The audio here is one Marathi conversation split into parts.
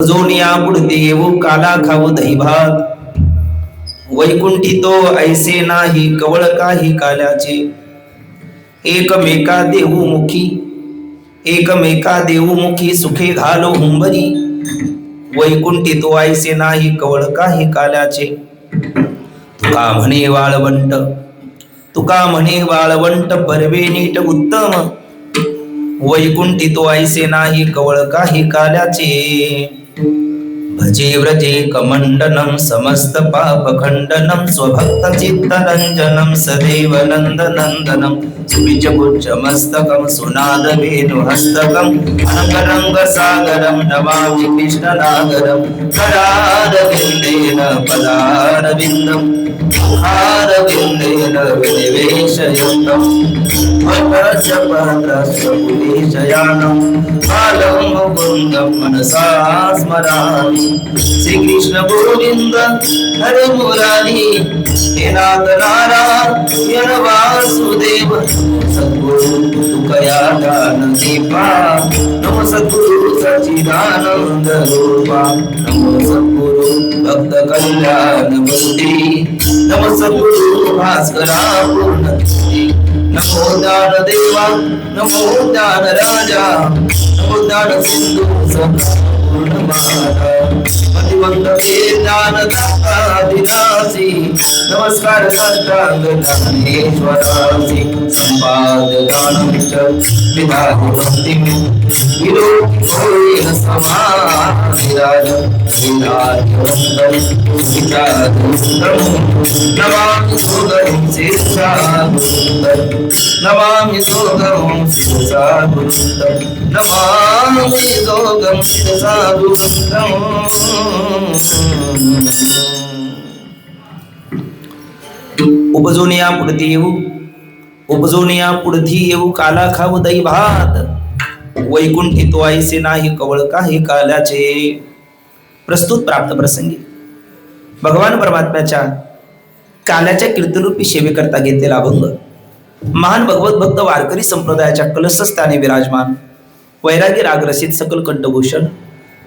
जोनिया पुढते येऊ काला खाऊ दही भात वैकुंठी तो ऐसे नाही कवळ काही काल्याचे एकमेका देऊ मुखी सुखे घालो हुंबरी वैकुंठी तो ऐसे नाही कवळ काही काल्याचे तुका म्हणे वाळवंट परवे नीट उत्तम वैकुंठी तो ऐसे नाही कवळ काही काल्याचे भजे व्रजे कमंडनम समस्त पाप खंडनम स्वभक्त चित्त रंजनम सदैव नंद नंदनम सुविच पुच्छ मस्तकम सुनाद वेणु हस्तकम अनंग सागरम नमामि कृष्ण नागरम करार विंदेन पदार विंदम हार विंदेन विनिवेशयन्तम भक्तस्य पात्रस्य पुरीशयानम कालं मुकुन्दं मनसा स्मरामि श्री कृष्ण गोविंद हरे मुरारी हे नाथ नारायण वासुदेव सद्गुरु तुकया दान दीपा नमो सद्गुरु सच्चिदानंद रूपा नमो सद्गुरु भक्त कल्याण मूर्ती नमो सद्गुरु भास्करा पूर्ण नमो दान देवा नमो दान राजा नमो दान सिंधू मतिवंत वेदान दातादिनासी नमस्कार साष्टांग ज्ञानेश्वरासी संपाद दानमिष्ट विधाहि भक्तिं विलोकि भोयेन समाधिराज विराजवन्दं विचारवन्दं नमामि सोदरं शिरसा गुरुन्दं नमामि सोदरं शिरसा गुरुन्दं नमामि सोदरं शिरसा उपजोनिया पुढती येऊ काला खाऊ दही भात वैकुंठी तो ऐसे नाही कवळ काही काल्याचे. प्रस्तुत प्राप्त प्रसंगी भगवान परमात्म्याच्या काल्याच्या कीर्तनरूपी सेवेकरता घेतलेला अभंग महान भगवत भक्त वारकरी संप्रदायाच्या कलशस्थानी विराजमान वैरागी रागरसित सकल कंठभूषण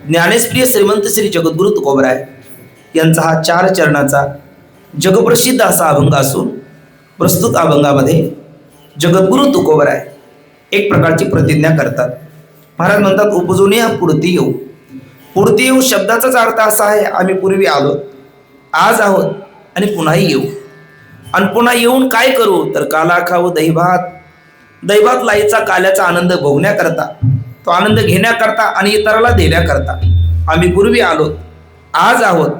ज्ञानेश्प्रिय श्रीमंत श्री जगद्गुरु तुकोबराय यांचा हा 4 चरणाचा जगप्रसिद्ध असा अभंग असून प्रस्तुत अभंगामध्ये जगद्गुरु तुकोबराय एक प्रकारची प्रतिज्ञा करतात. महाराज म्हणतात उपजोनिया पुढती येऊ शब्दाचाच अर्थ असा आहे आम्ही पूर्वी आलो, आज आहोत आणि पुन्हाही येऊ. आणि पुन्हा येऊन काय करू तर काला खाऊ दैवात लाईचा काल्याचा आनंद भोगण्याकरता, तो आनंद घेण्याकरता आणि इतराला देण्याकरता आम्ही पूर्वी आलो, आज आहोत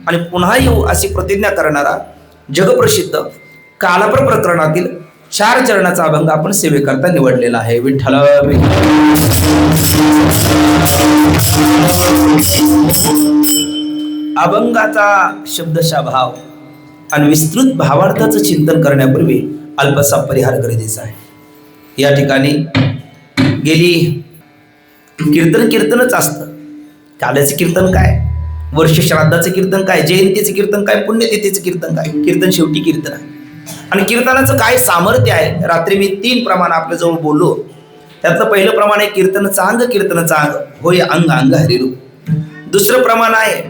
आणि पुन्हा येऊ अशी प्रतिज्ञा करणारा जगप्रसिद्ध कालापर प्रकरणातील 4 चरणाचा अभंग आपण सेवेकरता निवडलेला आहे. विठ्ठल अभंगाचा शब्दशः भाव आणि विस्तृत भावार्थाचं चिंतन करण्यापूर्वी अल्पसा परिहार गरजेचा आहे. या ठिकाणी गेली कीर्तनच असतं. काल्याचे कीर्तन काय, वर्ष श्राद्धाचं कीर्तन काय, जयंतीचं कीर्तन काय, पुण्यतिथीचं कीर्तन काय, कीर्तन शेवटी कीर्तन आहे. आणि कीर्तनाचं काय सामर्थ्य आहे. रात्री मी 3 प्रमाण आपल्याजवळ बोललो. त्यातलं पहिलं प्रमाण आहे कीर्तन चांग होय अंग अंग हरिरूप. दुसरं प्रमाण आहे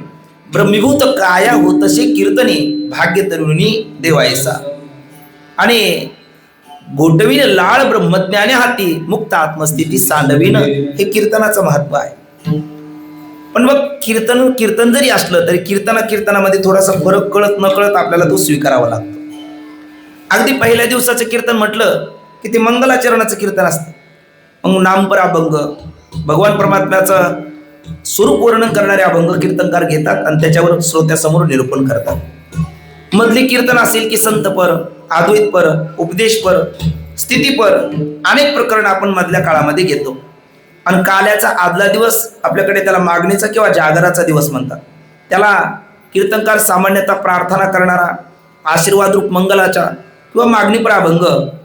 ब्रह्मीभूत काया होतसे कीर्तने भाग्य तरुणी देवायसा. आणि गोटवीन लाळ ब्रह्मज्ञाने हाती मुक्त आत्मस्थिती सांडवीन हे कीर्तनाचं महत्व आहे. पण मग कीर्तन जरी असलं तरी कीर्तनामध्ये थोडासा फरक कळत नकळत आपल्याला तो स्वीकारावा लागतो. अगदी पहिल्या दिवसाचं कीर्तन म्हटलं की ते मंगलाचरणाचं कीर्तन असतं. मग नामपर अभंग भगवान परमात्म्याचं स्वरूप वर्णन करणारे अभंग कीर्तनकार घेतात आणि त्याच्यावर श्रोत्यासमोर निरूपण करतात. मधली कीर्तन असेल की संतपर, अद्वैतपर, उपदेशपर, स्थितीपर अनेक प्रकरण आपण मधल्या काळामध्ये घेतो. आणि काल्याचा आदला दिवस आपल्याकडे त्याला मागणीचा किंवा जागराचा दिवस म्हणतात. त्याला कीर्तनकार सामान्यतः प्रार्थना करणारा आशीर्वाद रूप मंगलाचा किंवा मागणीपर अभंग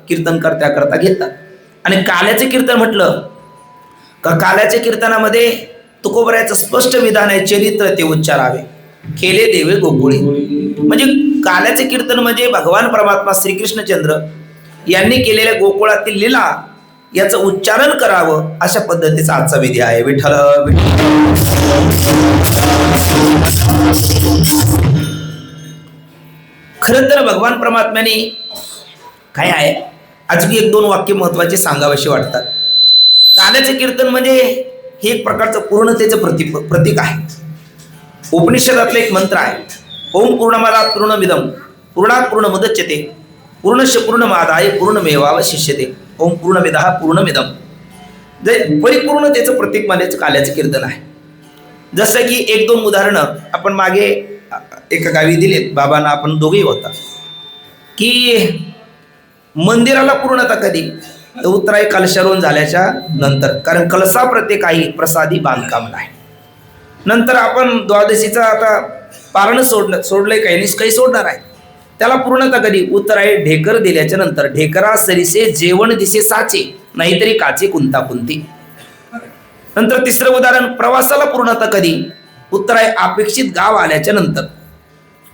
कीर्तनकार त्याकरता घेतात. आणि काल्याचे कीर्तन म्हटलं का काल्याच्या कीर्तनामध्ये तुकोबरायचं स्पष्ट विधान आहे, चरित्र ते उच्चारावे खेले देवे गोकुळी. म्हणजे काल्याचे कीर्तन म्हणजे भगवान परमात्मा श्रीकृष्णचंद्र यांनी केलेल्या गोकुळातील लीला याचं उच्चारण करावं अशा पद्धतीचा आजचा विधी आहे. विठ्ठल खरं तर भगवान परमात्म्याने काय आहे, अजून एक दोन वाक्य महत्वाचे सांगावेसे वाटतात. काल्याचे कीर्तन म्हणजे हे एक प्रकारचं पूर्णतेचं प्रतीक आहे. उपनिषदातला एक मंत्र आहे, ओम पूर्णमदात् पूर्णमिदं पूर्णात् पूर्णमुदच्यते पूर्णस्य पूर्णमादाय पूर्णमेवावशिष्यते ओम पूर्णमिदः पूर्णमिदं. जे परिपूर्णतेचं प्रतीक मानण्याचं काल्याचं कीर्तन आहे. जसं की एक दोन उदाहरणं आपण मागे एका गावी दिलेत, बाबांना आपण दोघेही होता, की मंदिराला पूर्णता कधी, उत्तराई कलशारोहण झाल्याच्या नंतर, कारण कलसा प्रत्येकाही प्रसादी बांधकाम नाही. नंतर आपण द्वादशीचा आता पारण सोडलंय, काही सोडणार आहे, त्याला पूर्णता कधी, उत्तराई ढेकर दिल्याच्या नंतर. ढेकरा सरीसे जेवण दिसे साचे, नाहीतरी काचे कुंता कुंती. नंतर तिसरं उदाहरण, प्रवासाला पूर्णता कधी, उत्तराई अपेक्षित गाव आल्याच्या नंतर.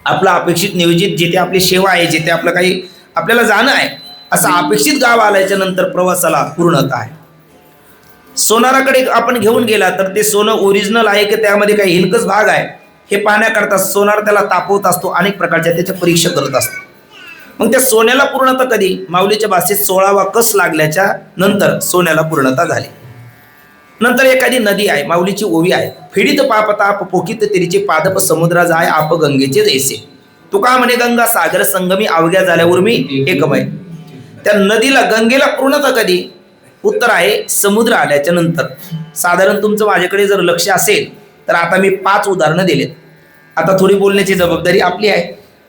आपलं अपेक्षित नियोजित जिथे आपली सेवा आहे, जिथे आपलं काही आपल्याला जाणं आहे, असं अपेक्षित गाव आल्याच्या नंतर प्रवासाला पूर्णता आहे. सोनाराकडे आपण घेऊन गेला तर ते सोनं ओरिजिनल आहे की त्यामध्ये काही हिलकस भाग आहे हे पाहण्याकरता सोनार त्याला तापवत असतो, अनेक प्रकारच्या त्याच्या परीक्षा करत असतो. मग त्या सोन्याला पूर्णता कधी, माऊलीच्या भाषेत 16वा कस लागल्याच्या नंतर सोन्याला पूर्णता झाली. नंतर एखादी नदी आहे, माऊलीची ओवी आहे, फिडीत पापताप पोखित तिरीचे पादप समुद्रा जाय आप गंगेचे जैसे. तुका म्हणे गंगा सागर संगमी अवघ्या झाल्यावर मी एकमय. त्या नदीला गंगेला पूर्णता कधी, उत्तर आहे समुद्र आल्याच्या नंतर. साधारण तुमचं माझ्याकडे जर लक्ष असेल तर आता मी 5 उदाहरणं दिलेत. आता थोडी बोलण्याची जबाबदारी आपली आहे,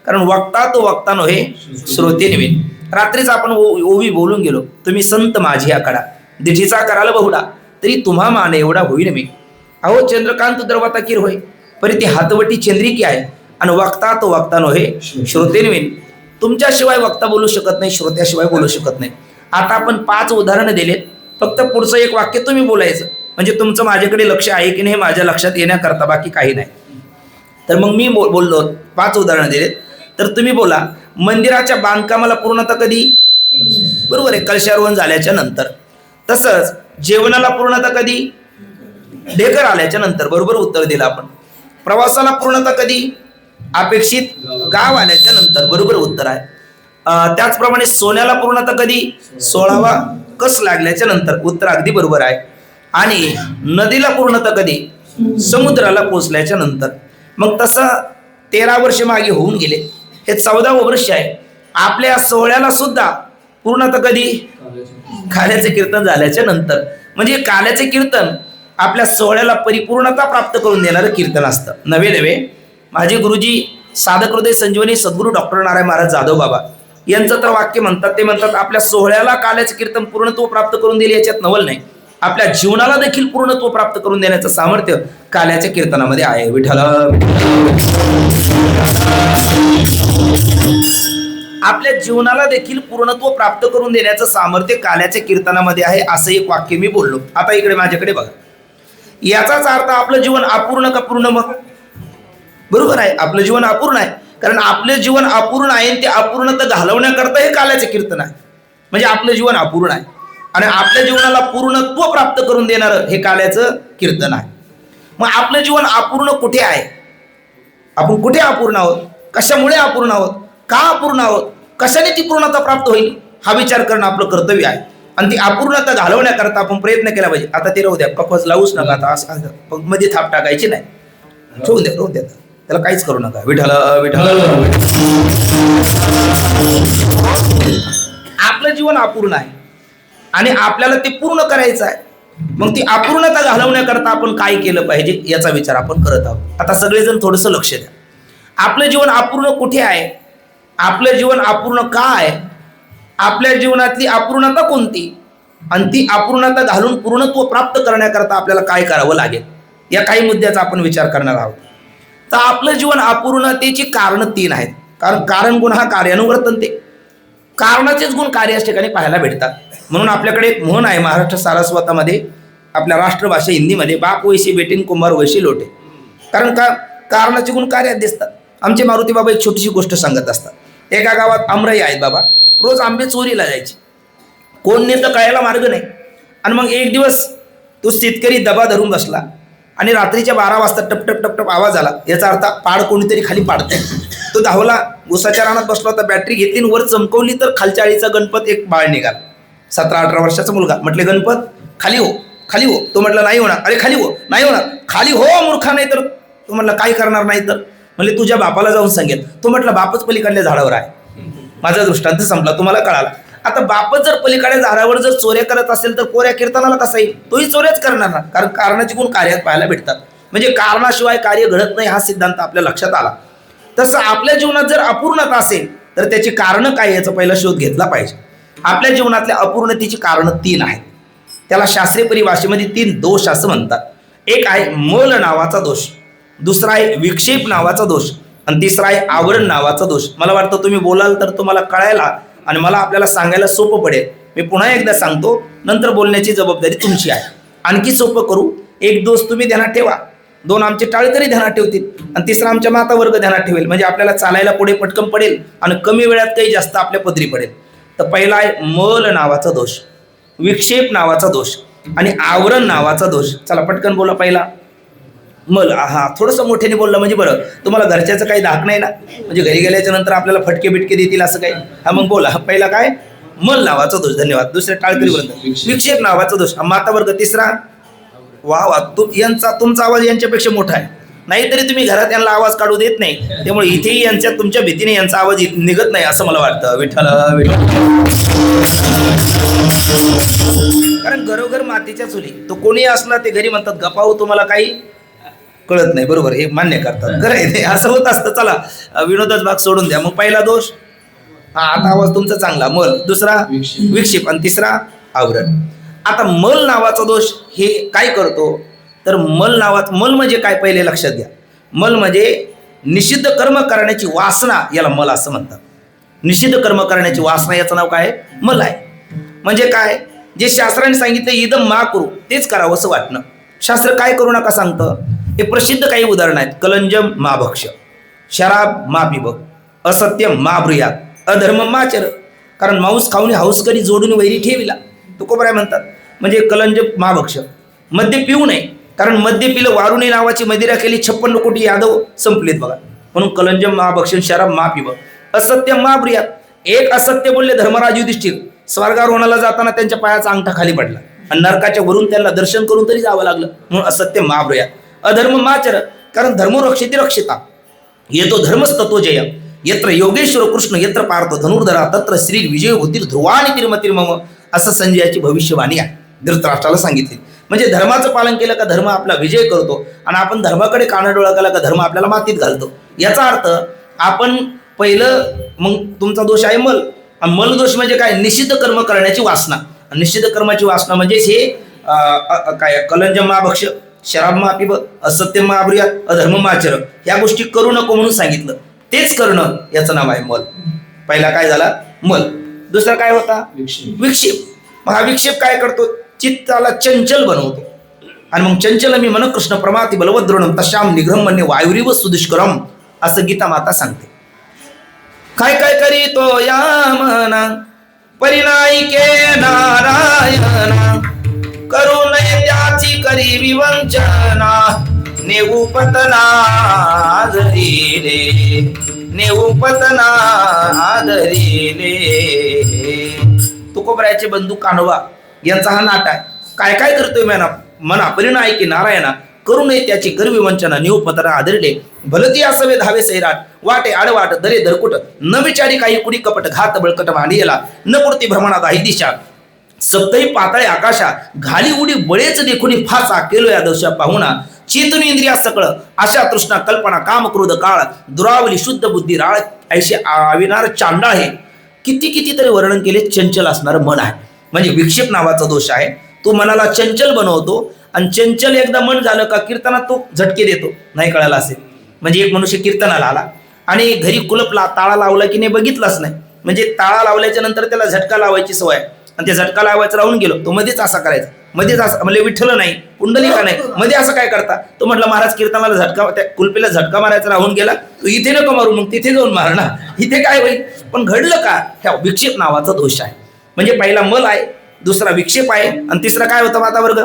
कारण वक्ता तो वक्ता नव्हे श्रोते नव्हे. रात्रीच आपण ओवी बोलून गेलो, तुम्ही संत माझी आकडा दिठीचा कराल बहुडा तरी तुम्हा मान एवढा होईल मी. अहो चंद्रकांत द्रवता किर होय परी ती हातवटी चंद्रिकी आहे, आणि वक्ता तो वक्ता नव्हे श्रोते नव्हे. तुमच्याशिवाय वक्ता बोलू शकत नाही, श्रोत्याशिवाय बोलू शकत नाही. आता आपण 5 उदाहरणं दिलेत, फक्त पुढचं एक वाक्य तुम्ही बोलायचं, म्हणजे तुमचं माझ्याकडे लक्ष आहे की नाही माझ्या लक्षात येण्याकरता, बाकी काही नाही. तर मग मी बोललो 5 उदाहरणं दिलेत, तर तुम्ही बोला मंदिराच्या बांधकामाला पूर्णता कधी, बरोबर आहे, कलशारोहण झाल्याच्या नंतर. तसंच जेवणाला पूर्णता कधी, ढेकर आल्याच्या नंतर, बरोबर उत्तर दिलं आपण. प्रवासाला पूर्णता कधी, अपेक्षित गाव आल्याच्या नंतर, बरोबर उत्तर आहे. त्याचप्रमाणे सोन्याला पूर्णता कधी, 16वा कस लागल्याच्या नंतर, उत्तर अगदी बरोबर आहे. आणि नदीला पूर्णता कधी, समुद्राला पोचल्याच्या नंतर. मग तसं 13 वर्ष मागे होऊन गेले, हे 14वं वर्ष आहे. आपल्या सोहळ्याला सुद्धा पूर्णता कधी, काल्याचे कीर्तन झाल्याच्या नंतर. म्हणजे काल्याचे कीर्तन आपल्या सोहळ्याला परिपूर्णता प्राप्त करून देणारं कीर्तन असतं. नवे माझे गुरुजी साधक हृदय संजीवनी सद्गुरू डॉक्टर नारायण महाराज जाधव बाबा यांचं तर वाक्य म्हणतात, ते म्हणतात आपल्या सोहळ्याला काल्याचे कीर्तन पूर्णत्व प्राप्त करून दिले, याच्यात नवल नाही. आपल्या जीवनाला देखील पूर्णत्व प्राप्त करून देण्याचं सामर्थ्य काल्याच्या कीर्तनामध्ये आहे. विठ्ठल आपल्या जीवनाला देखील पूर्णत्व प्राप्त करून देण्याचं सामर्थ्य काल्याच्या कीर्तनामध्ये आहे, असं एक वाक्य मी बोललो. आता इकडे माझ्याकडे बघा, याचाच अर्थ आपलं जीवन अपूर्ण का पूर्ण? मग बरोबर आहे, आपलं जीवन अपूर्ण आहे, कारण आपलं जीवन अपूर्ण आहे, ते अपूर्णता घालवण्याकरता हे काल्याचे कीर्तन आहे. म्हणजे आपलं जीवन अपूर्ण आहे आणि आपल्या जीवनाला पूर्णत्व प्राप्त करून देणारं हे काल्याचं कीर्तन आहे. मग आपलं जीवन अपूर्ण कुठे आहे? आपण कुठे अपूर्ण आहोत? कशामुळे अपूर्ण आहोत? का अपूर्ण आहोत? कशाने ती पूर्णता प्राप्त होईल? हा विचार करणं आपलं कर्तव्य आहे. आणि ती अपूर्णता घालवण्याकरता आपण प्रयत्न केला पाहिजे. आता ते राहू द्या, कफस लावूच नका, आता असं मध्ये थाप टाकायची नाही, ठेवून द्या, राहू द्या, त्याला काहीच करू नका. विठ्ठल विठ्ठल. आपलं जीवन अपूर्ण आहे आणि आपल्याला ते पूर्ण करायचं आहे. मग ती अपूर्णता घालवण्याकरता आपण काय केलं पाहिजे याचा विचार आपण करत आहोत. आता सगळेजण थोडंसं लक्ष द्या. आपलं जीवन अपूर्ण कुठे आहे? आपलं जीवन अपूर्ण का आहे? आपल्या जीवनातली अपूर्णता कोणती? आणि ती अपूर्णता घालून पूर्णत्व प्राप्त करण्याकरता आपल्याला काय करावं लागेल, या काही मुद्द्याचा आपण विचार करणार आहोत. तर आपलं जीवन अपूर्णतेची कारण 3 आहेत. कारण गुण हा कार्यानुवर्तन, ते कारणाचेच गुण कार्याच्या ठिकाणी पाहायला भेटतात. म्हणून आपल्याकडे एक म्हण आहे महाराष्ट्र सारस्वतामध्ये, आपल्या राष्ट्रभाषा हिंदीमध्ये, बाप वैसे बेटीन कुंभार वैसे लोटे. कारण कारणाचे गुण कार्यात दिसतात. आमचे मारुती बाबा एक छोटीशी गोष्ट सांगत असतात. एका गावात आमराई आहेत बाबा, रोज आंबे चोरीला जायचे. कोण नेतं कळायला मार्ग नाही. आणि मग एक दिवस तो शेतकरी दबा धरून बसला आणि रात्रीच्या 12 वाजता टप टप टप टप आवाज आला. याचा अर्थ पाड कोणीतरी खाली पाडतंय. तो धावला, उसाच्या रानात बसला होता, बॅटरी घेतली आणि वर चमकवली तर खालच्या आळीचा गणपत एक बाळ निघाला, 17-18 वर्षाचा मुलगा. म्हटले गणपत खाली हो, खाली हो. तो म्हटलं नाही होणार. अरे खाली हो, नाही होणार. खाली हो मूर्खा, नाही तर. तो म्हटलं काय करणार नाही तर. म्हणले तुझ्या बापाला जाऊन सांगेल. तो म्हटलं बापच पलीकडल्या झाडावर आहे. माझा दृष्टांत संपला, तुम्हाला कळाला. आता बापच जर पलीकडे झाडावर जर चोऱ्या करत असेल तर पोऱ्या कीर्तनाला कसा येईल? तोही चोऱ्याच करणार ना, कारण कारणाचे गुण कार्यात पाहायला भेटतात. म्हणजे कारणाशिवाय कार्य घडत नाही हा सिद्धांत आपल्या लक्षात आला. तसं आपल्या जीवनात जर अपूर्णता असेल तर त्याची कारणं काय याचा पहिला शोध घेतला पाहिजे. आपल्या जीवनातल्या अपूर्णतेची कारणं 3 आहेत. त्याला शास्त्रीय परिभाषेमध्ये 3 दोष असं म्हणतात. एक आहे मल नावाचा दोष, दुसरा आहे विक्षेप नावाचा दोष आणि तिसरा आहे आवरण नावाचा दोष. मला वाटतं तुम्ही बोलाल तर तुम्हाला कळायला आणि मला आपल्याला सांगायला सोपं पडेल. मी पुन्हा एकदा सांगतो, नंतर बोलण्याची जबाबदारी तुमची आहे. आणखी सोपं करू, एक दोष तुम्ही ध्यानात ठेवा, 2 आमचे टाळकरी ध्यानात ठेवतील आणि तिसरा आमच्या माता वर्ग ध्यानात ठेवेल. म्हणजे आपल्याला चालायला पुढे पटकन पडेल आणि कमी वेळात काही जास्त आपल्या पदरी पडेल. तर पहिला आहे मल नावाचा दोष, विक्षेप नावाचा दोष आणि आवरण नावाचा दोष. चला पटकन बोला. पहिला मल. हा, थोडंसं मोठ्याने बोललं म्हणजे बरं. तुम्हाला घरच्याचं काही धाक नाही ना, म्हणजे घरी गेल्याच्या नंतर आपल्याला फटके बिटके देतील असं काही. हा मग बोला. पहिला काय? मल नावाचा दोष. धन्यवाद. दुसऱ्या टाळकरी वर्ग विक्षेप नावाचा दोष. माता वर्ग तिसरा. वा वा, तुमचा आवाज यांच्यापेक्षा मोठा आहे. नाहीतरी तुम्ही घरात यांना आवाज काढू देत नाही, त्यामुळे इथेही यांच्या तुमच्या भीतीने यांचा आवाज निघत नाही असं मला वाटतं. विठ्ठल विठ्ठल. कारण घरोघर मातीच्या चुली. तो कोणी असला ते घरी म्हणतात गपाऊ तुम्हाला काही कळत नाही. बरोबर, हे मान्य करतात. खरं आहे, असं होत असतं. चला विनोदाचा भाग सोडून द्या. मग पहिला दोष, हा आता आवाज तुमचा चांगला, मल. दुसरा विक्षेप आणि तिसरा आवरण. आता मल नावाचा दोष हे काय करतो तर मल म्हणजे काय पहिले लक्षात घ्या. मल म्हणजे निषिद्ध कर्म करण्याची वासना, याला मल असं म्हणतात. निषिद्ध कर्म करण्याची वासना याचं नाव काय? मल आहे. म्हणजे काय? जे शास्त्राने सांगितलं इदम मा करू तेच करावं असं वाटणं. शास्त्र काय करू नका सांगतं. हे प्रसिद्ध काही उदाहरण आहेत. कलंजम मा भक्ष, शराब मा पिबक, असत्यम मा ब्रुयात, अधर्म मा चर. कारण मांस खाऊन हाऊस करी जोडून वैरी ठेविला, तुकोबराय म्हणतात. म्हणजे कलंजम मा भक्ष. मद्य पिऊ नये, कारण मद्य पिलं वारुणी नावाची मदिरा केली 56 कोटी यादव संपलेत बघा. म्हणून कलंजम मा भक्ष, शराब मा पिबक, असत्यम मा ब्रुयात. एक असत्य बोलले धर्मराज युधिष्ठिर, स्वर्गारोहणाला जाताना त्यांच्या पायाचा अंगठा खाली पडला आणि नरकाच्या वरून त्यांना दर्शन करून तरी जावं लागलं. म्हणून असत्य मा ब्रुयात. अधर्म माचर, कारण धर्म रक्षिते रक्षिता, येतो धर्मस्तत्व जय. यत्र योगेश्वर कृष्ण यत्र पार्थ धनुर्धरा तत्र श्री विजय होतील ध्रुवानी तिरमतिर्मम, असं संजयाची भविष्यवाणी आहे. धृतराष्ट्राला सांगितली. म्हणजे धर्माचं पालन केलं का धर्म आपला विजय करतो आणि आपण धर्माकडे कानाडोळा केला का धर्म आपल्याला मातीत घालतो. याचा अर्थ आपण पहिलं, मग तुमचा दोष आहे मल. मल दोष म्हणजे काय? निषिद्ध कर्म करण्याची वासना. निषिद्ध कर्माची वासना म्हणजेच हे काय? कलंजम मा भक्ष, शराब मा पिब, असत्य मा ब्रुयात, अधर्म माचर. ह्या गोष्टी करू नको म्हणून सांगितलं. तेच करणं याचं नाव आहे मल. पहिला काय झाला? मल. दुसरा काय होता? विक्षेप. मग हा विक्षेप काय करतो? चित्ताला चंचल बनवतो. आणि मग चंचल मी मन कृष्ण प्रमाती बलवद्रोणम तशाम निग्रह म्हणणे वायुरीव सुदुष्करम, असं गीता माता सांगते. काय काय करीतो या मना परिणायिके नारायणा, करू नये त्याची करी विवंचना, नेऊ पतना आदरिले, नेऊ पतना आदरिले. तुकोबरायाचे बंधू कान्होबा यांचा हा नाट आहे. काय काय करतोय मना परिणायिके नारायणा, करू नये त्याची कर विवंचना, नेऊ पतना आदरिले, भलती असावे धावे सैराट, वाटे आडवाट दरे धरकुट, न विचारी काही कुडी कपट, घात बळकट भांडियला, न पुरती भ्रमणा दाही दिशा, सप्तही पाताळे आकाशा, घाली उडी बळेच देखुनी फासा, केलो या दशा पाहुणा, चेतन इंद्रिया सकळ, आशा तृष्णा कल्पना काम क्रोध काळ, दुरावली शुद्ध बुद्धी राळ, ऐसे आविनार चांडाळ हे. किती तरी वर्णन केले. चंचल असणारं मन आहे. म्हणजे विक्षेप नावाचा दोष आहे. तो मनाला चंचल बनवतो आणि चंचल एकदा मन झालं का कीर्तनात तो झटके देतो. नाही कळायला असेल. म्हणजे एक मनुष्य कीर्तनाला आला आणि घरी कुलपला, ताळा लावला की नाही बघितलाच नाही. म्हणजे ताळा लावल्याच्या नंतर त्याला झटका लावायची सवय आणि ते झटका लावायचं राहून गेलो. तो मध्येच असा करायचा, मध्येच असं. म्हणजे विठ्ठल नाही, कुंडलिका नाही, मध्ये असं काय करता. तो म्हटलं महाराज कीर्तनाला झटका, त्या कुलपीला झटका मारायचा राहून गेला. तो इथे नको मारू, मग तिथे जाऊन मार ना, इथे काय होईल. पण घडलं का? ह्या विक्षेप नावाचा दोष आहे. म्हणजे पहिला मल आहे, दुसरा विक्षेप आहे आणि तिसरा काय होता माता वर्ग?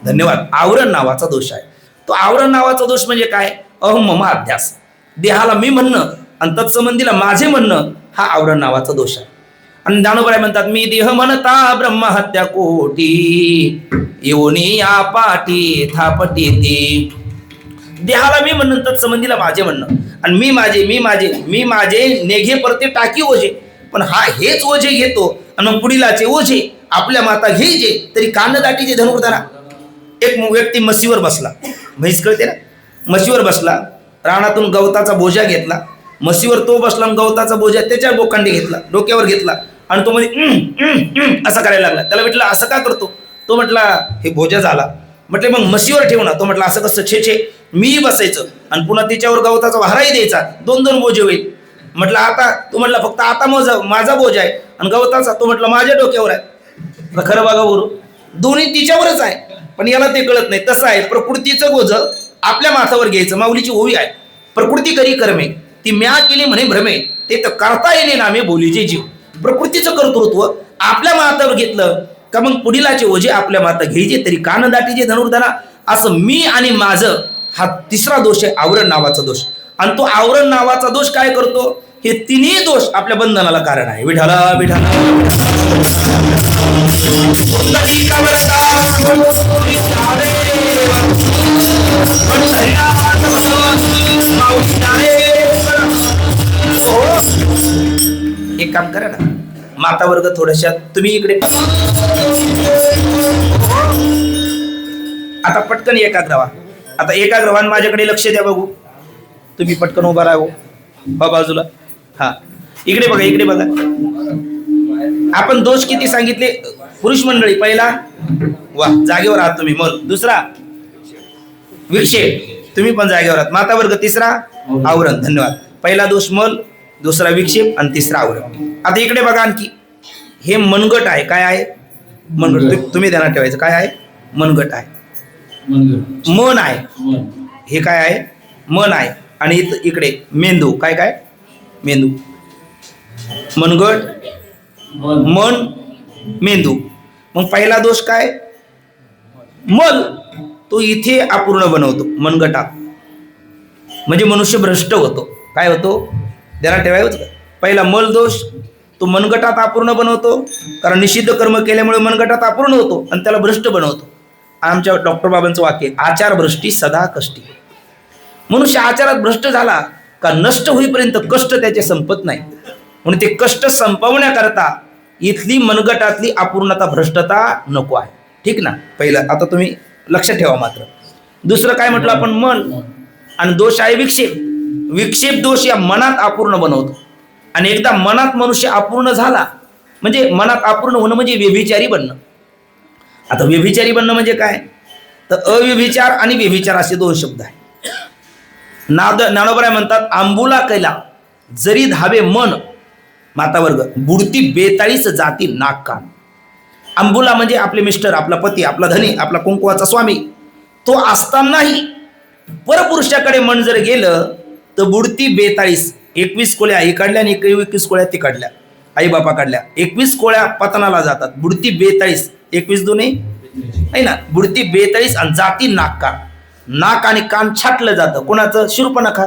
धन्यवाद, आवरण नावाचा दोष आहे. तो आवरण नावाचा दोष म्हणजे काय? अहम मम अध्यास, देहाला मी म्हणणं आणि तत्संबंधीला माझे म्हणणं, हा आवरण नावाचा दोष आहे. आणि ज्ञानोबराय म्हणतात, मी देह म्हणता ब्रह्महत्या कोटी, येऊनी या पाठी थापटी ती. देहाला मी म्हणणं, तत्संबंधीला माझे म्हणणं, आणि मी माझे नेघे परते टाकी ओझे. पण हा हेच ओझे घेतो आणि मग पुढीलाचे ओझे आपल्या माता घ्यायचे तरी कान दाटीचे धनुर्धरा. एक व्यक्ती म्हशीवर बसला, म्हैस कळते ना, म्हशीवर बसला, रानातून गवताचा बोजा घेतला, म्हशीवर तो बसला, गवताचा बोजा त्याच्या बोकांडी घेतला, डोक्यावर घेतला आणि तो मध्ये असं करायला लागला. त्याला म्हटलं असं का करतो? तो म्हटला हे बोजा झाला. म्हटले मग म्हशीवर ठेव ना. तो म्हटला असं कसं? छे छे, मी बसायचं आणि पुन्हा त्याच्यावर गवताचा वाहराही द्यायचा, 2-2 बोजे होईल. म्हटलं आता, तो म्हटला फक्त आता माझा बोजा आहे आणि गवताचा, तो म्हटला माझ्या डोक्यावर आहे. खरं बघा बरोबर, दोन्ही तिच्यावरच आहे, पण याला ते कळत नाही. तसं आहे, प्रकृतीचं बोज आपल्या माथावर घ्यायचं. माऊलीची ओवी आहे, प्रकृती करी कर्मे ती म्या केली म्हणे भ्रमे, ते तर करता येणे नामे बोलीचे जीव. प्रकृतीचं कर्तृत्व आपल्या माथावर घेतलं का मग पुढीलाचे ओझे आपल्या माता घ्यायचे तरी कान दाटीचे धनुर्धरा. असं मी आणि माझं, हा तिसरा दोष आहे, आवरण नावाचा दोष. आणि तो आवरण नावाचा दोष काय करतो? हे तिन्ही दोष आपल्या बंधनाला कारण आहे. विठाला विठाला एक काम करा ना, माता वर्ग थोड्याशा तुम्ही इकडे आता पटकन एकाग्र व्हा. आता एकाग्र व्हा, माझ्याकडे लक्ष द्या बघू. तुम्ही पटकन उभा राहा बाजूला. हा, इकडे बघा, इकडे बघा. आपण दोष किती सांगितले पुरुष मंडळी? पहिला वा, जागेवर आहात तुम्ही. मल दुसरा विक्षेप, तुम्ही पण जागेवर आहात. माता वर्ग तिसरा आवरण. धन्यवाद. पहिला दोष मल, दुसरा विक्षेप आणि तिसरा आवरण. आता इकडे बघा, आणखी हे मनगट आहे. काय आहे? मनगट. तुम्ही ध्यानात ठेवायचं. काय आहे? मनगट आहे. मन आहे. हे काय आहे? मन आहे. आणि इकडे मेंदू. काय काय? मेंदू. मनगट, मन, मेंदू. मग पहिला दोष काय? मल. तो इथे अपूर्ण बनवतो मनगटात, म्हणजे मनुष्य भ्रष्ट होतो. काय होतो? ध्यानात ठेवायचं. पहिला मल दोष, तो मनगटात अपूर्ण बनवतो, कारण निषिद्ध कर्म केल्यामुळे मनगटात अपूर्ण होतो आणि त्याला भ्रष्ट बनवतो. आमच्या डॉक्टर बाबांचं वाक्य, आचार भ्रष्टी सदा कष्टी. मनुष्य आचारात भ्रष्ट झाला का नष्ट होईपर्यंत कष्ट त्याचे संपत नाही. म्हणून ते कष्ट संपवण्याकरता इथली मनगटातली अपूर्णता, भ्रष्टता नको आहे. ठीक ना? पहिलं आता तुम्ही लक्ष ठेवा. मात्र दुसरं काय म्हटलं आपण? मन. आणि दोष आहे विक्षेप. विक्षेप दोष या मनात अपूर्ण बनवतो. आणि एकदा मनात मनुष्य अपूर्ण झाला, म्हणजे मनात अपूर्ण होणं म्हणजे व्यभिचारी बनणं. आता व्यभिचारी बनणं म्हणजे काय? तर अव्यभिचार आणि व्यभिचार असे दोन शब्द आहेत. ज्ञानोबराय म्हणतात, आंबुला कैला जरी धावे मन माता वर्ग, बुडती 42 जाती नाक कान. आंबुला म्हणजे आपले मिस्टर, आपला पती, आपला धनी, आपला कुंकुवाचा स्वामी. तो असतानाही परपुरुषाकडे मन जर गेलं तर बुडती 42, 21 कोळ्या हे काढल्या आणि 21 कोळ्या ती काढल्या, आई बापा काढल्या, 21 कोळ्या पतनाला जातात. बुडती 42, 21 दोन्ही आहे ना, बुडती 42 आणि जाती नाक कान. नाक आणि कान छाटलं जातं. कोणाचं? शूर्पणखा.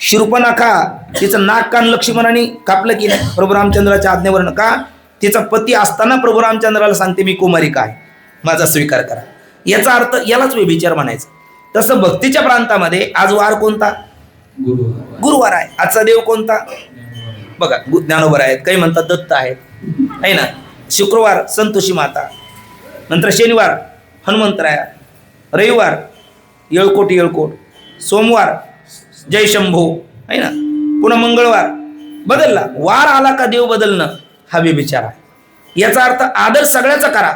शूर्पणखा तिचं नाक कान लक्ष्मणाने कापलं की नाही प्रभू रामचंद्राच्या आज्ञेवरनं? का? तिचा पती असताना प्रभू रामचंद्राला सांगते मी कुमारिका आहे, माझा स्वीकार करा. याचा अर्थ यालाच व्यभिचार म्हणायचं. तसं भक्तीच्या प्रांतामध्ये आज वार कोणता? गुरुवार आहे. आजचा देव कोणता? बघा, ज्ञानोबर आहेत, काही म्हणतात दत्त आहेत, आहे ना. शुक्रवार संतोषी माता, नंतर शनिवार हनुमंतराया, रविवार येळकोट, सोमवार जय शंभो, आहे ना. पुन्हा मंगळवार बदलला. वार आला का देव बदलणं हा व्यभिचार आहे. याचा अर्थ आदर सगळ्याचा करा,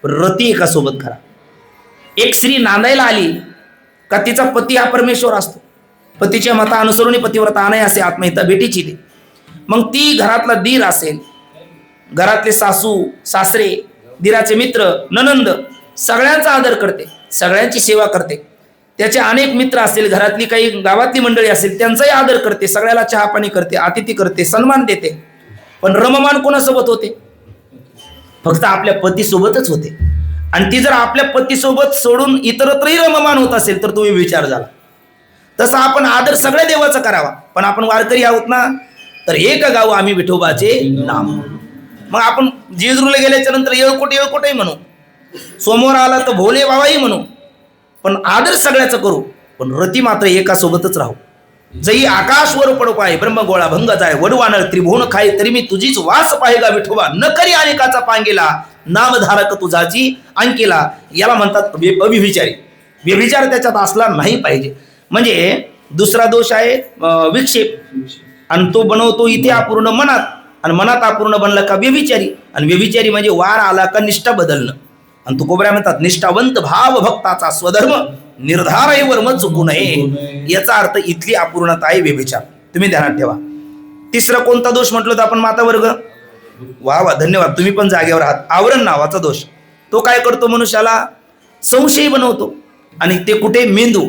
रती एका सोबत करा. एक स्त्री नांदायला आली का तिचा पती हा परमेश्वर असतो. पतीच्या मता अनुसरून पतिव्रता नाही असे आत्महिता भेटीची दे. मग ती घरातला दीर असेल, घरातले सासू सासरे, दीराचे मित्र, ननंद, सगळ्यांचा आदर करते, सगळ्यांची सेवा करते. त्याचे अनेक मित्र असतील, घरातली काही गावातली मंडळी असेल, त्यांचाही आदर करते, सगळ्याला चहा पाणी करते, अतिथी करते, सन्मान देते. पण रममान कोणासोबत होते? फक्त आपल्या पतीसोबतच होते. आणि ती जर आपल्या पतीसोबत सोडून इतरत्रही रममान होत असेल तर तुम्ही विचार झाला. तसा आपण आदर सगळ्या देवाचा करावा. पण आपण वारकरी आहोत ना, तर एक गाव आम्ही विठोबाचे नाम. मग आपण जेजुरीला गेल्याच्या नंतर येळकोटही म्हणू, समोर आला तर भोले बाबाही म्हणू, पण आदर सगळ्याचं करू. पण रती मात्र एका सोबतच राहू. जई आकाशवर पडो पाय ब्रह्मगोळा भंग जाय वडवानळ त्रिभुवन खाय तरी मी तुझीच वास पाहेगा विठोबा न करी अनेकाचा पांगेला नामधारक तुझाची अंकेला. याला म्हणतात अविविचारी. व्यभिचार त्याच्यात असला नाही पाहिजे. म्हणजे दुसरा दोष आहे विक्षेप, आणि तो बनवतो इथे अपूर्ण मनात, आणि मनात अपूर्ण बनला का व्यभिचारी. आणि व्यभिचारी म्हणजे वार आला का निष्ठा बदलणं. आणि तुकोबऱ्या म्हणतात निष्ठावंत भाव भक्ताचा स्वधर्म निर्धार वर्म चुकू नये. याचा अर्थ इथली अपूर्णता आहे व्यभिचार. तुम्ही ध्यानात ठेवा. तिसरा कोणता दोष म्हटलं तर आपण माता वर्ग, वा वा धन्यवाद, तुम्ही पण जागेवर आहात. आवरण नावाचा दोष. तो काय करतो? मनुष्याला संशयी बनवतो. आणि ते कुठे? मेंदू.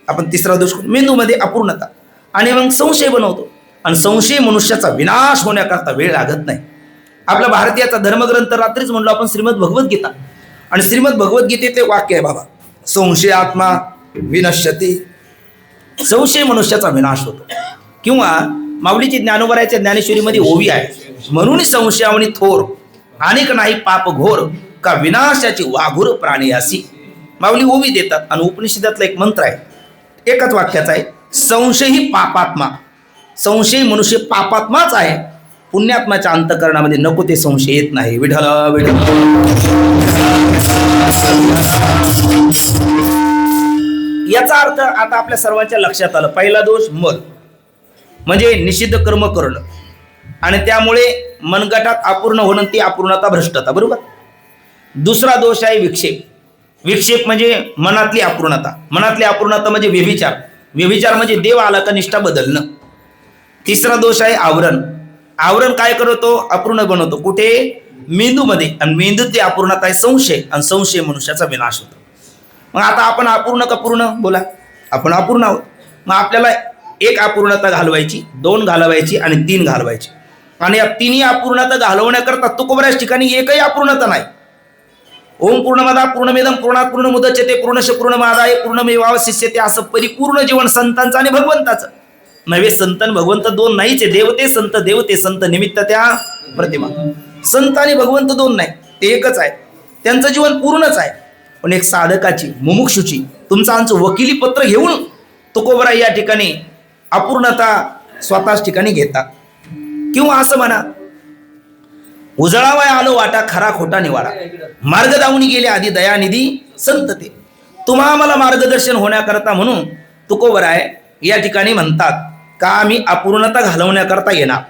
आपण तिसरा दोष मेंदूमध्ये अपूर्णता, आणि मग संशय बनवतो. आणि संशय मनुष्याचा विनाश होण्याकरता वेळ लागत नाही. आपला भारतीयाचा धर्मग्रंथ रात्रीच म्हणलो आपण श्रीमद भगवद्गीता, आणि श्रीमद भगवद्गीतेतले वाक्य आहे बाबा, संशय आत्मा विनश्यती. संशय मनुष्याचा विनाश होतो. किंवा माऊलीची ज्ञानोबराच्या ज्ञानेश्वरीमध्ये ओवी आहे, म्हणून संशयावणी थोर अनेक नाही पाप घोर का विनाशाची वाघुर प्राणी असी. माऊली ओवी देतात. आणि उपनिषदातला एक मंत्र आहे, एकच वाक्याचा आहे, संशय ही पापात्मा. संशय मनुष्य पापात्माच आहे, पुण्यात्माच्या अंतःकरणामध्ये नको ते संशय येत नाही. विठ्ठल विठ्ठल. याचा अर्थ आता आपल्या सर्वांच्या लक्षात आलं. पहिला दोष मल, म्हणजे निषिद्ध कर्म करणं, आणि त्यामुळे मनगटात अपूर्ण होणं, ती अपूर्णता भ्रष्टता. बरोबर. दुसरा दोष आहे विक्षेप. विक्षेप म्हणजे मनातली अपूर्णता. मनातली अपूर्णता म्हणजे व्यभिचार. व्यभिचार म्हणजे देव आला का निष्ठा बदलणं. तिसरा दोष आहे आवरण. आवरण काय करतो? अपूर्ण बनवतो. कुठे? मेंदूमध्ये. आणि मेंदूतली अपूर्णता आहे संशय, आणि संशय मनुष्याचा विनाश होतो. मग आता आपण अपूर्ण का पूर्ण? बोला. आपण अपूर्ण आहोत. मग आपल्याला एक अपूर्णता घालवायची, 2 घालवायची, आणि 3 घालवायची. आणि या तिन्ही अपूर्णता घालवण्याकरता तुकोबऱ्याच ठिकाणी एकही अपूर्णता नाही. ओम पूर्णमदा पूर्णमेदम पूर्णात पूर्णमुदच्यते पूर्णश पूर्णमादाय पूर्णमेवावशिष्यते. असं परिपूर्ण जीवन संतांचं आणि भगवंताचं नव्हे. संत आणि भगवंत 2 नाहीच आहे. देवते संत, देवते संत निमित्त त्या प्रतिमा. संत आणि भगवंत 2 नाही, ते एकच आहे. त्यांचं जीवन पूर्णच आहे. पण एक साधकाची, मुमुक्षुची, तुमचं आमचं वकिली पत्र घेऊन तुकोबरा या ठिकाणी अपूर्णता स्वतःच ठिकाणी घेतात. किंवा असं म्हणा, उजळावाय आलो वाटा खरा खोटा निवाडा, मार्ग दावून गेले आधी दयानिधी संत ते. तुम्हा आम्हाला मार्गदर्शन होण्याकरता म्हणून तुकोबराय या ठिकाणी म्हणतात का आम्ही अपूर्णता घालवण्याकरता येणार.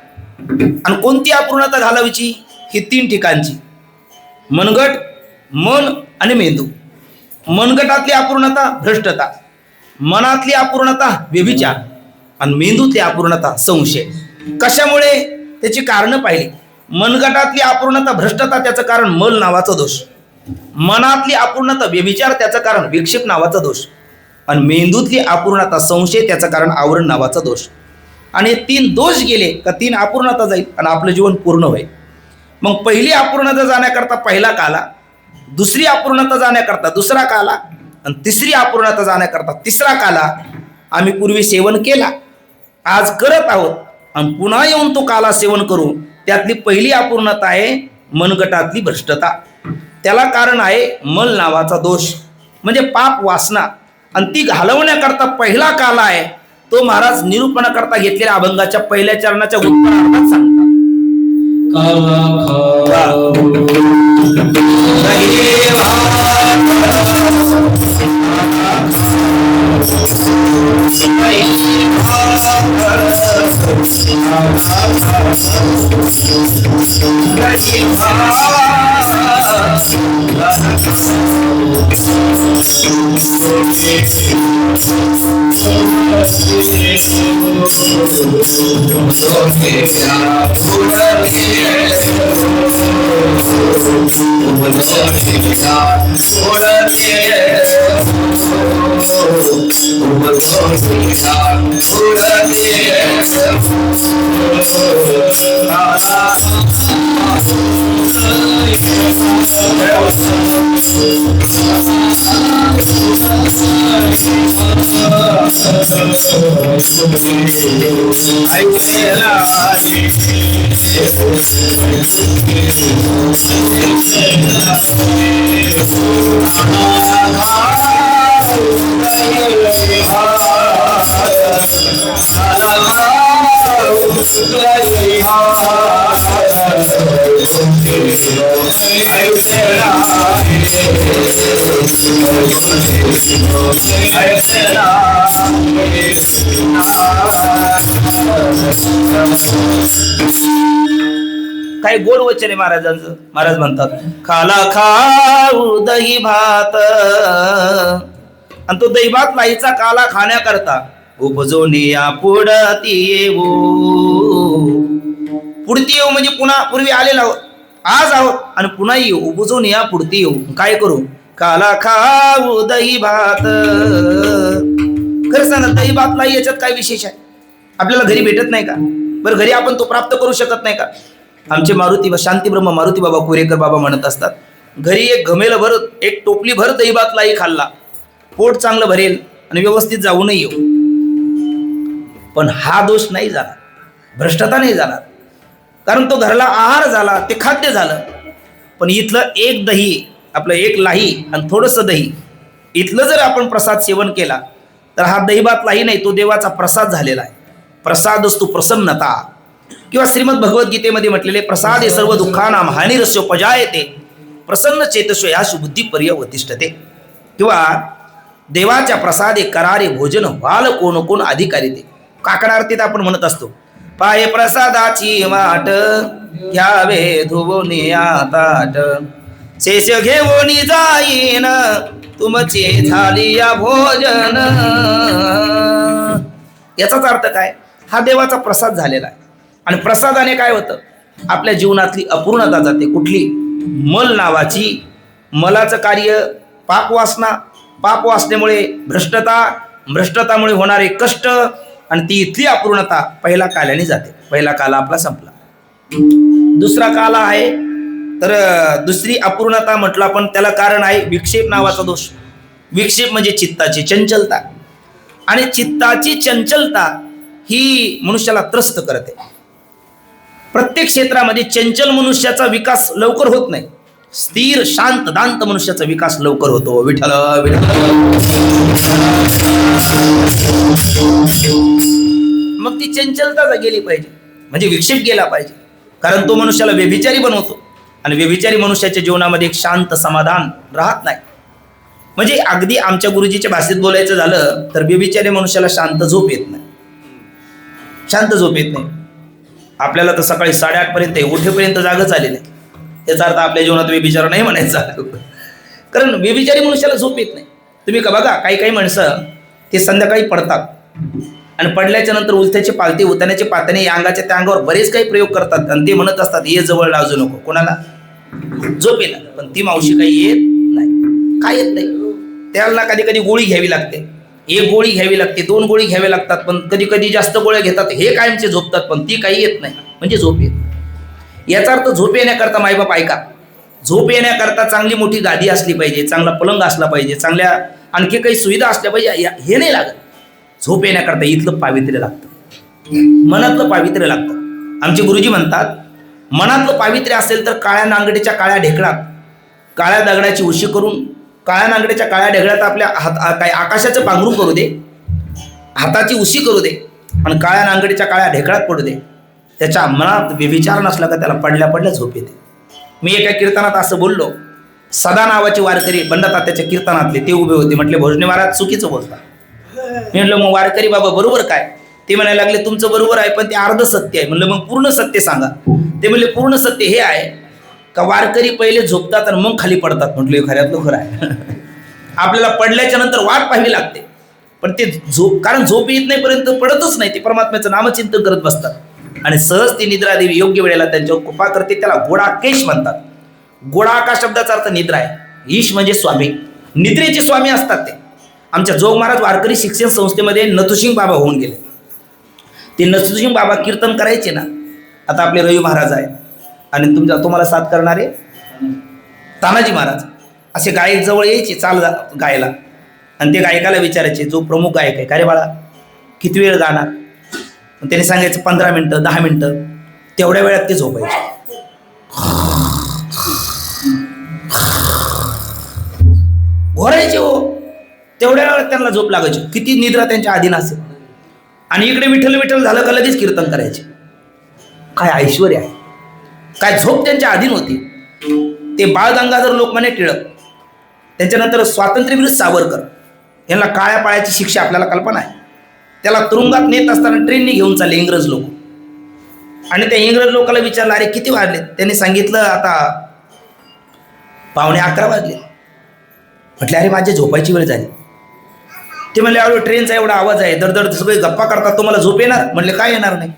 आणि कोणती अपूर्णता घालावीची? ही 3 ठिकाणची, मनगट, मन आणि मेंदू. मनगटातली अपूर्णता भ्रष्टता, मनातली अपूर्णता व्यभिचार, आणि मेंदूतली अपूर्णता संशय. कशामुळे? त्याची कारणं पाहिली. मनगटातली अपूर्णता भ्रष्टता, त्याचं कारण मल नावाचा दोष. मनातली अपूर्णता व्यभिचार, त्याचं कारण विक्षेप नावाचा दोष. आणि मेंदूतली अपूर्णता संशय, त्याचं कारण आवरण नावाचा दोष. आणि 3 दोष गेले का 3 अपूर्णता जाईल आणि आपलं जीवन पूर्ण होईल. मग पहिली अपूर्णता जाण्याकरता पहिला काला, दुसरी अपूर्णता जाण्याकरता दुसरा काला, आणि तिसरी अपूर्णता जाण्याकरता तिसरा काला आम्ही पूर्वी सेवन केला, आज करत आहोत, आणि पुन्हा येऊन तो काला सेवन करू. त्यातली पहिली अपूर्णता आहे मनगटातली भ्रष्टता. त्याला कारण आहे मल नावाचा दोष, म्हणजे पाप वासना. आणि ती घालवण्याकरता पहिला काला आहे तो महाराज निरूपणाकरता घेतलेल्या अभंगाच्या पहिल्या चरणाच्या उत्तरार्धात सांगतात. काय गोड वचन आहे महाराजांचं. महाराज म्हणतात खाला खाऊ दही भात, आणि तो दही भात लाईचा काला खाण्याकरता उपजून या पुढती येऊ. पुढती येऊ म्हणजे पुन्हा पूर्वी आलेला आहोत, आज आहोत आणि पुन्हा येऊ. उपजून या पुढती येऊ. काय करू? काला खाऊ दही भात. खरं सांगा दही भात लाई याच्यात काय विशेष आहे? आपल्याला घरी भेटत नाही का? बरं घरी आपण तो प्राप्त करू शकत नाही का? आमचे मारुती शांती ब्रह्म मारुती बाबा कुरेकर बाबा म्हणत असतात, घरी एक घमेल भर एक टोपली भर दही भात लाई खाल्ला, पोट चांगलं भरेल आणि व्यवस्थित जाऊनही येऊ. पण हा दोष नाही झाला, भ्रष्टता नाही झाला, कारण तो घरला आहार झाला, ते खाद्य झालं. पण इथलं एक दही, आपलं एक लाही आणि थोडंसं दही, इथलं जर आपण प्रसाद सेवन केला तर हा दही भात लाही नाही, तो देवाचा प्रसाद झालेला आहे. प्रसाद असतो प्रसन्नता. किंवा श्रीमद भगवद्गीतेमध्ये म्हटलेले प्रसादे सर्व दुःखानां हानिरस्योपजायते प्रसन्न चेतसो याशु बुद्धी पर्यवतिष्ठते. किंवा देवाच्या प्रसादे करारे भोजन व्हाल कोण कोण अधिकारी ते. काकड आरतीत आपण म्हणत असतो, पाये प्रसादाची वाट घ्यावे धुवोनिया ताट, शेष घेऊन जाईन तुमचे झाली या भोजन. याचाच अर्थ काय? हा देवाचा प्रसाद झालेला आहे. आणि प्रसादाने काय होतं? आपल्या जीवनातली अपूर्णता जाते. कुठली? मल नावाची, मलाचं कार्य पापवासना, पापवासनेमुळे भ्रष्टता, भ्रष्टतामुळे होणारे कष्ट आणि ती इथली अपूर्णता पहिला काल्याने जाते. पहिला काला आपला संपला. दुसरा काला आहे तर दुसरी अपूर्णता म्हटलं आपण, त्याला कारण आहे विक्षेप नावाचा दोष. विक्षेप म्हणजे चित्ताची चंचलता, आणि चित्ताची चंचलता ही मनुष्याला त्रस्त करते. प्रत्येक क्षेत्रामध्ये चंचल मनुष्याचा विकास लवकर होत नाही, स्थिर शांत दांत मनुष्याचा विकास लवकर होतो. विठ्ठल विठ्ठल. मग ती चंचलता गेली पाहिजे, म्हणजे विक्षेप गेला पाहिजे, कारण तो मनुष्याला व्यभिचारी बनवतो. आणि व्यभिचारी मनुष्याच्या जीवनामध्ये एक शांत समाधान राहत नाही. म्हणजे अगदी आमच्या गुरुजीच्या भाषेत बोलायचं झालं तर व्यभिचारी मनुष्याला शांत झोप येत नाही, शांत झोप येत नाही. आपल्याला तर सकाळी 8:30 पर्यंत उठेपर्यंत जागच आलेलं आहे. याचा अर्थ आपल्या जीवनात व्यभिचार नाही म्हणायचा, कारण व्यभिचारी मनुष्याला झोप येत नाही. तुम्ही का बघा, काही काही माणसं ते संध्याकाळी पडतात आणि पडल्याच्या नंतर उलथ्याचे पालते, उताण्याचे पात्याने या अंगाच्या त्या अंगावर बरेच काही प्रयोग करतात आणि ते म्हणत असतात ये जवळ लाजू नको. कोणाला? झोप येणार. पण ती मावशी काही येत नाही. काय येत नाही? त्याला कधी कधी गोळी घ्यावी लागते, एक गोळी घ्यावी लागते, 2 गोळी घ्याव्या लागतात, पण कधी कधी जास्त गोळ्या घेतात, हे कायमचे झोपतात, पण ती काही येत नाही, म्हणजे झोप येत. याचा अर्थ झोप येण्याकरता मायबाप ऐका, झोप येण्याकरता चांगली मोठी गादी असली पाहिजे, चांगला पलंग असला पाहिजे, चांगल्या आणखी काही सुविधा असल्या पाहिजे. हे नाही लागत. झोप येण्याकरता इथलं पावित्र्य लागतं, मनातलं पावित्र्य लागतं. आमचे गुरुजी म्हणतात, मनातलं पावित्र्य असेल तर काळ्या नांगडीच्या काळ्या ढेकळात काळ्या दगडाची उशी करून, काळ्या नांगडीच्या काळ्या ढेकळात आपल्या काय आकाशाचं पांघरून करू दे, हाताची उशी करू दे आणि काळ्या नांगडीच्या काळ्या ढेकळात पडू दे. त्याच्या मनात विचार नसला का त्याला पडल्या पडल्या झोप येते. मी एका कीर्तनात असं बोललो, सदा नावाचे वारकरी बंडातात्याच्या कीर्तनातले ते उभे होते. म्हटले भोजने महाराज चुकीचं बोलता. मी म्हटलं मग वारकरी बाबा बरोबर काय? ते म्हणायला लागले तुमचं बरोबर आहे, पण ते अर्ध सत्य आहे. म्हणलं मग पूर्ण सत्य सांगा. ते म्हणले पूर्ण सत्य हे आहे का वारकरी पहिले झोपतात आणि मग खाली पडतात. म्हटलं खऱ्यातलं खरं आहे. आपल्याला पडल्याच्या नंतर वाट पाहावी लागते. पण ते कारण झोप येत नाही पर्यंत पडतच नाही, ते परमात्म्याचं नामचिंतन करत बसतात आणि सहज ती निद्रा देवी योग्य वेळेला त्यांच्यावर कृपा करते. त्याला गोडाकेश म्हणतात. गोडाका शब्दाचा अर्थ निद्रा आहे. ईश म्हणजे स्वामी, निद्रेचे स्वामी असतात ते. आमच्या जोग महाराज वारकरी शिक्षण संस्थेमध्ये नथुसिंग बाबा होऊन गेले. ते नथुसिंग बाबा कीर्तन करायचे ना. आता आपले रवी महाराज आहे आणि तुम्हाला साथ करणारे तानाजी महाराज, असे गायक जवळ यायचे चाल गायला आणि ते गायकाला विचारायचे, जो प्रमुख गायक आहे, का रे बाळा किती वेळ गाणार? त्याने सांगायचं 15 मिनिटं 10 मिनिटं. तेवढ्या वेळात ते झोपायचे. घोरायचे हो, तेवढ्या वेळात त्यांना झोप लागायची. किती निद्रा त्यांच्या अधीन असेल. आणि इकडे विठ्ठल विठ्ठल झालं का लगेच कीर्तन करायचे. काय ऐश्वर्य आहे, काय झोप त्यांच्या अधीन होती. ते बाळ गंगाधर लोकमान्य टिळक, त्याच्यानंतर स्वातंत्र्यवीर सावरकर, यांना काळ्या पाळ्याची शिक्षा आपल्याला कल्पना आहे. त्याला तुरुंगात नेत असताना ट्रेनने घेऊन चालले इंग्रज लोक. आणि त्या इंग्रज लोकांना विचारलं, अरे किती वाजले? त्यांनी सांगितलं, आता 11:15 वाजले. म्हटले, अरे माझी झोपायची वेळ झाली. ते म्हणले, अरे ट्रेनचा एवढा आवाज आहे, दरदर सगळे गप्पा करतात, तुम्हाला झोप येणार? म्हणले, काय येणार नाही.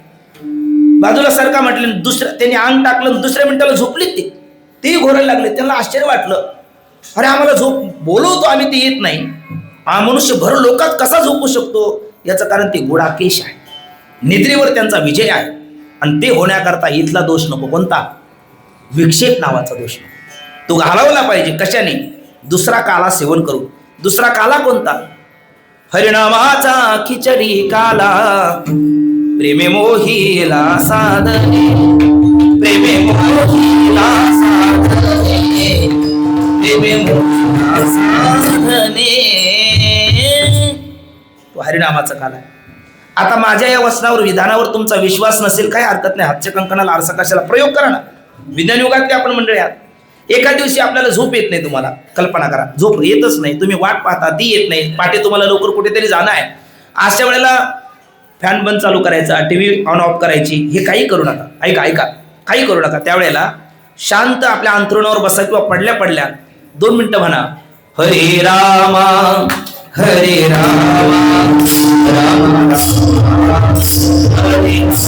बाजूला सरका म्हटले. त्यांनी अंग टाकलं, दुसऱ्या मिनिटाला झोपलीत तेही घोरायला लागले. त्यांना आश्चर्य वाटलं, अरे आम्हाला झोप बोलवतो आम्ही, ते येत नाही. हा मनुष्य भर लोकात कसा झोपू शकतो? याचं कारण ते गोडाकेश आहे. निद्रेवर त्यांचा विजय आहे. आणि ते होण्याकरता इथला दोष नको. कोणता? विक्षेप नावाचा दोष नको. तो घालवला पाहिजे. कशाने? दुसरा काला सेवन करू. दुसरा काला कोणता? हरिनामाचा खिचडी काला, प्रेमे मोहीला साधने, प्रेमे मोहीला साधने, प्रेमे मोहीला साधने. तो हरिनामाचा काला आहे. आता माझ्या या वचनावर विधानावर तुमचा विश्वास नसेल, काही हरकत नाही. हातच्या कंकणाला आरसा कशाला, प्रयोग करा ना. विज्ञान युगातले आपण मंडळी आहात. एका दिवशी आपल्याला झोप येत नाही. तुम्हाला कल्पना करा, झोप येतच नाही. तुम्ही वाट पाहता, ती येत नाही. पाठी तुम्हाला लवकर कुठेतरी जाणं आहे. अशा वेळेला फॅन बंद चालू करायचा, टीव्ही ऑन ऑफ करायची, हे काही करू नका. ऐका, काही करू नका. त्यावेळेला शांत आपल्या अंथरुणावर बसा किंवा पडल्या 2 मिनिटं म्हणा, हरे रामा हरे रामा राम राम हरे हरे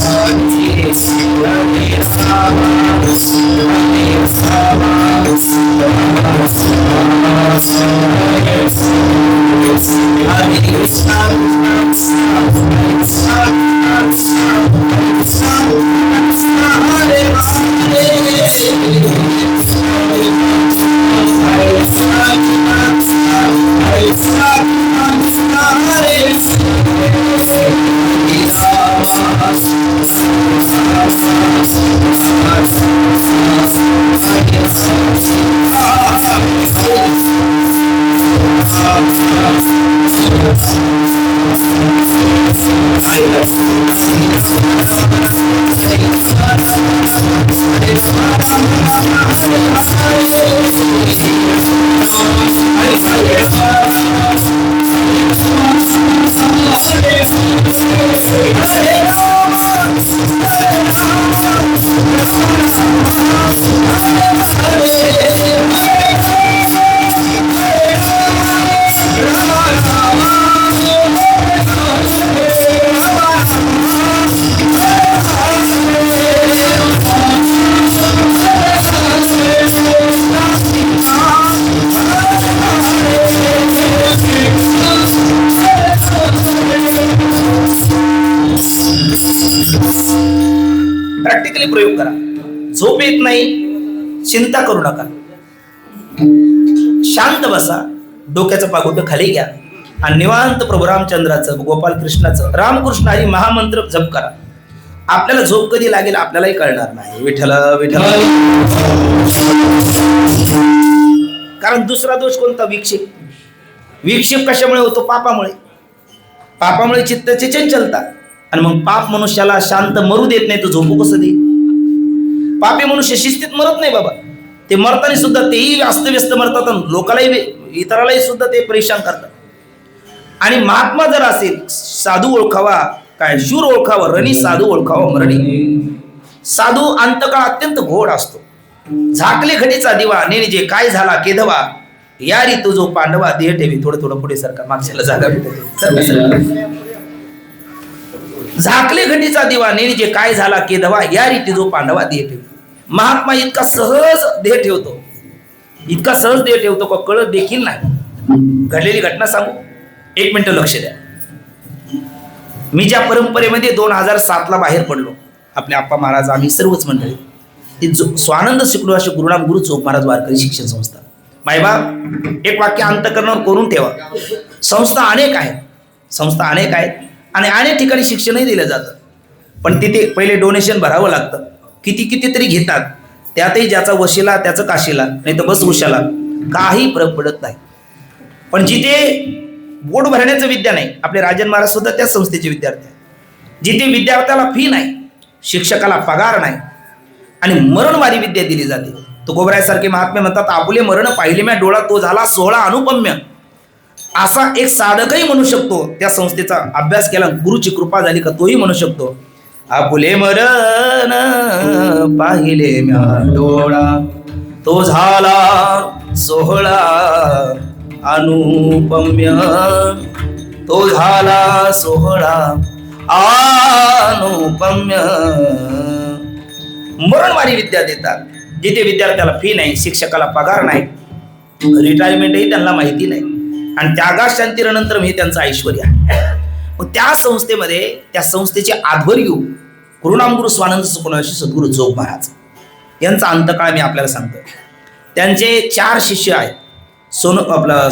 प्रॅक्टिकली प्रयोग करा. झोप येत नाही, चिंता करू नका. शांत बसा, डोक्याचं पागोटं खाली घ्या आणि निवांत प्रभू रामचंद्राचं, गोपाल कृष्णाचं, रामकृष्ण हरी महामंत्र जप करा. आपल्याला झोप कधी लागेल आपल्यालाही कळणार नाही. विठ्ठल विठ्ठल. कारण दुसरा दोष कोणता? विक्षेप. विक्षेप कशामुळे होतो? पापामुळे. पापामुळे चित्ताची चंचलता. आणि मग पाप मनुष्याला शांत मरू देत नाही, तो झोपू कसं दे? पापी मनुष्य शिस्तीत मरत नाही बाबा. ते मरताना सुद्धा तेही अस्तव्यस्त मरतात, लोकांनाही इतरालाही सुद्धा ते परेशान करतात. आणि महात्मा जर असेल, साधू ओळखावा, काय शूर ओळखावा रणी, साधू ओळखावा मरणी. साधू अंतकाळ अत्यंत घोड असतो. झाकले घडीचा दिवा, नेने जे काय झाला केधवा. या ऋतू जो पांडवा देह ठेवी. थोडं थोडं पुढे सरका, मागच्याला जागा भेटते. झाकले घटीचा दिवा नेणी जे काय झाला केदवा या रीती जो पांडवा देह ठेवी. महात्मा इतका सहज देह ठेवतो, इतका सहज देह ठेवतो का कळत देखील नाही. घडलेली घटना सांगू, 1 मिनिट लक्ष द्या. मी ज्या परंपरेमध्ये 2007 ला बाहेर पडलो, आपले आप्पा महाराज आम्ही सर्वच मंडळी, ती स्वानंद शिकलो असे गुरुनाम गुरु चोख महाराज वारकरी शिक्षण संस्था. मायबाप, एक वाक्य अंतःकरणावर कोरून ठेवा. संस्था अनेक आहेत, संस्था अनेक आहेत आणि अनेक ठिकाणी शिक्षणही दिलं जातं, पण तिथे पहिले डोनेशन भरावं लागतं. कितीतरी घेतात, त्यातही ज्याचा वशिला त्याचं काशीला, नाही तर बस उशाला, काही फरक पडत नाही. पण जिथे बोट भरण्याचं विद्या नाही, आपले राजन महाराज सुद्धा त्या संस्थेचे विद्यार्थी आहेत, जिथे विद्यार्थ्याला फी नाही, शिक्षकाला पगार नाही आणि मरणवारी विद्या दिली जाते. तो गोबरायसारखे महात्मे म्हणतात, आपुले मरण पाहिले म्या डोळा तो झाला 16 अनुपम्य. असा एक साधकही म्हणू शकतो. त्या संस्थेचा अभ्यास केला, गुरुची कृपा झाली का तोही म्हणू शकतो, आपुले मरण पाहिले म्या डोळा तो झाला 16 अनुपम्य. तो झाला 16 अनुपम्य. मरणवारी विद्या देतात, जिथे विद्यार्थ्याला फी नाही, शिक्षकाला पगार नाही, रिटायरमेंटही त्यांना माहिती नाही आणि त्यागाशांतीनंतर हे त्यांचं ऐश्वर्य आहे. मग त्या संस्थेमध्ये, त्या संस्थेचे आध्वर्यू गुरुनाम गुरु स्वानंद सुखनाशी सद्गुरु चोख महाराज यांचा अंतकाळ मी आपल्याला सांगतो. त्यांचे 4 शिष्य आहेत.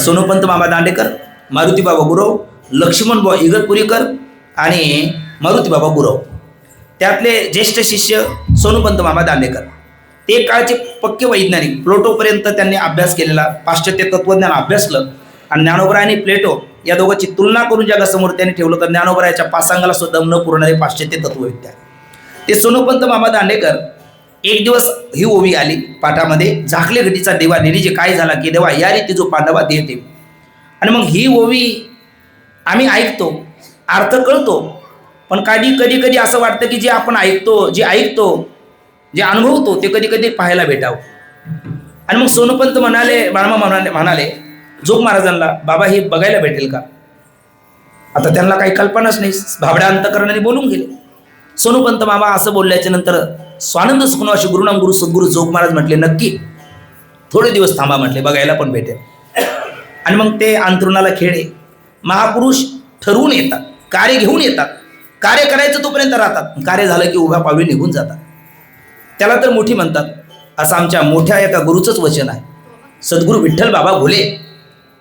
सोनोपंत मामा दांडेकर, मारुती बाबा गुरव, लक्ष्मण बाबा इगतपुरीकर आणि मारुती बाबा गुरव. त्यातले ज्येष्ठ शिष्य सोनोपंत मामा दांडेकर. ते काळचे पक्के वैज्ञानिक, प्लेटोपर्यंत त्यांनी अभ्यास केलेला, पाश्चात्य तत्वज्ञान अभ्यासलं आणि ज्ञानोबा आणि प्लेटो या दोघांची तुलना करून जगासमोर त्यांनी ठेवलं तर ज्ञानोबरायाच्या पासांगाला सुद्धा न पुरणारे पाश्चात्य तत्वविद्या. ते सोनोपंत मामा दांडेकर एक दिवस ही ओवी आली पाठामध्ये, झाकले घटीचा देवा नेणी जे काय झाला की देवा या रीती जो पांडवा देह ठेवी. आणि मग ही ओवी आम्ही ऐकतो, अर्थ कळतो, पण कधी कधी असं वाटतं की जे आपण ऐकतो, जे अनुभवतो ते कधी कधी पाहायला भेटावं. आणि मग सोनोपंत म्हणाले जोग महाराजांना, बाबा हे बघायला भेटेल का? आता त्यांना काही कल्पनाच नाही, भाबड्या अंतकरणाने बोलून गेले. सोनोपंत मामा असं बोलल्याच्या नंतर स्वानंद सुखनाशी गुरुनाम गुरु सद्गुरु जोग महाराज म्हटले, नक्की थोडे दिवस थांबा म्हटले, बघायला पण भेटेल. आणि मग ते अंतरुणाला खेळे. महापुरुष ठरवून येतात, कार्य घेऊन येतात, कार्य करायचं तोपर्यंत राहतात, कार्य झालं की उभ्या पावली निघून जातात. त्याला तर मोठी म्हणतात, असं आमच्या मोठ्या एका गुरुचंच वचन आहे. सद्गुरू विठ्ठल बाबा घोले,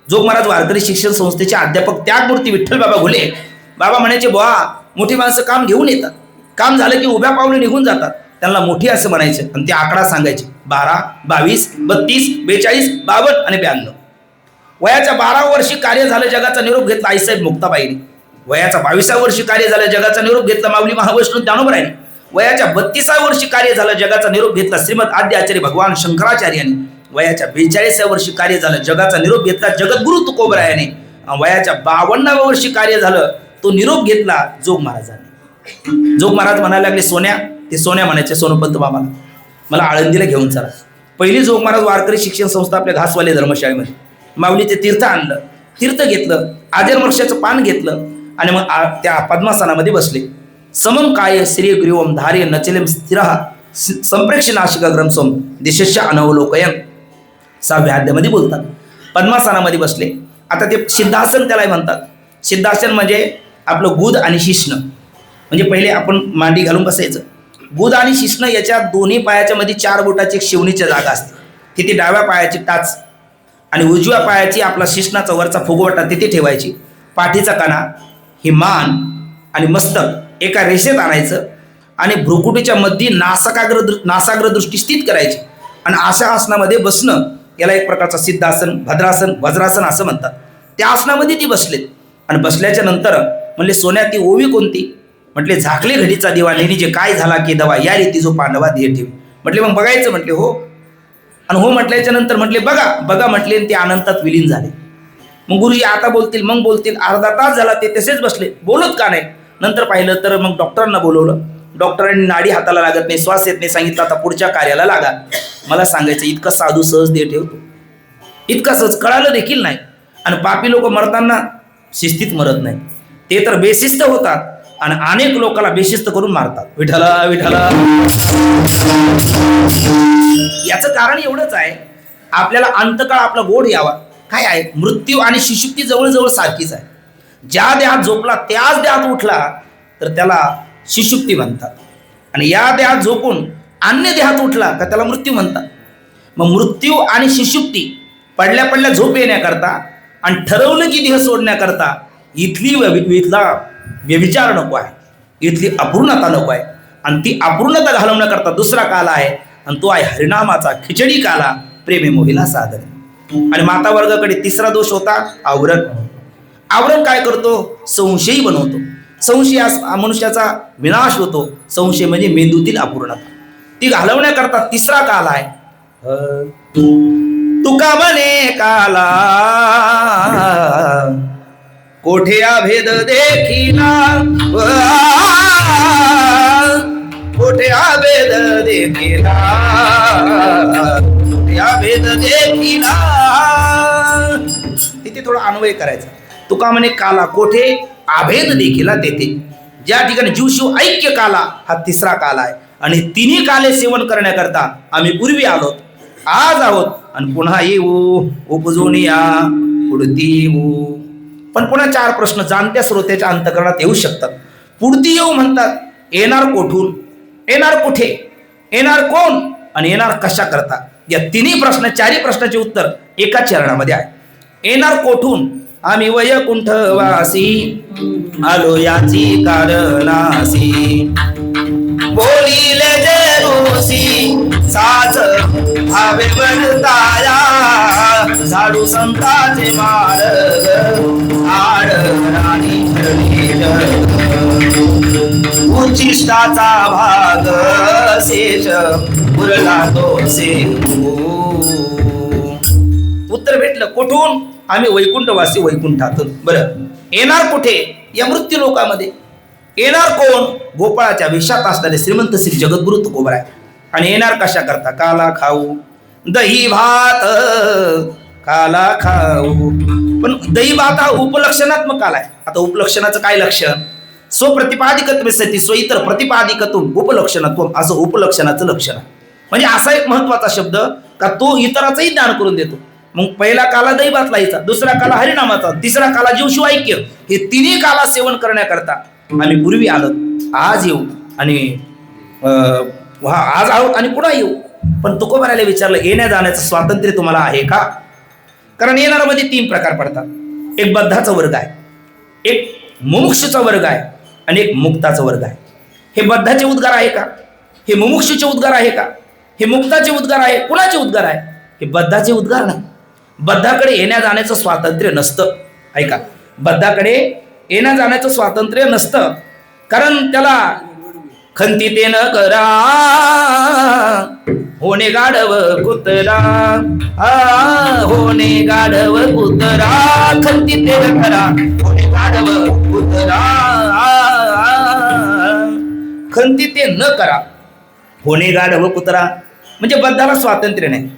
जोग महाराज वारकरी शिक्षण संस्थेचे अध्यापक त्यागमूर्ती विठ्ठल बाबा घोले बाबा म्हणायचे, बुवा मोठी माणसं काम घेऊन येतात, काम झालं की उभ्या पावली निघून जातात, त्यांना मोठी असं म्हणायचं आणि ते आकडा सांगायचे 12, 22, 32, 42, 52 आणि 92. वयाच्या 12व्या वर्षी कार्य झालं, जगाचा निरोप घेतला आईसाहेब मुक्ताबाईने. वयाच्या 22व्या वर्षी कार्य झालं, जगाचा निरोप घेतला माऊली महावैष्णव ज्ञानोबरायांनी. वयाच्या 32व्या वर्षी कार्य झालं, जगाचा निरोप घेतला श्रीमद आद्य आचार्य भगवान शंकराचार्यांनी. वयाच्या 42व्या वर्षी कार्य झालं, जगाचा निरोप घेतला जगद्गुरु तुकोबरायाने. वयाच्या 52व्या वर्षी कार्य झालं, तो निरोप घेतला जोग महाराजांनी. जोग महाराज म्हणायला लागले, सोन्या, ते सोन्या म्हणायचे सोनोपंत मामाला, मला आळंदीला घेऊन चला. पहिली जोग महाराज वारकरी शिक्षण संस्था आपल्या घासवाले धर्मशाळेमध्ये. माऊलीचे तीर्थ आणलं, तीर्थ घेतलं, आजर वर्षाचं पान घेतलं आणि मग त्या पद्मासनामध्ये बसले. समम काय श्री ग्रीवम धार्य नचलेम स्थिरः संप्रेक्षणाशिकाग्रम सोम दिशस्य अनवलोकयन. 6व्या अध्यायामध्ये बोलतात. पद्मासनामध्ये बसले. आता ते सिद्धासन त्याला म्हणतात. सिद्धासन म्हणजे आपलं गुद आणि शिश्न, म्हणजे पहिले आपण मांडी घालून बसायचं. गुद आणि शिश्न याच्या दोन्ही पायाच्या मध्ये 4 बोटाची एक शिवणीची जागा असते, तिथे डाव्या पायाची टाच आणि उजव्या पायाची आपला शिश्नाचा वरचा फुगवटा तिथे ठेवायची. पाठीचा कणा, ही मान आणि मस्तक एका रेषेत आणायचं आणि भ्रुकुटीच्या मध्ये नासाग्र दृष्टी स्थित करायची आणि अशा आसनामध्ये बसणं, याला एक प्रकारचा सिद्धासन, भद्रासन, वज्रासन असं म्हणतात. त्या आसनामध्ये ती बसलेत आणि बसल्याच्या नंतर म्हणले, सोन्या ती ओवी कोणती? म्हटले, झाकले घडीचा दिवा नेणी जे काय झाला की दवा या रीती जो पांडवा देह ठेवी. म्हटले, मग बघायचं? म्हटले, हो. आणि हो म्हटल्याच्या नंतर म्हटले, बघा बघा म्हटले, ते अनंतात विलीन झाले. मग गुरुजी आता बोलतील, मग बोलतील. अर्धा तास झाला ते तसेच बसले, बोलत का नाही. नंतर पाहिलं तर मग डॉक्टरांना बोलवलं. डॉक्टरांनी नाडी हाताला लागत नाही, श्वास येत नाही, सांगितलं आता पुढच्या कार्याला लागा. मला सांगायचं, इतकं साधू सहज देह ठेवतो. इतकंच कळालं देखील नाही. आणि पापी लोक मरताना शिस्तीत मरत नाही, ते तर बेशिस्त होतात आणि अनेक लोकांना बेशिस्त करून मारतात. विठला विठला. याचं कारण एवढंच आहे, आपल्याला अंतकाळ आपला गोड यावा. काय आहे, मृत्यू आणि सुषुप्ती जवळजवळ सारखीच आहे. ज्या देहात झोपला त्याच देहात उठला तर त्याला सुषुप्ती म्हणतात, आणि या देहात झोपून अन्य देहात उठला का त्याला मृत्यू म्हणतात. मग मृत्यू आणि सुषुप्ती पडल्या पडल्या झोप येण्याकरता आणि ठरवलं की देह सोडण्याकरता इथला व्यभिचार नको आहे, इथली अपूर्णता नको आहे. आणि ती अपूर्णता घालवण्याकरता दुसरा काला आहे, आणि तो आहे हरिनामाचा खिचडी काला, प्रेमे मोहिला सादर. आणि माता वर्गाकडे तिसरा दोष होता आवरण. आवरण काय करतो, संशयी बनवतो. संशयास मनुष्याचा विनाश होतो. संशय म्हणजे मेंदूतील अपूर्णता, ती घालवण्याकरता तिसरा काल आहे. तुका म्हणे काला कोठे भेद देखिला, कोठे भेद देखिला, कोठे भेद देखिला. तिथे थोडा अन्वय करायचा. तुका म्हणे काला कोठे अभेद देखिला तेथे. ज्या ठिकाणी जीवशिव ऐक्य काला हा तिसरा काला आहे. आणि तिन्ही काले सेवन करण्याकरता आम्ही पूर्वी आलोत, आज आहोत, आणि पुन्हा येऊ. उपजून या पुढती येऊ. पण पुन्हा 4 प्रश्न जाणत्या श्रोत्याच्या अंतकरणात येऊ शकतात. पुढती येऊ म्हणतात, येणार कोठून, येणार कुठे, येणार कोण, आणि येणार कशा करता. या तिन्ही प्रश्न, 4ही प्रश्नाचे उत्तर एकाच चरणामध्ये आहे. येणार कोठून, आम्ही वैकुंठवासी आलो याची कारणासी. बोलिले जेरोसी साच भावे बनताया, झाडू संताचे मार्ग आडराणी उच्चिष्टाचा भाग शेष उरला तो से. उत्तर भेटलं. कुठून, आम्ही वैकुंठवासी वैकुंठातून. बरं, येणार कुठे, या मृत्यू लोकामध्ये. येणार कोण, गोपाळाच्या विषात असणारे श्रीमंत श्री जगद्गुरु तुकोबराय. आणि येणार कशा करता, काला खाऊ दही भात, काला खाऊ. पण दही भात हा उपलक्षणात्मक काल आहे. आता उपलक्षणाचं काय लक्षण, स्वप्रतिपादिकत्व सती स्वइतर प्रतिपादिकत्व उपलक्षणत्व, असं उपलक्षणाचं लक्षण आहे. म्हणजे असा एक महत्वाचा शब्द का तो इतराचंही ज्ञान करून देतो. मग पहिला काला दही भात लायचा, दुसरा काला हरिनामाचा, तिसरा काला जीवशिव ऐक्य. हे तिन्ही काला सेवन करण्याकरता आम्ही पूर्वी आलो, आज येऊ, आणि आज आहोत आणि पुन्हा येऊ. पण तुकोबारायला विचारलं, येण्या जाण्याचं स्वातंत्र्य तुम्हाला आहे का. कारण येणाऱ्यामध्ये 3 प्रकार पडतात. एक बद्धाचा वर्ग आहे, एक मुमुक्षूचा वर्ग आहे, आणि एक मुक्ताचा वर्ग आहे. हे बद्धाचे उद्गार आहे का, हे मुमुक्षूचे उद्गार आहे का, हे मुक्ताचे उद्गार आहे, कुणाचे उद्गार आहे. हे बद्धाचे उद्गार नाही. बद्धाकडे येण्या जाण्याचं स्वातंत्र्य नसतं. ऐका, बद्धाकडे येण्या जाण्याचं स्वातंत्र्य नसतं. कारण त्याला खंती ते न करा होणे गाढव कुतरा, होणे गाढव कुतरा, खंती ते न करा होणे गाढव कुतरा, खंती ते न करा होणे गाढव कुतरा. म्हणजे बद्धाला स्वातंत्र्य नाही.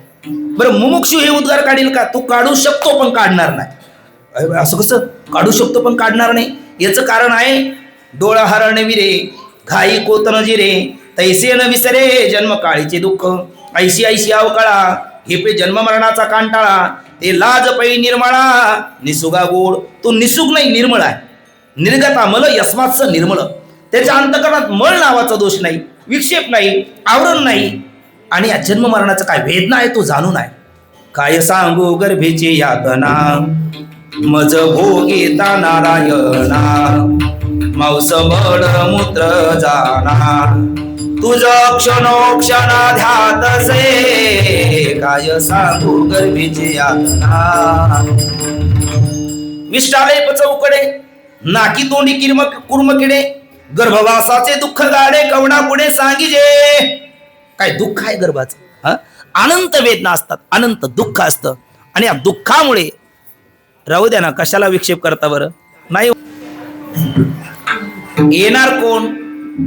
बरं, मुमुक्षू हे उद्गार काढील का, तो काढू शकतो पण काढणार नाही. असं कसं काढू शकतो पण काढणार नाही. याचं कारण आहे, डोळा हरण विरे घाई कोतन जिरे, तैसे न विसरे जन्म काळीचे दुःख, ऐशी ऐशी अवकाळा हे पे जन्म मरणाचा कांटाळा, ते लाज पै निर्मळा निसुगा गोड. तो निसुग नाही, निर्मळ आहे. निर्गता मल यस्मात्स निर्मळ. त्याच्या अंतकरणात मळ नावाचा दोष नाही, विक्षेप नाही, आवरण नाही. आणि या जन्म मरणाचा काय वेदना आहे तो जाणून आहे. काय सांगू गर्भेची यातना मज भोगीता नारायणा, मांस मळ मूत्र जाना तुझ क्षणोक्षणा ध्यातसे, काय सांगू गर्भेची यातना. विष्टालय चौकडे नाकी तोंडी कुर्मकिडे, गर्भवासाचे दुःख गाडे कवडा पुढे सांगिजे. काय दुःख आहे गर्भाचं, अनंत वेदना असतात, अनंत दुःख असतं. आणि या दुःखामुळे राहू द्या ना, कशाला विक्षेप करता बरं. नाही, येणार कोण,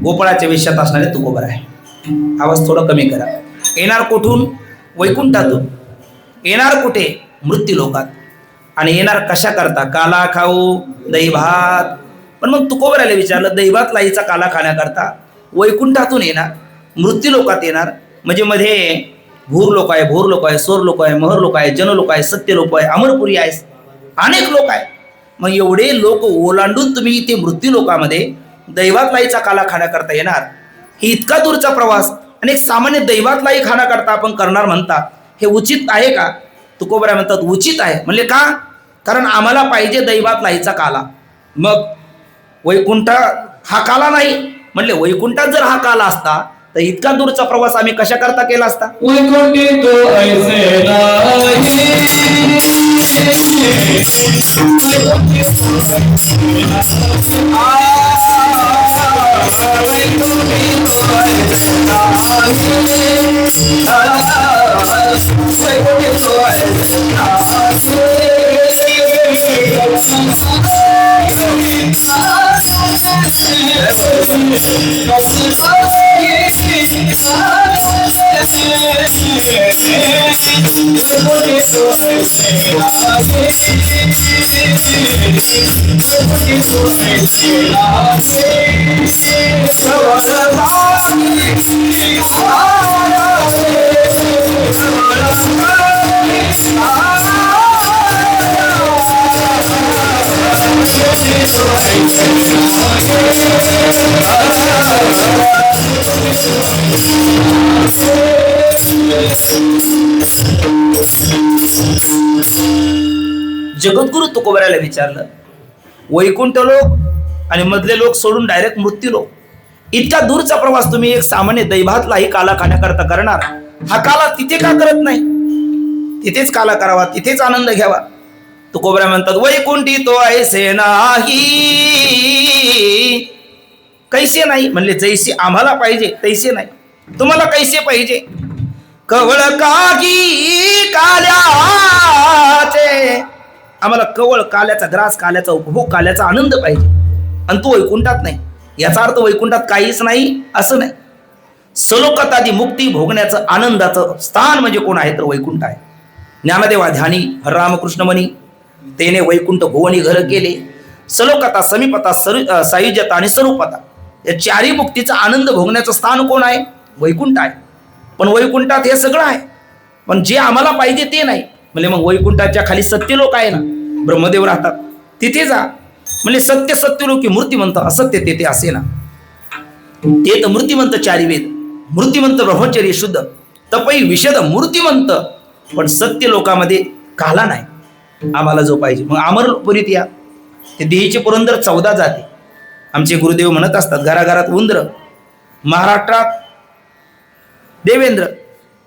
गोपाळाच्या वेशात असणारे तुकोबराय. आवाज थोडा कमी करा. येणार कुठून, वैकुंठातून. येणार कुठे, मृत्यू लोकात. आणि येणार कशा करता? काला खाऊ दही भात. पण मग तुकोबराला विचारलं, दही भात लाईचा काला खाण्याकरता वैकुंठातून येणार, मृत्यू लोकात येणार, म्हणजे मध्ये भूर लोक आहे, भोर लोक आहे, सोर लोक आहे, महर लोक आहे, जन लोक आहे, सत्य लोक आहे, अमरपुरी आहे, अनेक लोक आहे. मग एवढे लोक ओलांडून तुम्ही इथे मृत्यू लोकामध्ये दैवात लाईचा काला खाण्याकरता येणार, ही इतका दूरचा प्रवास आणि एक सामान्य दैवात लाई खाण्याकरता आपण करणार म्हणता, हे उचित आहे का? तुकोबरा म्हणतात उचित आहे. म्हणले का? कारण आम्हाला पाहिजे दैवात लाईचा काला. मग वैकुंठ हा काला नाही. म्हणले वैकुंठात जर हा काला असता तर इतका दूरचा प्रवास आम्ही कशा करता केला असता? वैकुंठी तो ऐसे जगद्गुरु तुकोबराला विचारलं, वैकुंठ लोक आणि मधले लोक सोडून डायरेक्ट मृत्यू लोक, इतका दूरचा प्रवास तुम्ही एक सामान्य दैभातलाही काला खाण्याकरता करणार, हा काला तिथे का करत नाही? तिथेच काला करावा, तिथेच आनंद घ्यावा. तुकोबरा म्हणतात वैकुंठी तो ऐसे नाही. कैसे नाही? म्हणले जैसे आम्हाला पाहिजे तैसे नाही. तुम्हाला कैसे पाहिजे? कवळ काही काल्याचे, आम्हाला कवळ काल्याचा ग्रास, काल्याचा उपभोग, काल्याचा आनंद पाहिजे, आणि तो वैकुंठात नाही. याचा अर्थ वैकुंठात काहीच नाही असं नाही. सलोकतादी मुक्ती भोगण्याचं आनंदाचं स्थान म्हणजे कोण आहे तर वैकुंठ आहे. ज्ञानदेवा ध्यानी रामकृष्ण मनी तेने वैकुंठ भुवनी घर केले. सलोकता, समीपता, सायुज्यता आणि स्वरूपता या चारी मुक्तीचा आनंद भोगण्याचं स्थान कोण आहे? वैकुंठ आहे. पण वैकुंठात हे सगळं आहे, पण जे आम्हाला पाहिजे ते नाही. म्हणजे मग वैकुंठाच्या खाली सत्य लोक आहे ना, ब्रह्मदेव राहतात, तिथे जा. म्हणजे सत्य सत्यलोकी, मूर्तिमंत असत्य तेथे असे ना. ते तर मूर्तिमंत चारी वेद, मूर्तिमंत ब्रह्मचर्य शुद्ध, तपई विशद मूर्तिमंत, पण सत्य लोकामध्ये काला नाही. आम्हाला जो पाहिजे. मग अमरपुरीत या. ते देहीचे पुरंदर 14 जाते. आमचे गुरुदेव म्हणत असतात, घराघरात उंद्र, महाराष्ट्रात देवेंद्र,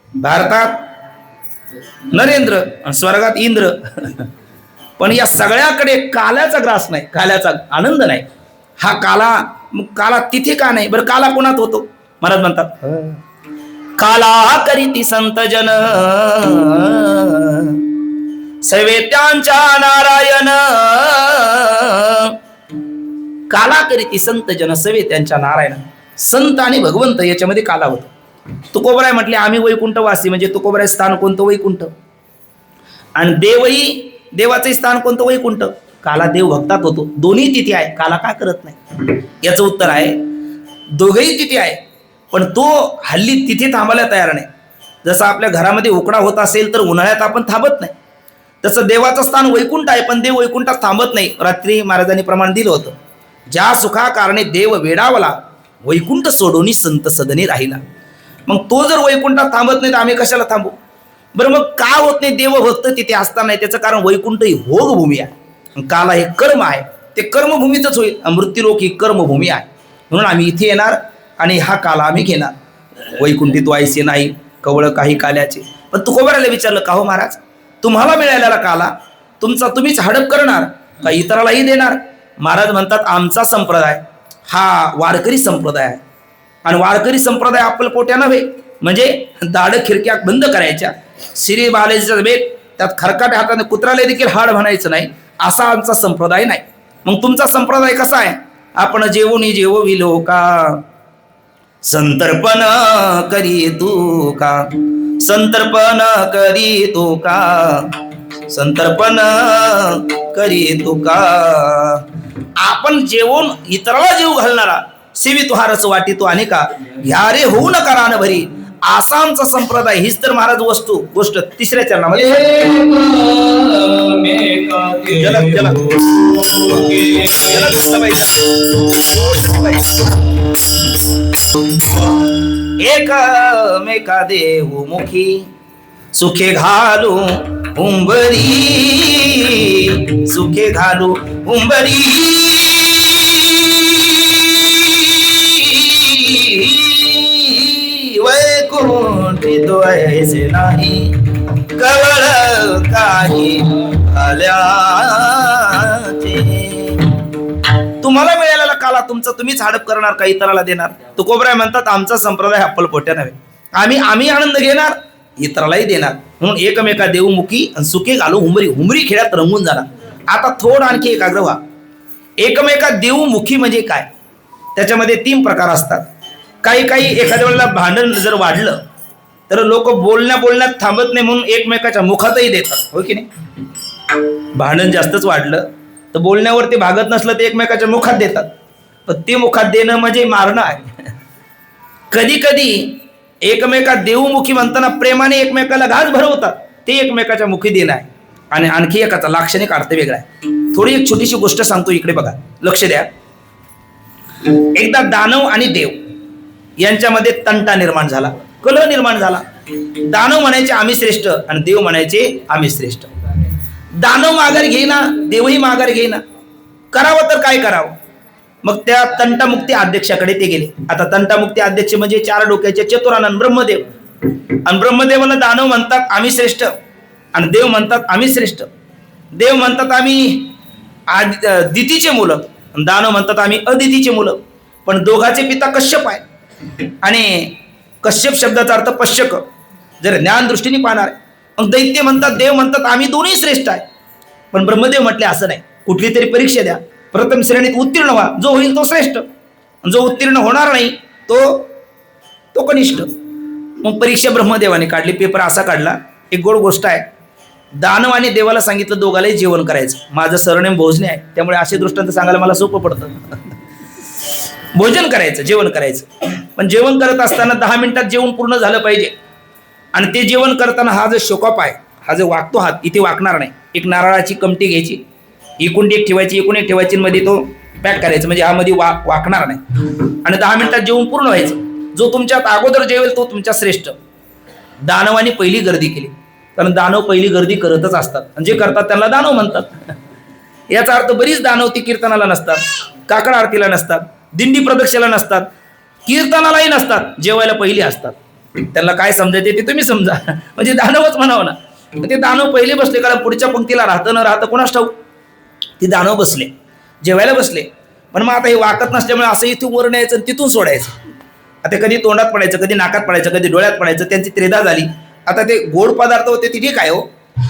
भारतात नरेंद्र आणि स्वर्गात इंद्र. पण या सगळ्याकडे काल्याचा ग्रास नाही, काल्याचा आनंद नाही. हा काला, मग काला तिथे का नाही? बरं काला कोणात होतो? महाराज म्हणतात काला करीती संत जन, सवे त्यांच्या नारायण. काला करीती संत जन, सवे त्यांच्या नारायण. संत आणि भगवंत याच्यामध्ये काला होतो. तुकोबराय म्हटले आम्ही वैकुंठवासी, म्हणजे तुकोबराय स्थान कोणतं? वैकुंठ. आणि देवही, देवाचे स्थान कोणतं? वैकुंठ. काला देव भक्तात होतो. दोन्ही तिथे आहे, काला का करत नाही? याचं उत्तर आहे दोघंही तिथे आहे, पण तो हल्ली तिथे थांबायला तयार नाही. जसं आपल्या घरामध्ये उकडा होत असेल तर उन्हाळ्यात आपण थांबत नाही, तसं देवाचं स्थान वैकुंठ आहे, पण देव वैकुंठात थांबत नाही. रात्री महाराजांनी प्रमाण दिलं होतं, ज्या सुखा कारणे देव वेडावला, वैकुंठ सोडून संत सदनी राहिला. मग तो जर वैकुंठात थांबत नाही तर आम्ही कशाला थांबू? बरं मग का होत नाही? देव भक्त तिथे असताना. त्याचं कारण वैकुंठ ही भोगभूमी आहे, काला हे कर्म आहे, ते कर्मभूमीतच होईल. मृत्यूलोक ही कर्मभूमी आहे, म्हणून आम्ही इथे येणार आणि हा काला आम्ही घेणार. वैकुंठी तो ऐसे नाही, कवळ काही काल्याचे. पण तुकोबाराला विचारलं, का हो महाराज, तुम्हाला मिळालेला काला तुमचा तुम्हीच हडप करणार का इतरालाही देणार? महाराज म्हणतात आमचा संप्रदाय हा वारकरी संप्रदाय आहे, आणि वारकरी संप्रदाय अक्कलकोट्या नव्हे, म्हणजे दाढ खिडक्या बंद करायच्या, श्री बालाजीचा बेट, त्यात खरकाट हाताने कुत्राला देखील हाड म्हणायचं नाही, असा आमचा संप्रदाय नाही. मग तुमचा संप्रदाय कसा आहे? आपण जेवणी जेवविलो का, संतर्पण करी तू का, संतर्पण करी तू का, संतर्पण करी तुका. आपण जेवून इतराला जीव घालणारा सेवी तुहारच वाटी तो अनेका. घ्या रे होऊ नका रान भरी. आसामचा संप्रदाय हीच तर महाराज गोष्ट तिसऱ्या चरणामध्ये. जलद जलद जलद एकमेका देऊ मुखी सुखे घालू उंबरी. सुखे घालू उंबरी. वैकुंठी तो ऐसे नाही कवळ काही आल्याचे. तुम्हाला मिळालेला काला तुमचा तुम्हीच हडप करणार का इतराला देणार. तुकोबराय म्हणतात आमचा संप्रदाय अप्पल पोट्या नव्हे. आम्ही आनंद घेणार इतरालाही देणार. म्हणून एकमेका देऊ मुखी आणि सुखे घालू हुमरी. हुमरी खेळात रंगून जाणार. आता थोडं आणखी एकाग्र व्हा. एकमेका देऊ मुखी म्हणजे काय. त्याच्यामध्ये 3 प्रकार असतात. काही एखाद्या वेळेला भांडण जर वाढलं तर लोक बोलण्यात थांबत नाही म्हणून एकमेकाच्या मुखातही देतात. हो की नाही. भांडण जास्तच वाढलं तर बोलण्यावर ते भागत नसलं ते एकमेकाच्या मुखात देतात. पण ते मुखात देणं म्हणजे मारणं आहे. कधी एकमेका देऊमुखी म्हणताना प्रेमाने एकमेकाला घास भरवतात ते एकमेकाच्या मुखी देणं आहे. आणि आणखी एकाचा लाक्षणिक अर्थ वेगळा आहे. थोडी एक छोटीशी गोष्ट सांगतो, इकडे बघा, लक्ष द्या. एकदा दानव आणि देव यांच्यामध्ये तंटा निर्माण झाला, कलह निर्माण झाला. दानव म्हणायचे आम्ही श्रेष्ठ आणि देव म्हणायचे आम्ही श्रेष्ठ. दानव माघार घेईना, देवही माघार घेईना. करावं तर काय करावं. मग त्या तंटामुक्ती अध्यक्षाकडे ते गेले. आता तंटामुक्ती अध्यक्ष म्हणजे 4 डोक्याचे चतुरानंद ब्रह्मदेव. आणि ब्रह्मदेवाला दानव म्हणतात आम्ही श्रेष्ठ आणि देव म्हणतात आम्ही श्रेष्ठ. देव म्हणतात आम्ही दितीचे मुलं, दानव म्हणतात आम्ही अदितीचे मुलं. पण दोघाचे पिता कश्यप आहे आणि कश्यप शब्दाचा अर्थ पश्यक, जर ज्ञान दृष्टीने पाहणार. मग दैत्य म्हणतात देव म्हणतात आम्ही दोन्ही श्रेष्ठ आहे. पण ब्रह्मदेव म्हटले असं नाही, कुठली तरी परीक्षा द्या, प्रथम श्रेणीत उत्तीर्ण व्हा, जो होईल तो श्रेष्ठ, जो उत्तीर्ण होणार नाही तो कनिष्ठ. मग परीक्षा ब्रह्मदेवाने काढली. पेपर असा काढला, एक गोड गोष्ट आहे. दानव आणि देवाला सांगितलं दोघालाही जेवण करायचं. माझं सरनेम भोजने आहे त्यामुळे असे दृष्टांत सांगायला मला सोपं पडतं. भोजन करायचं, जेवण करायचं. पण जेवण करत असताना 10 मिनिटात जेवण पूर्ण झालं पाहिजे. आणि ते जेवण करताना हा जो शोकाप आहे, हा जो वाकतो हात, इथे वाकणार नाही. एक नारळाची कमटी घ्यायची, एकूण एक ठेवायची, एकूण एक ठेवायची, मध्ये तो पॅक करायचं, म्हणजे हा मध्ये वाकणार नाही. आणि 10 मिनिटात जेवण पूर्ण व्हायचं. जो तुमच्यात अगोदर जेवेल तो तुमच्या श्रेष्ठ. दानवाने पहिली गर्दी केली, कारण दानव पहिली गर्दी करतच असतात आणि जे करतात त्यांना दानव म्हणतात. याचा अर्थ बरीच दानव ती कीर्तनाला नसतात, काकड आरतीला नसतात, दिंडी प्रदक्षिणेला नसतात, कीर्तनालाही नसतात, जेवायला पहिली असतात. त्यांना काय समजायचे ते तुम्ही समजा, म्हणजे दानवच म्हणावं ना. ते दानव पहिले बसले, कारण पुढच्या पंक्तीला राहतं न राहतं कोणास ठाऊक. ती दानव बसले, जेवायला बसले. पण मग आता हे वाकत नसल्यामुळे असं इथून वर न्यायचं आणि तिथून सोडायचं. आता कधी तोंडात पडायचं, कधी नाकात पडायचं, कधी डोळ्यात पडायचं. त्यांची त्रेधा झाली. आता ते गोड पदार्थ होते ते ठीक आहे हो,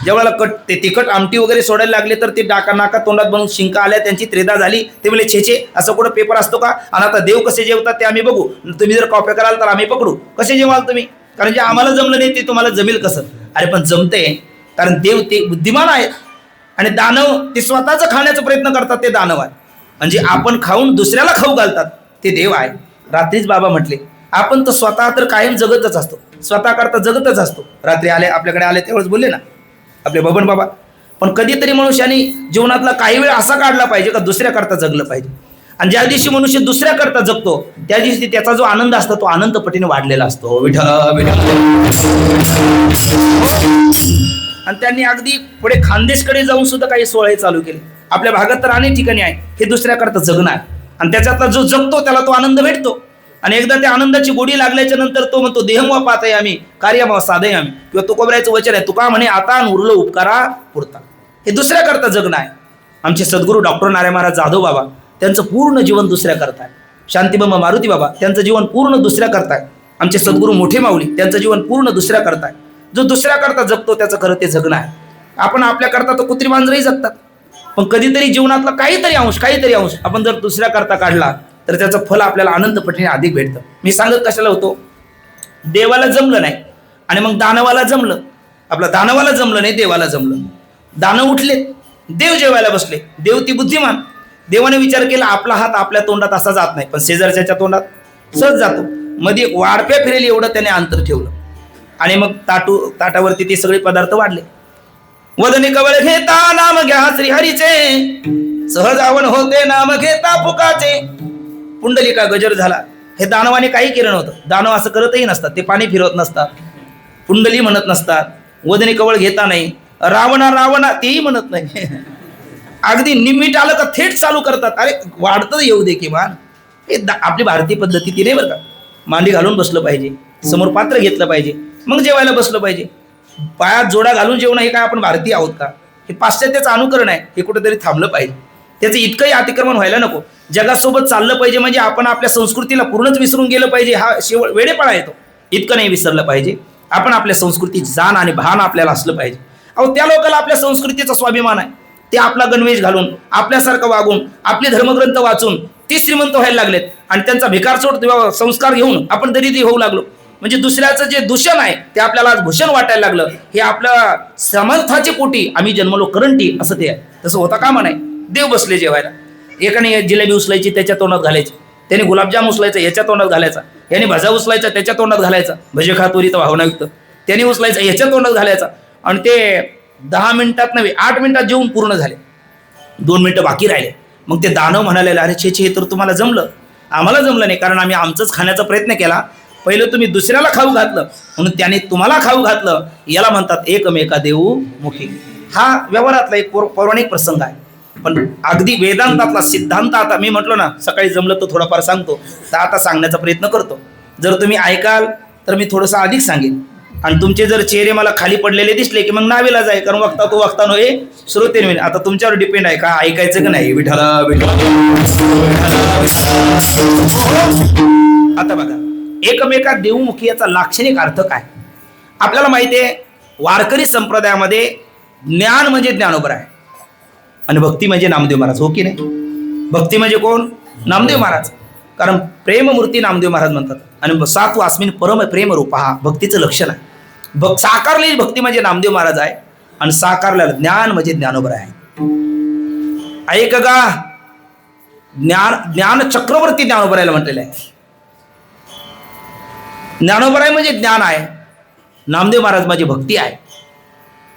जेव्हा ते तिखट आमटी वगैरे सोडायला लागले तर ते नाकात तोंडात बनवून शिंका आल्या, त्यांची त्रेधा झाली. ते म्हणजे छेचे असं कुठं पेपर असतो का. आणि आता देव कसे जेवतात ते आम्ही बघू, तुम्ही जर कॉप्या कराल तर आम्ही पकडू. कसे जेवाल तुम्ही, कारण जे आम्हाला जमलं नाही ते तुम्हाला जमेल कसं. अरे पण जमते, कारण देव ते बुद्धिमान आहेत आणि दानव ते स्वतःच खाण्याचा प्रयत्न करतात. ते दानव आहे म्हणजे आपण खाऊन दुसऱ्याला खाऊ घालतात ते देव आहे. रात्रीच बाबा म्हटले आपण तर स्वतः तर कायम जगतच असतो, स्वतः करता जगतच असतो. रात्री आले आपल्याकडे आले तेव्हाच बोलले ना आपले बबन बाबा. पण कधीतरी मनुष्याने जीवनातला काही वेळ असा काढला पाहिजे का दुसऱ्या करता जगलं पाहिजे. आणि ज्या दिवशी मनुष्य दुसऱ्या करता जगतो त्या दिवशी त्याचा जो आनंद असतो तो अनंत पटीने वाढलेला असतो. विठ्ठल. आणि त्यांनी अगदी पुढे खानदेशकडे जाऊन सुद्धा काही सोहळे चालू केले. आपल्या भागात तर अनेक ठिकाणी आहे हे दुसऱ्या करता जगणार. आणि त्याच्यातला जो जगतो त्याला तो आनंद भेटतो. आणि एकदा त्या आनंदाची गोडी लागल्याच्या नंतर तो म्हणतो देहमवा पाहताय आम्ही, कार्यमवा साधय आम्ही. किंवा तुकोबरायचं वचन आहे, तुका म्हणे आता उरलं उपकारा पुरता. हे दुसऱ्या करता जगणं आहे. आमचे सद्गुरू डॉक्टर नारायण महाराज जाधव बाबा त्यांचं पूर्ण जीवन दुसऱ्या करताय. शांतीबंब मारुती बाबा त्यांचं जीवन पूर्ण दुसऱ्या करताय. आमचे सद्गुरू मोठे माऊली त्यांचं जीवन पूर्ण दुसऱ्या करताय. जो दुसऱ्या करता जगतो त्याचं खरं ते जगणं आहे. आपण आपल्या करता तर कुत्री मांजरही जगतात, पण कधीतरी जीवनातला काहीतरी अंश आपण जर दुसऱ्या करता काढला तर त्याचं फल आपल्याला अनंत पटीने अधिक भेटतं. मी सांगत कशाला होतो, देवाला जमलं नाही आणि मग दानवाला जमलं. आपला दानवाला जमलं नाही, देवाला जमलं. दानव उठले, देव जेवायला बसले. देव ती बुद्धिमान, देवाने विचार केला आपला हात आपल्या तोंडात असा जात नाही, पण शेजारच्या तोंडात सहज जातो. मध्ये वाढप्या फिरेल एवढं त्याने अंतर ठेवलं आणि मग ताटावरती ते सगळे पदार्थ वाढले. वदने कवळ घेता नाम घ्या श्रीहरीचे, सहज आवन होते नाम घेता फुकाचे. पुंडलिका गजर झाला. हे दानवाने काही केलं नव्हतं. दानव असं करतही नसतात, ते पाणी फिरवत नसतात, पुंडली म्हणत नसतात, वदने कवळ घेता नाही, रावणा तेही म्हणत नाही. अगदी निमिट आलं का थेट चालू करतात. अरे वाढतं येऊ दे किमान. हे आपली भारतीय पद्धती ती नाही बरं का. मांडी घालून बसलं पाहिजे, समोर पात्र घेतलं पाहिजे, मग जेवायला बसलं पाहिजे. पायात जोडा घालून जेवणं हे काय आपण भारतीय आहोत का? हे पाश्चात्याचं अनुकरण आहे. हे कुठेतरी थांबलं पाहिजे. त्याचं इतकंही अतिक्रमण व्हायला नको. जगासोबत चाललं पाहिजे म्हणजे आपण आपल्या संस्कृतीला पूर्णच विसरून गेलं पाहिजे, हा शेवट वेडेपणा येतो. इतकं नाही विसरलं पाहिजे. आपण आपल्या संस्कृतीची जाण आणि भान आपल्याला असलं पाहिजे. अहो त्या लोकांना आपल्या संस्कृतीचा स्वाभिमान आहे. ते आपला गणवेश घालून, आपल्यासारखं वागून, आपले धर्मग्रंथ वाचून ते श्रीमंत व्हायला लागलेत आणि त्यांचा भिकारचोट संस्कार घेऊन आपण दरिद्री होऊ लागलो. म्हणजे दुसऱ्याचं जे दूषण आहे ते आपल्याला आज भूषण वाटायला लागलं. हे आपल्या समर्थाचे पोटी आम्ही जन्मलो करंटी असं ते आहे. तसं होता कामा नाही. देव बसले जेवायला. एकाने जिलेबी उचलायची त्याच्या तोंडात घालायची, त्याने गुलाबजाम उचलायचा याच्या तोंडात घालायचा, याने भजा उचलायचा त्याच्या तोंडात घालायचा, भजे खातोरी तर भावनायुक्त, त्याने उचलायचा याच्या तोंडात घालायचा. आणि ते 10 मिनिटात नव्हे 8 मिनिटात जेवून पूर्ण झाले. 2 मिनिटं बाकी राहिले. मग ते दानव म्हणाले अरे छे हे तर तुम्हाला जमलं, आम्हाला जमलं नाही, कारण आम्ही आमचंच खाण्याचा प्रयत्न केला. पहिलं तुम्ही दुसऱ्याला खाऊ घातलं म्हणून त्याने तुम्हाला खाऊ घातलं. याला म्हणतात एकमेका देऊ मुखी. हा व्यवहारातला एक पौराणिक प्रसंग आहे, पण अगदी वेदांतातला सिद्धांत. आता मी म्हटलो ना सकाळी जमलं तर थोडाफार सांगतो, तर आता सांगण्याचा प्रयत्न करतो. जर तुम्ही ऐकाल तर मी थोडंसं अधिक सांगेन. आणि तुमचे जर चेहरे मला खाली पडलेले दिसले की मग नावेला जाय, कारण वक्ता तो वक्ता नो हे श्रोते नव्हे. आता तुमच्यावर डिपेंड आहे का ऐकायचं का नाही. विठाला आता बघा, एकमेका देवमुखी याचा लाक्षणिक अर्थ काय. आपल्याला माहिती आहे वारकरी संप्रदायामध्ये ज्ञान म्हणजे ज्ञानोबर आहे आणि भक्ती म्हणजे नामदेव महाराज. हो की नाही. भक्ती म्हणजे कोण? नामदेव महाराज. कारण प्रेममूर्ती नामदेव महाराज म्हणतात. आणि सात्व अस्मिन परम प्रेम रूप हा भक्तीचं लक्षण आहे. साकारलेली भक्ती म्हणजे नामदेव महाराज आहे आणि साकारलेलं ज्ञान म्हणजे ज्ञानोबर आहे. ऐक का, ज्ञान चक्रवर्ती ज्ञानोबरायला म्हटलेलं आहे. ज्ञानोबराय म्हणजे ज्ञान आहे, नामदेव महाराज माझी भक्ती आहे.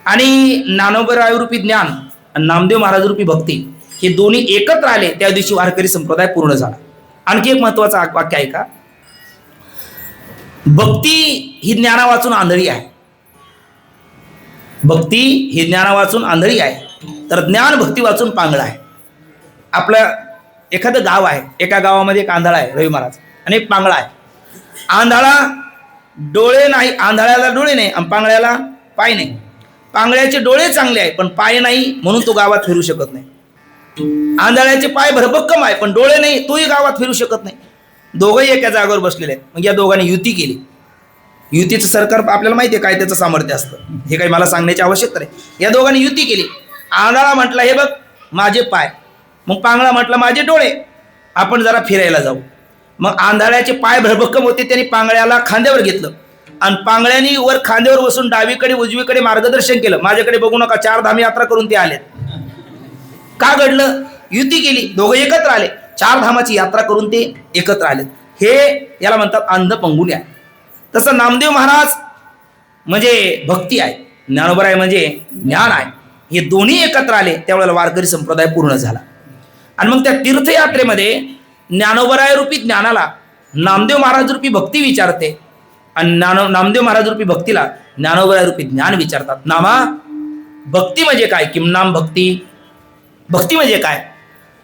आणि ज्ञानोबराय रूपी ज्ञान आणि नामदेव महाराज रूपी भक्ती हे दोन्ही एकत्र आले त्या दिवशी वारकरी संप्रदाय पूर्ण झाला. आणखी एक महत्वाचं वाक्य आहे का, भक्ती ही ज्ञाना वाचून आंधळी आहे. भक्ती ही ज्ञाना वाचून आंधळी आहे, तर ज्ञान भक्ती वाचून पांगळ आहे. आपलं एखादं गाव आहे, एका गावामध्ये एक आंधळा आहे रवी महाराज आणि एक पांगळा आहे. आंधळा डोळे नाही, आंधळ्याला डोळे नाही आणि पांगळ्याला पाय नाही. पांगळ्याचे डोळे चांगले आहे पण पाय नाही, म्हणून तो गावात फिरू शकत नाही. आंधळ्याचे पाय भरभक्कम आहे पण डोळे नाही, तोही गावात फिरू शकत नाही. दोघंही एका जागेवर बसलेले आहेत. मग या दोघांनी युती केली. युतीचं सरकार आपल्याला माहिती आहे काय त्याचं सामर्थ्य असतं, हे काही मला सांगण्याची आवश्यकता नाही. या दोघांनी युती केली. आंधळा म्हटला हे बघ माझे पाय, मग पांगळा म्हटला माझे डोळे, आपण जरा फिरायला जाऊ. मग आंधळ्याचे पाय भरभक्कम होते, त्यांनी पांगळ्याला खांद्यावर घेतलं आणि पांगळ्यानी वर खांद्यावर बसून डावीकडे उजवीकडे मार्गदर्शन केलं. माझ्याकडे बघू नका, 4 धाम यात्रा करून ते आले. का घडलं? युती केली, दोघं एकत्र आले, 4 धामाची यात्रा करून ते एकत्र आले. हे याला म्हणतात अंध पंगुनी आहे. तसं नामदेव महाराज म्हणजे भक्ती आहे, ज्ञानोबराय म्हणजे ज्ञान आहे. हे दोन्ही एकत्र आले त्यावेळेला वारकरी संप्रदाय पूर्ण झाला. आणि मग त्या तीर्थयात्रेमध्ये ज्ञानोबराय रूपी ज्ञानाला नामदेव महाराज रूपी भक्ती विचारते आणि नामदेव महाराज रूपी भक्तीला ज्ञानोबराय रूपी ज्ञान विचारतात. नामा भक्ती म्हणजे काय? किम नाम भक्ती. भक्ती म्हणजे काय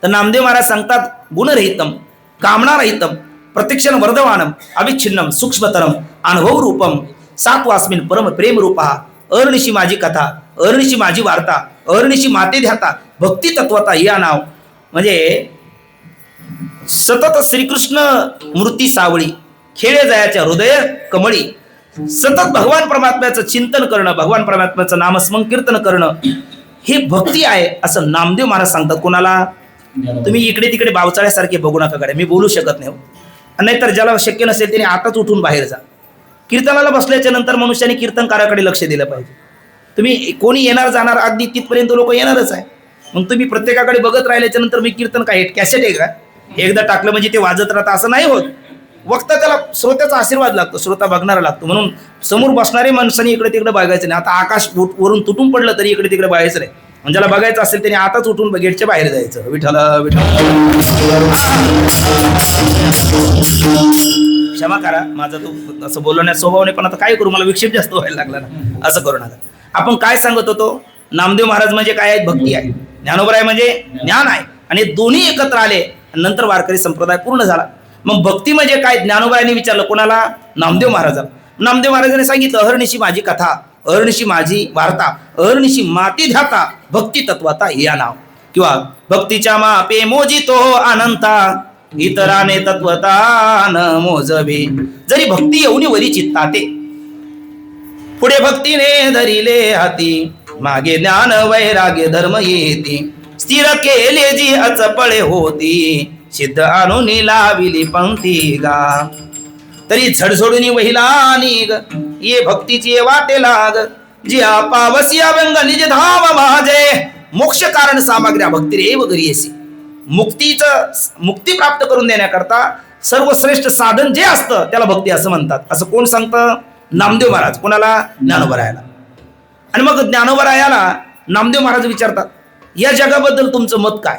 तर नामदेव महाराज सांगतात गुणरहितम कामनारहितम प्रत्यक्षण वर्धमानम अविच्छिन्नम सूक्ष्मतरम अनुभव रूपम सात्वास्मिन परम प्रेम रूपा. अर्निशी माझी कथा, अर्निशी माझी वार्ता, अर्निशी माते ध्याता भक्ती तत्वता या नाव. म्हणजे सतत श्रीकृष्ण मूर्ती सावळी खेळे जायाच्या हृदय कमळी. सतत भगवान परमात्म्याचं चिंतन करणं, भगवान परमात्म्याचं नामस्मरण कीर्तन करणं हे भक्ती आहे असं नामदेव महाराज सांगतात. कोणाला? तुम्ही इकडे तिकडे बावचाळ्यासारखे बघू नका कडे, मी बोलू शकत नाही. नाहीतर ज्याला शक्य नसेल त्याने आताच उठून बाहेर जा. कीर्तनाला बसल्याच्या नंतर मनुष्याने कीर्तनकाराकडे लक्ष दिलं पाहिजे. तुम्ही कोणी येणार जाणार अगदी तिथपर्यंत लोक येणारच आहे. मग तुम्ही प्रत्येकाकडे बघत राहिल्याच्या नंतर मी कीर्तन काय कॅसेट आहे का एकदा टाकलं म्हणजे ते वाजत राहतं असं नाही होत. वक्ता त्याला श्रोत्याचा आशीर्वाद लागतो, श्रोता बघणारा लागतो. म्हणून समोर बसणारे माणसांनी इकडे तिकडे बघायचं नाही. आता आकाश वरून तुटून पडलं तरी इकडे तिकडे बघायचं नाही. म्हणजे ज्याला बघायचं असेल त्याने आताच उठून गेटच्या बाहेर जायचं. विठ्ठल विठ्ठल. क्षमा करा माझा तो असं बोलण्यात स्वभाव नाही, पण आता काय करू, मला विक्षेप जास्त व्हायला लागला ना. असं करू नका. आपण काय सांगत होतो, नामदेव महाराज म्हणजे काय आहे, भक्ती आहे. ज्ञानोबराय म्हणजे ज्ञान आहे. आणि दोन्ही एकत्र आले नंतर वारकरी संप्रदाय पूर्ण झाला. मग भक्ती म्हणजे काय, ज्ञानोबरायांनी विचारलं कोणाला, नामदेव महाराजाला. नामदेव महाराजांनी सांगितलं अहर्निशी माझी कथा, अहर्निशी माझी वार्ता, अहर्निशी माती ध्याता, भक्ती तत्वाता या नाव. किंवा भक्तीच्या मापे मोजितो अनंता, इतराने तत्वता न मोजवे, जरी भक्ती येऊनी वरी चित्ता ते, पुढे भक्तीने धरिले हाती, मागे ज्ञान वैराग्य धर्म येती, स्थिर केले जी अचपळे होती, सिद्ध आणून लाविली पंक्ती गा, तरी झडझडून वहिला निग, ये भक्तीची वाटे लाग, जी पावसिया व्यंग निज धाम माझे, मोक्ष कारण सामग्र्या भक्ती रेव गरीयसी. मुक्ती प्राप्त करून देण्याकरता सर्वश्रेष्ठ साधन जे असतं त्याला भक्ती असं म्हणतात. असं कोण सांगतं, नामदेव महाराज. कोणाला, ज्ञानोबरायाला. आणि मग ज्ञानोबरायाला नामदेव महाराज विचारतात या जगाबद्दल तुमचं मत काय.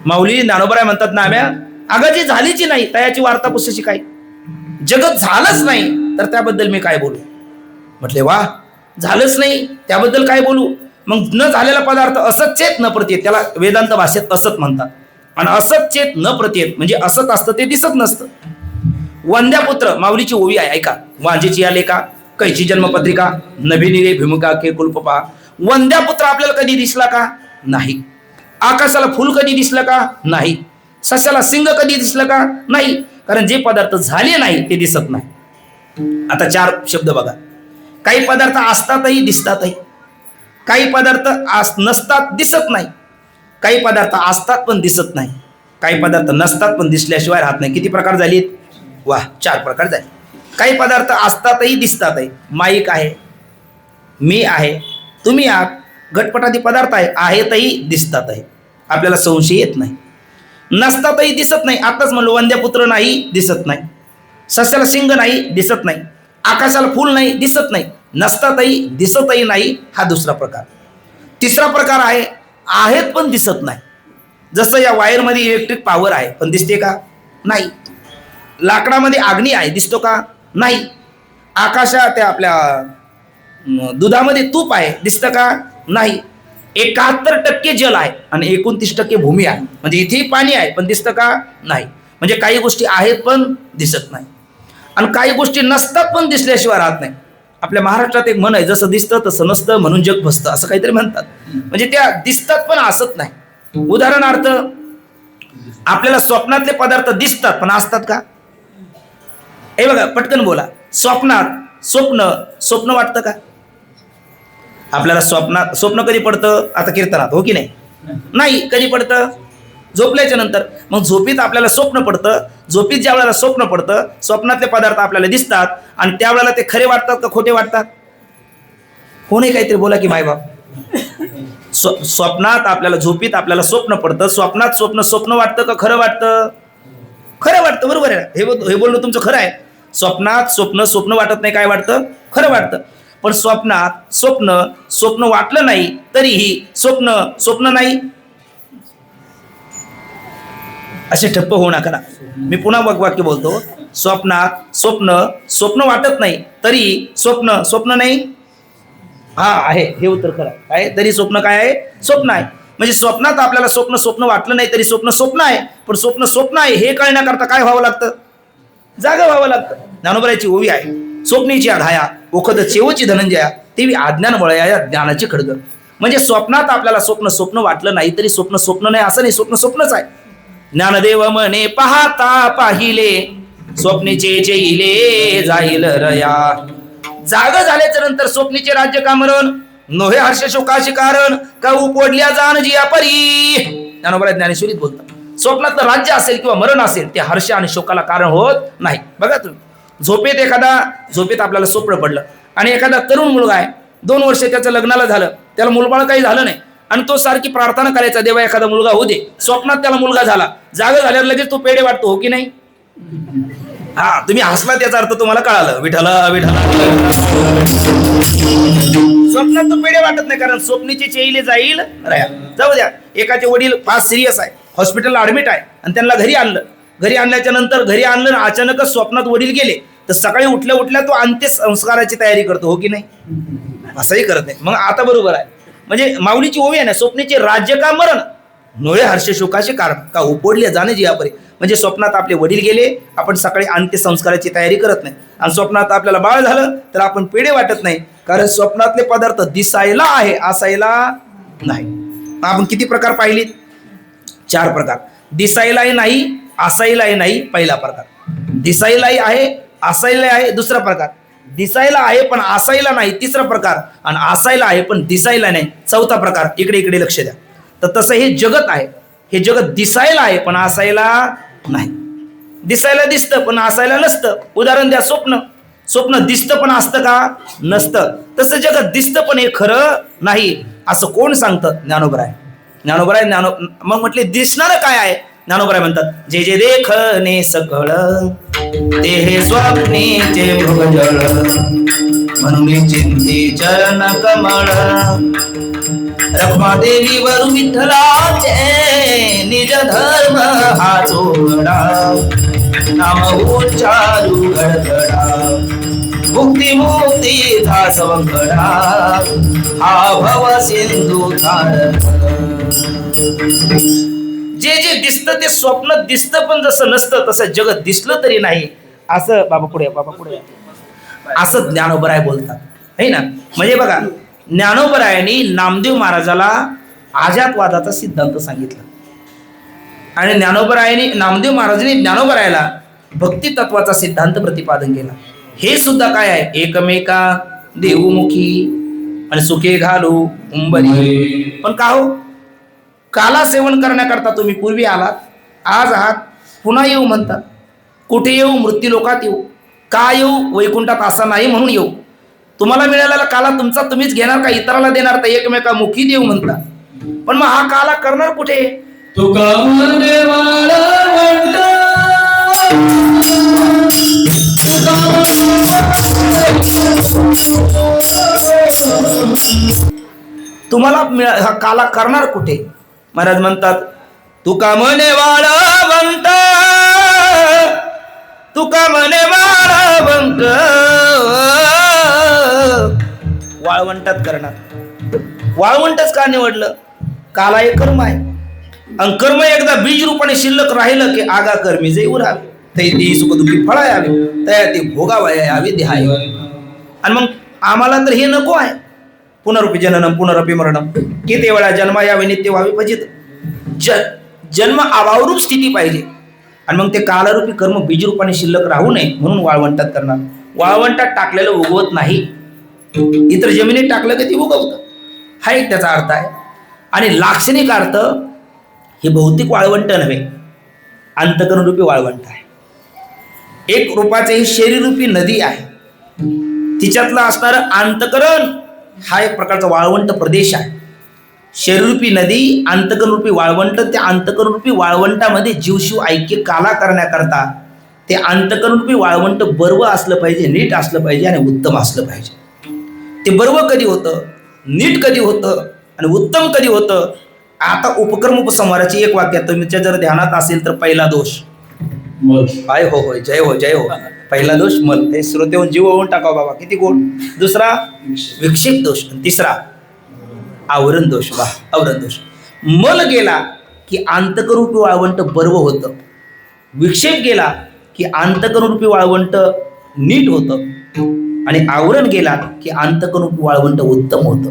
माऊली ज्ञानोबराय म्हणतात, नाम्या अगं जी झालीची नाही त्याची वार्ता पुस्तकाची काय, जगत झालंच नाही तर त्याबद्दल मी काय बोलू. म्हटले वा, झालंच नाही त्याबद्दल काय बोलू. मग न झालेला पदार्थ असत चेत न प्रतीत, त्याला वेदांत भाषेत असत म्हणतात. आणि असत चेत न प्रतीत म्हणजे असत असतं ते दिसत नसतं. वंद्यापुत्र माऊलीची ओवी आहे, ऐका. वांजेची या लेखा, कैची जन्मपत्रिका, नभिनिरे भीमुका के कुलपपा. वंद्यापुत्र आपल्याला कधी दिसला का, नाही. आकाशाला फुल कधी दिसलं का, नाही. सस्याला सिंग कधी दिसलं का, नाही. कारण जे पदार्थ झाले नाही ते दिसत नाही. आता 4 शब्द बघा. काही पदार्थ असतातही दिसतातही, काही पदार्थ नसतात दिसत नाही, काही पदार्थ असतात पण दिसत नाही, काही पदार्थ नसतात पण दिसल्याशिवाय राहत नाही. किती प्रकार झालेत, वा 4 प्रकार झाले. काही पदार्थ असतातही दिसतातही, माईक आहे, मी आहे, तुम्ही आहात, घटपटादी पदार्थ आहे, आहेतही दिसतातही, आपल्याला संशय येत नाही. नसतातही दिसत नाही, आताच म्हणलो वंद्यपुत्र नाही दिसत नाही, सस्याला शिंग नाही दिसत नाही, आकाशाला फूल नाही दिसत नाही, नसतातही दिसतही नाही. हा दुसरा प्रकार. तिसरा प्रकार आहे, आहेत पण दिसत नाही. जसं या वायरमध्ये इलेक्ट्रिक पॉवर आहे पण दिसते का, नाही. लाकडामध्ये अग्नी आहे, दिसतो का, नाही. आकाशात त्या आपल्या दुधामध्ये तूप आहे, दिसतं का, नाही. 71% जल आहे आणि 29% भूमी आहे, म्हणजे इथेही पाणी आहे पण दिसतं का, नाही. म्हणजे काही गोष्टी आहेत पण दिसत नाही आणि काही गोष्टी नसतात पण दिसल्याशिवाय राहत नाही. आपल्या महाराष्ट्रात एक म्हण आहे, जसं दिसतं तसं नसतं म्हणून जग फसतं, असं काहीतरी म्हणतात. म्हणजे त्या दिसतात पण असत नाही. उदाहरणार्थ आपल्याला स्वप्नातले पदार्थ दिसतात पण असतात का, हे बघा पटकन बोला. स्वप्नात स्वप्न वाटतं का आपल्याला. स्वप्न कधी पडतं, आता कीर्तनात हो की नाही, नाही. कधी पडतं, झोपल्याच्या नंतर. मग झोपीत आपल्याला स्वप्न पडतं, झोपीत ज्या वेळेला स्वप्न पडतं स्वप्नातले पदार्थ आपल्याला दिसतात आणि त्यावेळेला ते खरे वाटतात का खोटे वाटतात, कोणी काहीतरी बोला की मायबाप. स्वप्नात आपल्याला, झोपीत आपल्याला स्वप्न पडतं, स्वप्नात स्वप्न वाटतं का खरं वाटतं, खरं वाटतं. बरोबर आहे, हे बोलणं तुमचं खरं आहे. स्वप्नात स्वप्न वाटत नाही, काय वाटतं, खरं वाटतं. पण स्वप्नात स्वप्न वाटलं नाही तरीही स्वप्न नाही. असे ठप्प होऊ नका ना. मी पुन्हा वाक्य बोलतो. स्वप्नात स्वप्न वाटत नाही तरी स्वप्न नाही. हा आहे, हे उत्तर खरं आहे. तरी स्वप्न काय आहे, स्वप्न आहे. म्हणजे स्वप्नात आपल्याला स्वप्न वाटलं नाही तरी स्वप्न आहे. पण स्वप्न आहे हे कळण्याकरता काय व्हावं लागतं, जागा व्हावं लागतं. ज्ञानोबरायाची ओवी आहे, स्वप्नीची आढाया ओखद चेवची धनंजया, तेवी अज्ञान वळया या ज्ञानाची खडग. म्हणजे स्वप्नात आपल्याला स्वप्न वाटलं नाही तरी स्वप्न नाही असं नाही, स्वप्नच आहे. ज्ञानदेव म्हणे पाहता पाहिले, स्वप्नीचे येईल जाईल रया. जाग झाल्याच्या नंतर स्वप्नीचे राज्य का मरण, नोहे हर्ष शोकाशी कारण, का उपडल्या जाण जिया परी. ज्ञानोबराय ज्ञानेश्वरीत बोलतात. स्वप्नातलं राज्य असेल किंवा मरण असेल ते हर्ष आणि शोकाला कारण होत नाही. बघा तुम्ही झोपेत आपल्याला स्वप्न पडलं आणि एखादा तरुण मुलगा आहे 2 वर्ष त्याचं लग्नाला झालं, त्याला मुलबाळ काही झालं नाही, आणि तो सारखी प्रार्थना करायचा, देवा एखादा मुलगा होऊ दे. स्वप्नात त्याला मुलगा झाला, जागा झाल्यावर लगेच तो पेढे वाटतो, हो की नाही? हा, तुम्ही हसला त्याचा अर्थ तुम्हाला कळालं. विठाला विठाला. स्वप्नात तो पेढे वाटत नाही, कारण स्वप्नीचे चेईले जाईल राया. जाऊ द्या, एकाचे वडील फार सिरियस आहे, हॉस्पिटलला ऍडमिट आहे, आणि त्यांना घरी आणलं. घरी आणल्याच्या नंतर घरी आणलं, अचानकच स्वप्नात वडील गेले, तर सकाळी उठल्या उठल्या तो अंत्यसंस्काराची तयारी करतो, हो की नाही? असंही करत नाही. मग आता बरोबर आहे, म्हणजे माऊलीची ओवी आहे ना, स्वप्नीचे राज्य का मरण नोळे हर्ष शोकाचे कारण का उपडले जाणे जियापरी. म्हणजे स्वप्नात आपले वडील गेले, आपण सकाळी अंत्यसंस्काराची तयारी करत नाही, आणि स्वप्नात आपल्याला बाळ झालं तर आपण पेढे वाटत नाही, कारण स्वप्नातले पदार्थ दिसायला आहे, असायला नाही. आपण किती प्रकार पाहिलेत? 4 प्रकार. दिसायलाही नाही, असायलाही नाही, पहिला प्रकार. दिसायलाही आहे, असायला आहे, दुसरा प्रकार. दिसायला आहे पण असायला नाही, तिसरा प्रकार. आणि असायला आहे पण दिसायला नाही, चौथा प्रकार. इकडे इकडे लक्ष द्या. तर तसं हे जगत आहे, हे जगत दिसायला आहे पण असायला नाही. दिसायला दिसतं पण असायला नसतं. उदाहरण द्या, स्वप्न. स्वप्न दिसतं पण असतं का? नसतं. तसं जगत दिसतं पण हे खरं नाही, असं कोण सांगतं? ज्ञानोबराय. ज्ञानोबराय मग म्हटले दिसणारं काय आहे? ज्ञानोबराय म्हणतात, जे जे देखणे सकळ ते हे स्वप्नीचे मृगजळ, म्हणून चिंती चरण कमळ. रखमादेवीवर विठ्ठलाचे निज धर्म हा चोगडा, नाम उच्चारू गडगडा, मुक्ती मुक्तीचा सवंगडा, हा भव सिंधू तारण. जे जे दिसतं ते स्वप्न दिसतं पण जसं नसतं, तसं जगत दिसलं तरी नाही, असं बाबा पुढे असं ज्ञानोबराय बोलतात, है ना. म्हणजे बघा, ज्ञानोबरायांनी नामदेव महाराजाला अजातवादाचा सिद्धांत सांगितला, आणि नामदेव महाराजांनी ज्ञानोबरायाला भक्ती तत्वाचा सिद्धांत प्रतिपादन केला. हे सुद्धा काय आहे? एकमेका देवमुखी आणि सुखे घालू उंबरी. पण का हो? काला सेवन करण्याकरता तुम्ही पूर्वी आलात, आज आहात, पुन्हा येऊ म्हणतात. कुठे येऊ? मृत्यू लोकात येऊ. का येऊ? वैकुंठात असा नाही म्हणून येऊ. तुम्हाला मिळालेला काला तुमचा तुम्हीच घेणार का इतराला देणार? तर एकमेका मुखी देऊ म्हणतात. पण मग हा काला करणार कुठे? तुका म्हणे वाळवंट, तुम्हाला हा काला करणार कुठे? महाराज म्हणतात, तुका म्हणे वाळवंट, तुका म्हणे वाळवंट, वाळवंटात करणार. वाळवंटच का निवडलं? काला हे कर्म आहे, आणि कर्म एकदा बीज रूपाने शिल्लक राहिलं की आगा कर्मी जे उरावे, ते सुखदुःखी फळा यावे, त्या ते भोगावया यावे देहाय. आणि मग आम्हाला तर हे नको आहे. पुनरुपी जननम पुनरपी मरणम, किती वेळा जन्मा यावे नित्य व्हावे फजित. जन्म अभावरूप स्थिती पाहिजे, आणि मग ते कालरूपी कर्म बीज रूपाने शिल्लक राहू नये म्हणून वाळवंटात करणार. वाळवंटात टाकलेलं उगवत नाही, इतर जमिनीत टाकलं की ते उगवतं, हा एक त्याचा अर्थ आहे. आणि लाक्षणिक अर्थ हे भौतिक वाळवंट नव्हे, अंतकरणरूपी वाळवंट आहे. एक रूपाचे ही शरीररूपी नदी आहे, तिच्यातलं असणारं अंतकरण हा एक प्रकारचा वाळवंट प्रदेश आहे. शरीररूपी नदी, अंतकरणरूपी वाळवंट. त्या अंतकरणरूपी वाळवंटामध्ये जीवशिव ऐक्य काला करण्याकरता ते अंतकरणरूपी वाळवंट बर्व असलं पाहिजे, नीट असलं पाहिजे आणि उत्तम असलं पाहिजे. ते बर्व कधी होतं, नीट कधी होतं आणि उत्तम कधी होतं? आता उपक्रम उपसंहाराची एक वाक्य तुमच्या जर ध्यानात असेल तर, पहिला दोष काय हो होय, जय हो जय हो. पहिला दोष मल, ते श्रोतेहून जीव होऊन टाकाव बाबा, किती गोड. दुसरा विक्षेप दोष, तिसरा आवरण दोष. वा, आवरण दोष. मल गेला की अंतकरूपी वाळवंट बर्व होतं, विक्षेप गेला की अंतकरूपी वाळवंट नीट होतं, आणि आवरण गेला की अंतकरूपी वाळवंट उत्तम होतं.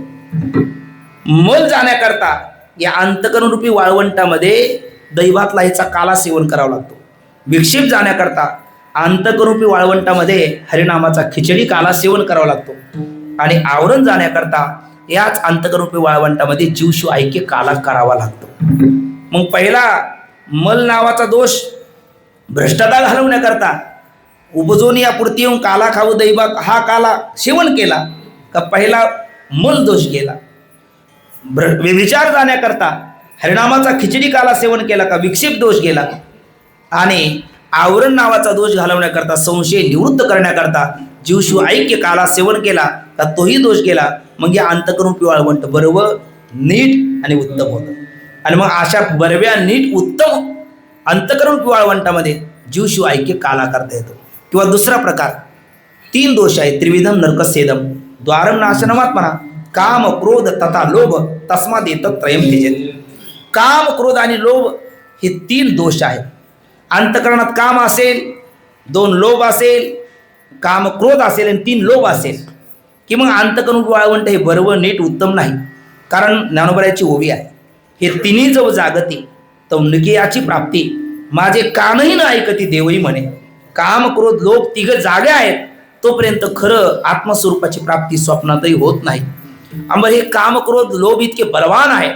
मल जाण्याकरता या अंतकरणरूपी वाळवंटामध्ये दैवातला ह्याचा काला सेवन करावा लागतो. विक्षेप जाण्याकरता अंतकरूपी वाळवंटामध्ये हरिनामाचा खिचडी काला सेवन करावा लागतो. आणि आवरण जाण्याकरता याच अंतकरूपी वाळवंटामध्ये जीवशिव ऐक्य काला करावा लागतो. मग पहिला मल नावाचा दोष भ्रष्टता घालवण्याकरता उपजून या पुरती येऊन काला खाऊ दैवा हा काला सेवन केला का पहिला मूल दोष गेला. व्यभिचार जाण्याकरता हरिनामाचा खिचडी काला सेवन केला का विक्षिप्त दोष गेला. आणि आवरण नावाचा दोष घालवण्याकरता संशय निवृत्त करण्याकरता जीवशिव ऐक्य काला सेवन केला का तोही दोष गेला. मग या अंतकरून पिवाळवंट बरोबर नीट आणि उत्तम होतं. आणि मग अशा बरव्या नीट उत्तम अंतकरण पिवाळवंटामध्ये जीवशिव ऐक्य काला करता येतो. किंवा दुसरा प्रकार 3 दोष आहेत. त्रिविधम नरकसेदम द्वारम नाशनमात्मना काम क्रोध तथा लोभ तस्माद एतत् त्रयम त्यजेत. काम क्रोध आणि लोभ हे 3 दोष आहेत. अंतकरणात काम असेल, 2 लोभ असेल, काम क्रोध असेल आणि 3 लोभ असेल की मग अंतकरण पिवाळवंट हे बरोबर नीट उत्तम नाही. कारण ज्ञानोबराची ओवी आहे, हे तिन्ही जो जागती तौंडकी याची प्राप्ती माझे कानही न ऐकती देवही म्हणे. काम क्रोध लोभ 3 जागे आहेत तोपर्यंत खरं आत्मस्वरूपाची प्राप्ती स्वप्नातही होत नाही. आंबर हे काम क्रोध लोभ इतके बलवान आहे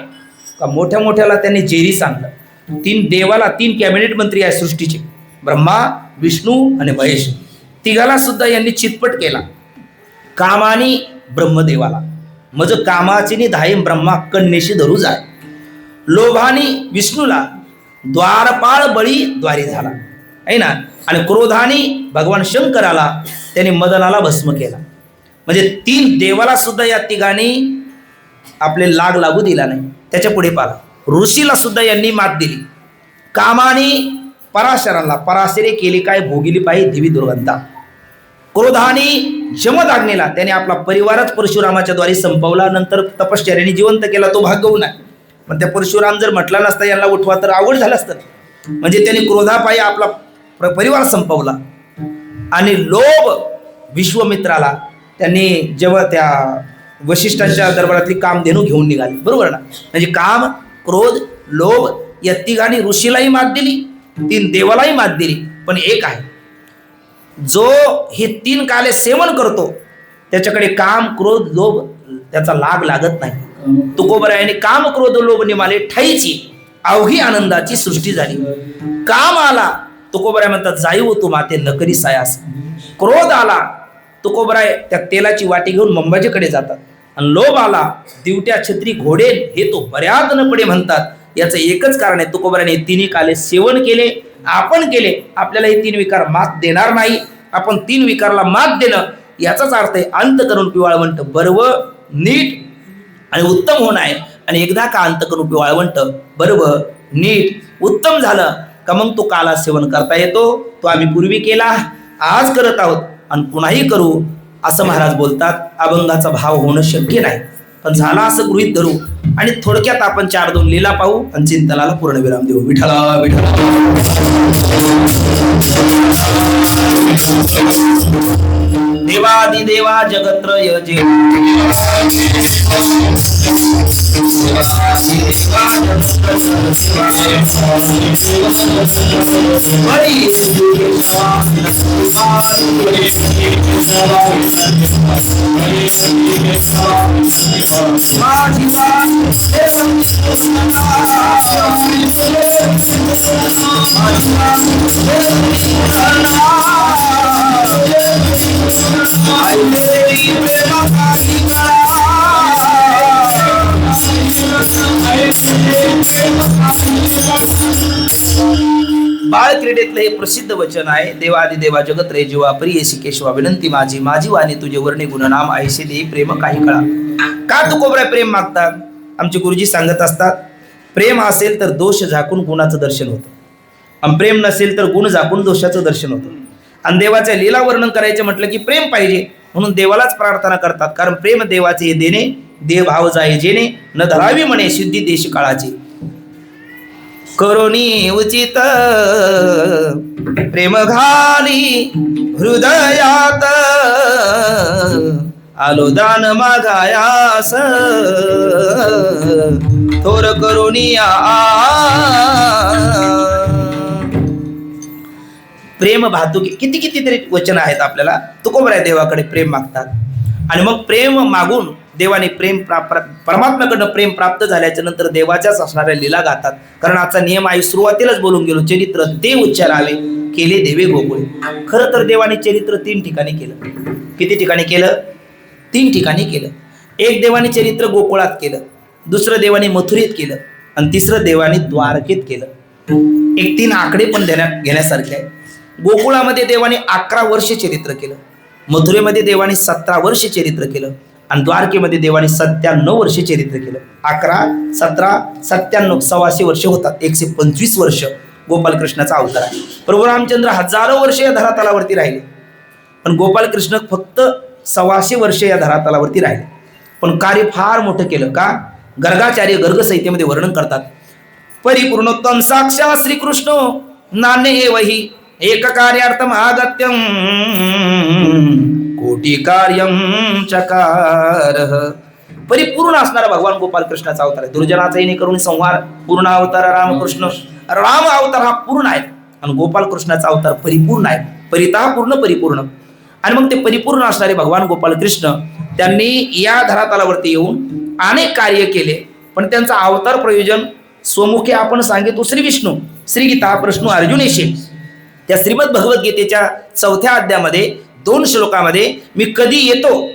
का मोठ्या मोठ्याला त्यांनी जेरी सांगलं. 3 देवाला 3 कॅबिनेट मंत्री आहे सृष्टीचे, ब्रह्मा विष्णू आणि महेश. 3घाला सुद्धा यांनी चितपट केला. कामानी ब्रह्मदेवाला मज कामाची धायम ब्रह्मा कन्येशी धरू जाय. लोभानी विष्णूला द्वारपाळ बळी द्वारी झाला आहे ना. आणि क्रोधानी भगवान शंकराला त्याने मदनाला भस्म केला. म्हणजे 3 देवाला सुद्धा या 3घांनी आपले लाग लागू दिला नाही. त्याच्या पुढे पाला ऋषीला सुद्धा यांनी मात दिली. कामाने पराशराला पराशरे केली काय भोगिली पाहिजे देवी दुर्गंधा. क्रोधाने जमदाग्नीला त्याने आपला परिवारच परशुरामाच्या द्वारे संपवला. नंतर तपश्चर्याने जिवंत केला, तो भाग्यवून आहे. पण त्या परशुराम जर म्हटला नसता यांना उठवा तर आवड झालं असतं. म्हणजे त्याने क्रोधापायी आपला परिवार संपवला. आणि लोभ विश्वमित्राला त्यांनी जेव्हा त्या वशिष्ठांच्या दरबारातली कामधेनू घेऊन निघाली, बरोबर ना. म्हणजे काम क्रोध लोभ या 3घांनी ऋषीलाही मात दिली, 3 देवालाही मात दिली. पण एक आहे, जो हे 3 काले सेवन करतो त्याच्याकडे काम क्रोध लोभ त्याचा लाग लागत नाही. तुकोबरायाने काम क्रोध लोभ निमाले ठाईची अवघी आनंदाची सृष्टी झाली. काम आला तुकोबराय म्हणतात जाईव तू माते नकरी सायास. क्रोध आला तुकोबराय त्या तेलाची वाटी घेऊन मंबाजीकडे जातात. आणि लोभ आला दिवट्या छत्री घोडे हे तो बऱ्यात न पडे म्हणतात. याचं एकच कारण आहे, तुकोबरायाने 3 काले सेवन केले, आपण केले. आपल्याला हे 3 विकार मात देणार नाही. आपण 3 विकारला मात देणं याचाच अर्थ आहे अंतकरण पिवाळवंट बरोबर नीट आणि उत्तम होणं आहे. आणि एकदा का अंतकरण पिवाळवंट बरोबर नीट उत्तम झालं का मग तो काला सेवन करता येतो. तो आम्ही पूर्वी केला, आज करत आहोत आणि पुन्हाही करू असं महाराज बोलतात. अभंगाचा भाव होणं शक्य नाही, पण झाला असं गृहीत धरू. आणि थोडक्यात आपण 4-2 लीला पाहू आणि चिंतनाला पूर्णविराम देऊ. विठ्ठला विठ्ठला. देवादिदेवा जगत्रय जे बाळ क्रीडेतलं हे प्रसिद्ध वचन आहे. देवादिदेवा जगत रे जीवा परी येशी केशवा विनंती माझी माझी वाणी तुझे वर्णे गुणनाम ऐसे दे प्रेम काही कळा. का तुकोबराय प्रेम मागतात? आमचे गुरुजी सांगत असतात, प्रेम असेल तर दोष झाकून गुणाचं दर्शन होतं, आणि प्रेम नसेल तर गुण झाकून दोषाचं दर्शन होतं. आणि देवाच्या लीला वर्णन करायचं म्हटलं की प्रेम पाहिजे, म्हणून देवालाच प्रार्थना करतात. कारण प्रेम देवाचे देणे देव भाव जाय जेणे न धरावी म्हणे सिद्धी देश काळाची. करुणी उचित प्रेम घाली हृदयात आलो दान मागायास थोर करुणिया. प्रेम भातुकी किती किती तरी वचन आहेत आपल्याला. तुकोबराय देवाकडे प्रेम मागतात आणि मग प्रेम मागून देवाने प्रेम परमात्म्याकडनं प्रेम प्राप्त झाल्याच्या नंतर देवाच्याच असणाऱ्या लीला गातात. कारण आजचा नियम आहे, सुरुवातीलाच बोलून गेलो, चरित्र ते उच्चारावे केले देवे गोकुळे. खरं तर देवाने चरित्र 3 ठिकाणी केलं. किती ठिकाणी केलं? 3 ठिकाणी केलं. एक देवाने चरित्र गोकुळात केलं, दुसरं देवाने मथुरेत केलं आणि तिसरं देवाने द्वारकेत केलं. एक 3 आकडे पण घेण्यासारखे आहे. गोकुळामध्ये देवाने 11 वर्ष चरित्र केलं, मथुरेमध्ये देवाने 17 वर्ष चरित्र केलं आणि द्वारकेमध्ये देवाने 97 वर्ष चरित्र केलं. 11, 17, 97 125 वर्ष होतात. 125 वर्ष गोपालकृष्णाचा अवतार आहे. प्रभू रामचंद्र हजारो वर्ष या धरातलावरती राहिले, पण गोपालकृष्ण फक्त 125 वर्ष या धरातलावरती राहिले, पण कार्य फार मोठं केलं. का? गर्गाचार्य गर्ग संहितेमध्ये वर्णन करतात, परिपूर्णोत्तम साक्षात श्रीकृष्ण नान्य एवही एक कार्यार्थम आगत्यम कोटी कार्यम चकार. परिपूर्ण असणारा भगवान गोपालकृष्णाचा अवतार आहे. दुर्जनाचा येणे करून संहार पूर्ण अवतार रामकृष्ण. राम अवतार हा पूर्ण आहे आणि गोपालकृष्णाचा अवतार परिपूर्ण आहे, परिता पूर्ण परिपूर्ण. आणि मग ते परिपूर्ण असणारे भगवान गोपालकृष्ण त्यांनी या धरातलावरती येऊन अनेक कार्य केले, पण त्यांचं अवतार प्रयोजन स्वमुखे आपण सांगितलं श्री विष्णू. श्रीगीता प्रश्न अर्जुनेशी त्या श्रीमद भगवद्गीतेच्या 4थ्या अध्यायामध्ये 2 श्लोकामध्ये मी कधी येतो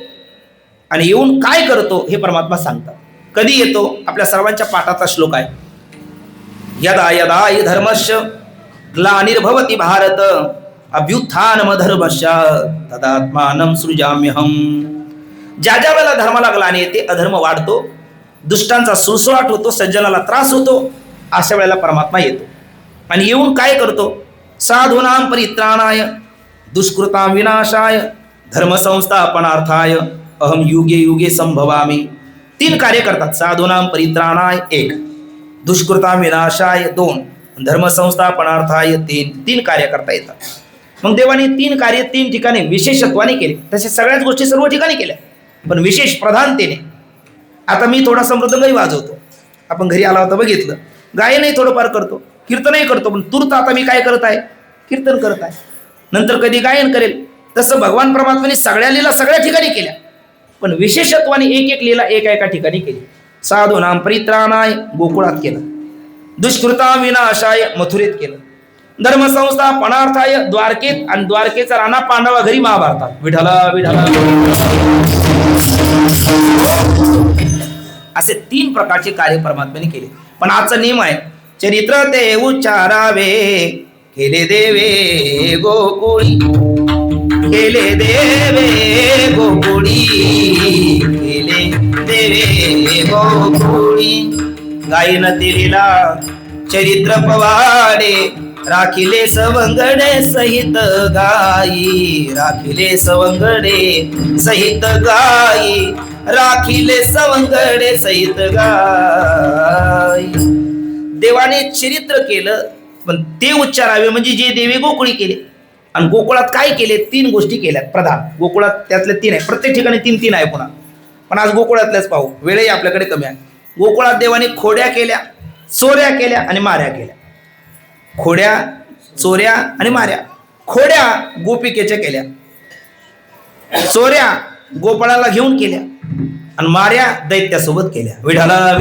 आणि येऊन काय करतो हे परमात्मा सांगतात. कधी येतो आपल्या सर्वांच्या पाठाचा श्लोक आहे. यदा यदा हि धर्मस्य ग्लानिर्भवति भारत अभ्युत्थानमधर्मस्य तदात्मानं सृजाम्यहम्. ज्या ज्या वेळेला धर्माला ग्लानी येते, अधर्म वाढतो, दुष्टांचा सुळसुळाट होतो, सज्जनाला त्रास होतो, अशा वेळेला परमात्मा येतो आणि येऊन काय करतो? साधूनां परित्राणाय दुष्कृतां विनाशाय धर्मसंस्थापनार्थाय अहम युगे युगे संभवामि. 3 कार्य करतात. साधूनां परित्राणाय 1, दुष्कृतां विनाशाय 2, धर्मसंस्थापनार्थाय 3 कार्य करता येतात. मग देवाने 3 कार्य 3 ठिकाणी विशेषत्वाने केले. तसे सगळ्याच गोष्टी सर्व ठिकाणी केल्या, पण विशेष प्रधानतेने. आता मी थोडासा मृदंगही वाजवतो, आपण घरी आला होता बघितलं, गायनही थोडंफार करतो, कीर्तनही करतो, पण तूर्त आता मी काय करत आहे? कीर्तन करत आहे. नंतर कधी गायन करेल. तसं भगवान परमात्म्याने सगळ्या लीला सगळ्या ठिकाणी केल्या, पण विशेषत्वाने एक लीला एका ठिकाणी केली. साधूनां परित्राणाय गोकुळात केलं, दुष्कृतां विनाशाय मथुरेत केलं, धर्मसंस्थापनार्थाय द्वारकेत, आणि द्वारकेचा राणा पांडवा घरी महाभारतात. विठला विठला असे 3 प्रकारचे कार्य परमात्म्याने केले. पण आजचा नियम आहे, चरित्र ते उच्चारावे केले देवे गोकुळी, केले देवे गोकुळी, केले देवे गोकुळी. गायन दिलेला चरित्र पवाडे राखिले सवंगडे सहित गाई, राखिले सवंगडे सहित गाई, राखिले सवंगडे सहित गाई. देवाने चरित्र केलं, पण ते उच्चारावे म्हणजे जे देवे गोकुळी केले. आणि गोकुळात काय केले? 3 गोष्टी केल्या प्रधान. गोकुळात त्यातले 3 आहे, प्रत्येक ठिकाणी 3 आहे पुन्हा, पण आज गोकुळातल्याच पाहू, वेळही आपल्याकडे कमी आहे. गोकुळात देवाने खोड्या केल्या, चोऱ्या केल्या आणि माऱ्या केल्या. खोड्या, चोऱ्या आणि माऱ्या. खोड्या गोपिकेच्या केल्या, चोऱ्या गोपाळाला घेऊन केल्या आणि माऱ्या दैत्यासोबत केल्या. विढाला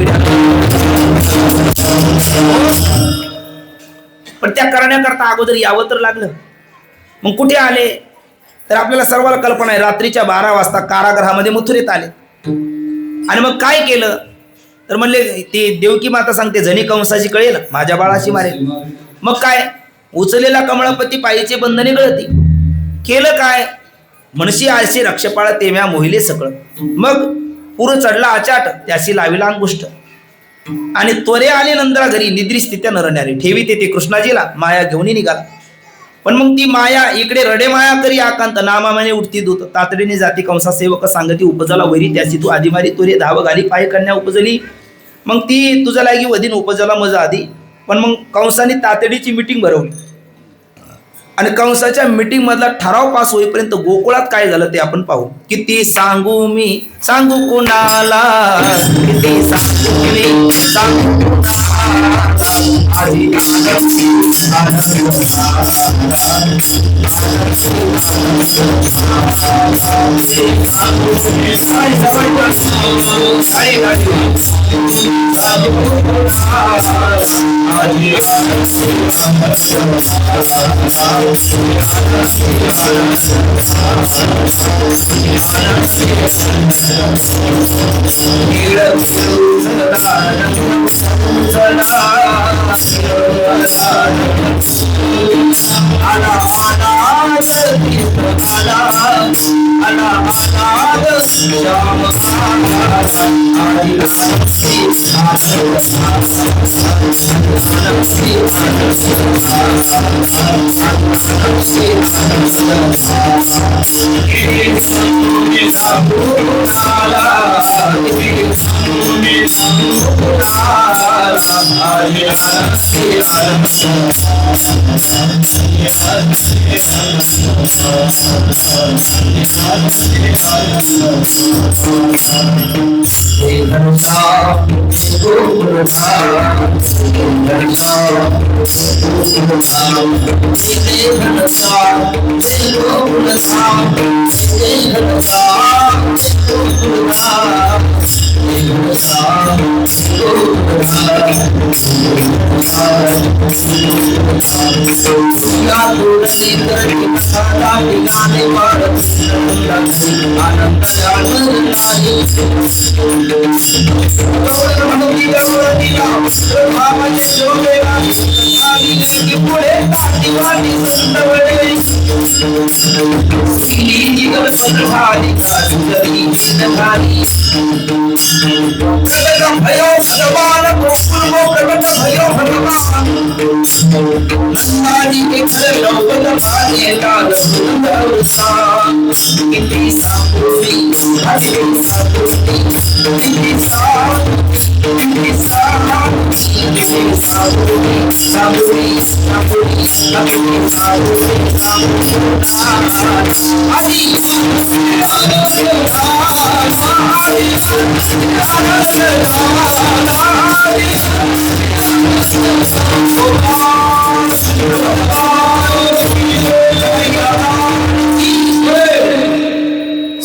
पण त्या करण्याकरता अगोदर यावं तर लागलं. मग कुठे आले तर आपल्याला सर्वाला कल्पना आहे, रात्रीच्या 12 वाजता कारागृहामध्ये मथुरेत आले. आणि मग काय केलं तर म्हणले, ते देवकी माता सांगते, जणी कंसाची कळेल माझ्या बाळाशी मारेल. मग काय? उचलेला कमळपती पायीचे बंधने गळती. केलं काय? म्हणशी आळशी रक्षपाळ तेव्हा मोहिले सकळ. मग पूर चढला आचाट त्याशी लाविला अंगुष्ट. आणि त्वरे आले नंदरा घरी निद्री स्थित्या नरण्यारी. ठेवी ते कृष्णाजीला माया घेऊन निघाला. पण मग ती माया इकडे रडे माया करी आकांत, नामा म्हणे उठती दूत, तातडीने जाती कंसा सेवक सांगती उपजला वैरी, त्याची तू आधी मारी तुरे धाव घाली पाय कन्या उपजली. मग ती तुझा लागी वधीन उपजला मजा आधी. पण मग कंसाने तातडीची मिटिंग भरवली आणि कंसाच्या मिटिंग मधला ठराव पास होईपर्यंत गोकुळात काय झालं ते आपण पाहू. किती सांगू मी सांगू कुणाला, किती सांगू मी सांगू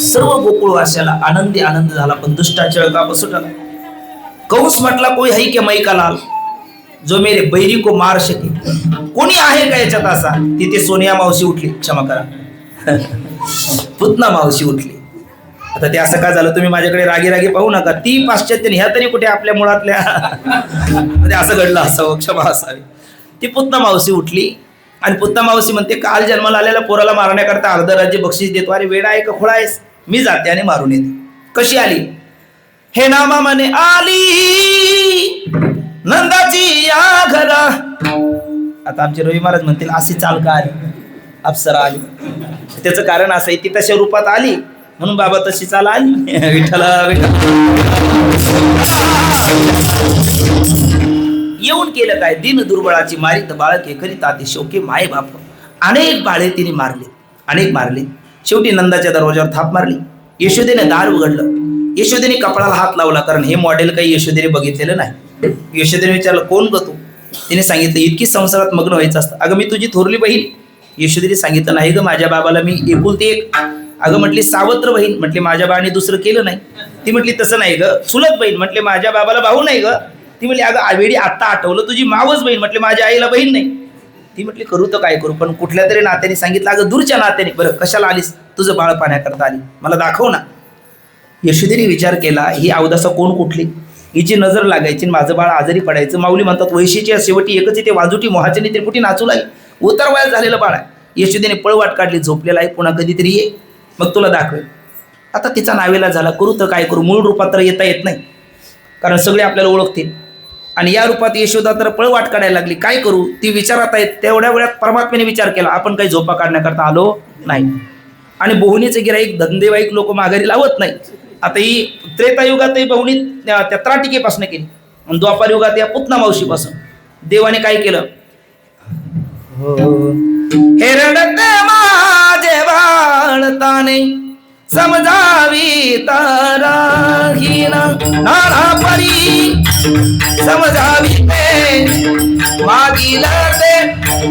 सर्व गोकुळवासियाला आनंदी आनंद झाला, पण दुष्टाच्या का सुटला. कंस म्हटला, कोई है क्या मई का लाल जो मेरे बैरी को मार शके. कोणी आहे का याच्यात असा. तिथे सोनिया मावशी उठली, क्षमा करा, पुतना मावशी उठली. आता ते असं का झालं, तुम्ही माझ्याकडे रागी रागी पाहू नका. ती पाश्चात्य ह्या तरी कुठे आपल्या मुळातल्या असं घडलं असावं, क्षमा असावी. ती पुतना मावशी उठली आणि पुतना मावशी म्हणते, काल जन्माला आलेल्या पोराला मारण्याकरता अर्ध राज्य बक्षीस देतो. अरे वेडा आहे का खोळा आहेस, मी जाते आणि मारून येते. कशी आली, हे नामा म्हणे आली नंदाची या घरा. आता आमचे रवी महाराज म्हणतील, अशी चाल का आली, अप्सरा आली. त्याचं कारण असं आहे, ती तशा रूपात आली म्हणून बाबा तशी चाल आली. विठ्ठला येऊन केलं काय, दिन दुर्बळाची मारित बाळके करीत आते शोके माये बाप. अनेक बाळे तिने मारले, अनेक मारले. शेवटी नंदाच्या दरवाजावर थाप मारली. यशोदेने दार उघडलं. यशोदेने कपाळाला हात लावला, कारण हे मॉडेल काही यशोदेने बघितलेलं नाही. यशोदेने विचारलं, कोण ग तू. तिने सांगितलं, इतकी संसारात मग्न व्हायचं असतं. अगं मी तुझी थोरली बहीण. यशोदेने सांगितलं, नाही ग, माझ्या बाबाला मी एकुलती एक. अगं म्हटली, सावत्र बहीण. म्हटले, माझ्या बाबाने दुसरं केलं नाही. ती म्हटली, तसं नाही ग. चुलत बहीण. म्हटले, माझ्या बाबाला भाऊ नाही ग. ती म्हटली, अगं आवेडी आत्ता आठवलं, तुझी मावच बहीण. म्हटले, माझ्या आईला बहीण नाही. ती म्हटली, करू तर काय करू, पण कुठल्या तरी नात्याने सांगितलं. अगं दूरच्या नात्याने. बरं, कशाला आलीस, तुझं बाळ पाण्याकरता आली, मला दाखव ना. यशोदेने विचार केला, ही अवदासा कोण कुठली, हिची नजर लागायची, माझं बाळ आजारी पडायचं. माऊली म्हणतात, वैशीची शेवटी एकच ते वाजूटी मोहाचनी त्रिपुटी नाचू लागली. उतर वयात झालेलं बाळ आहे. यशोदेने पळवाट काढली, झोपलेला आहे, पुन्हा कधीतरी ये, मग तुला दाखवेल. आता तिचा नावेला झाला, करू तर काय करू, मूळ रूपात तर येता येत नाही, कारण सगळे आपल्याला ओळखतील. आणि या रूपात यशोदा तर पळवाट काढायला लागली. काय करू, ती विचारात आहेत. तेवढ्या वेळात परमात्म्याने विचार केला, आपण काही झोपा काढण्याकरता आलो नाही. आणि बोहुनीचे गिराईक, धंदेवाईक लोक माघारी लावत नाही. आता ही त्रेतायुगात बहुणी त्या त्राटिकेपासून केली, आणि द्वापार युगात या पुतना मावशीपासून. देवाने काय केलं, हे रडते माझे बाळताने समजावी ताराहीना नाना परी समजावी ते मागील ते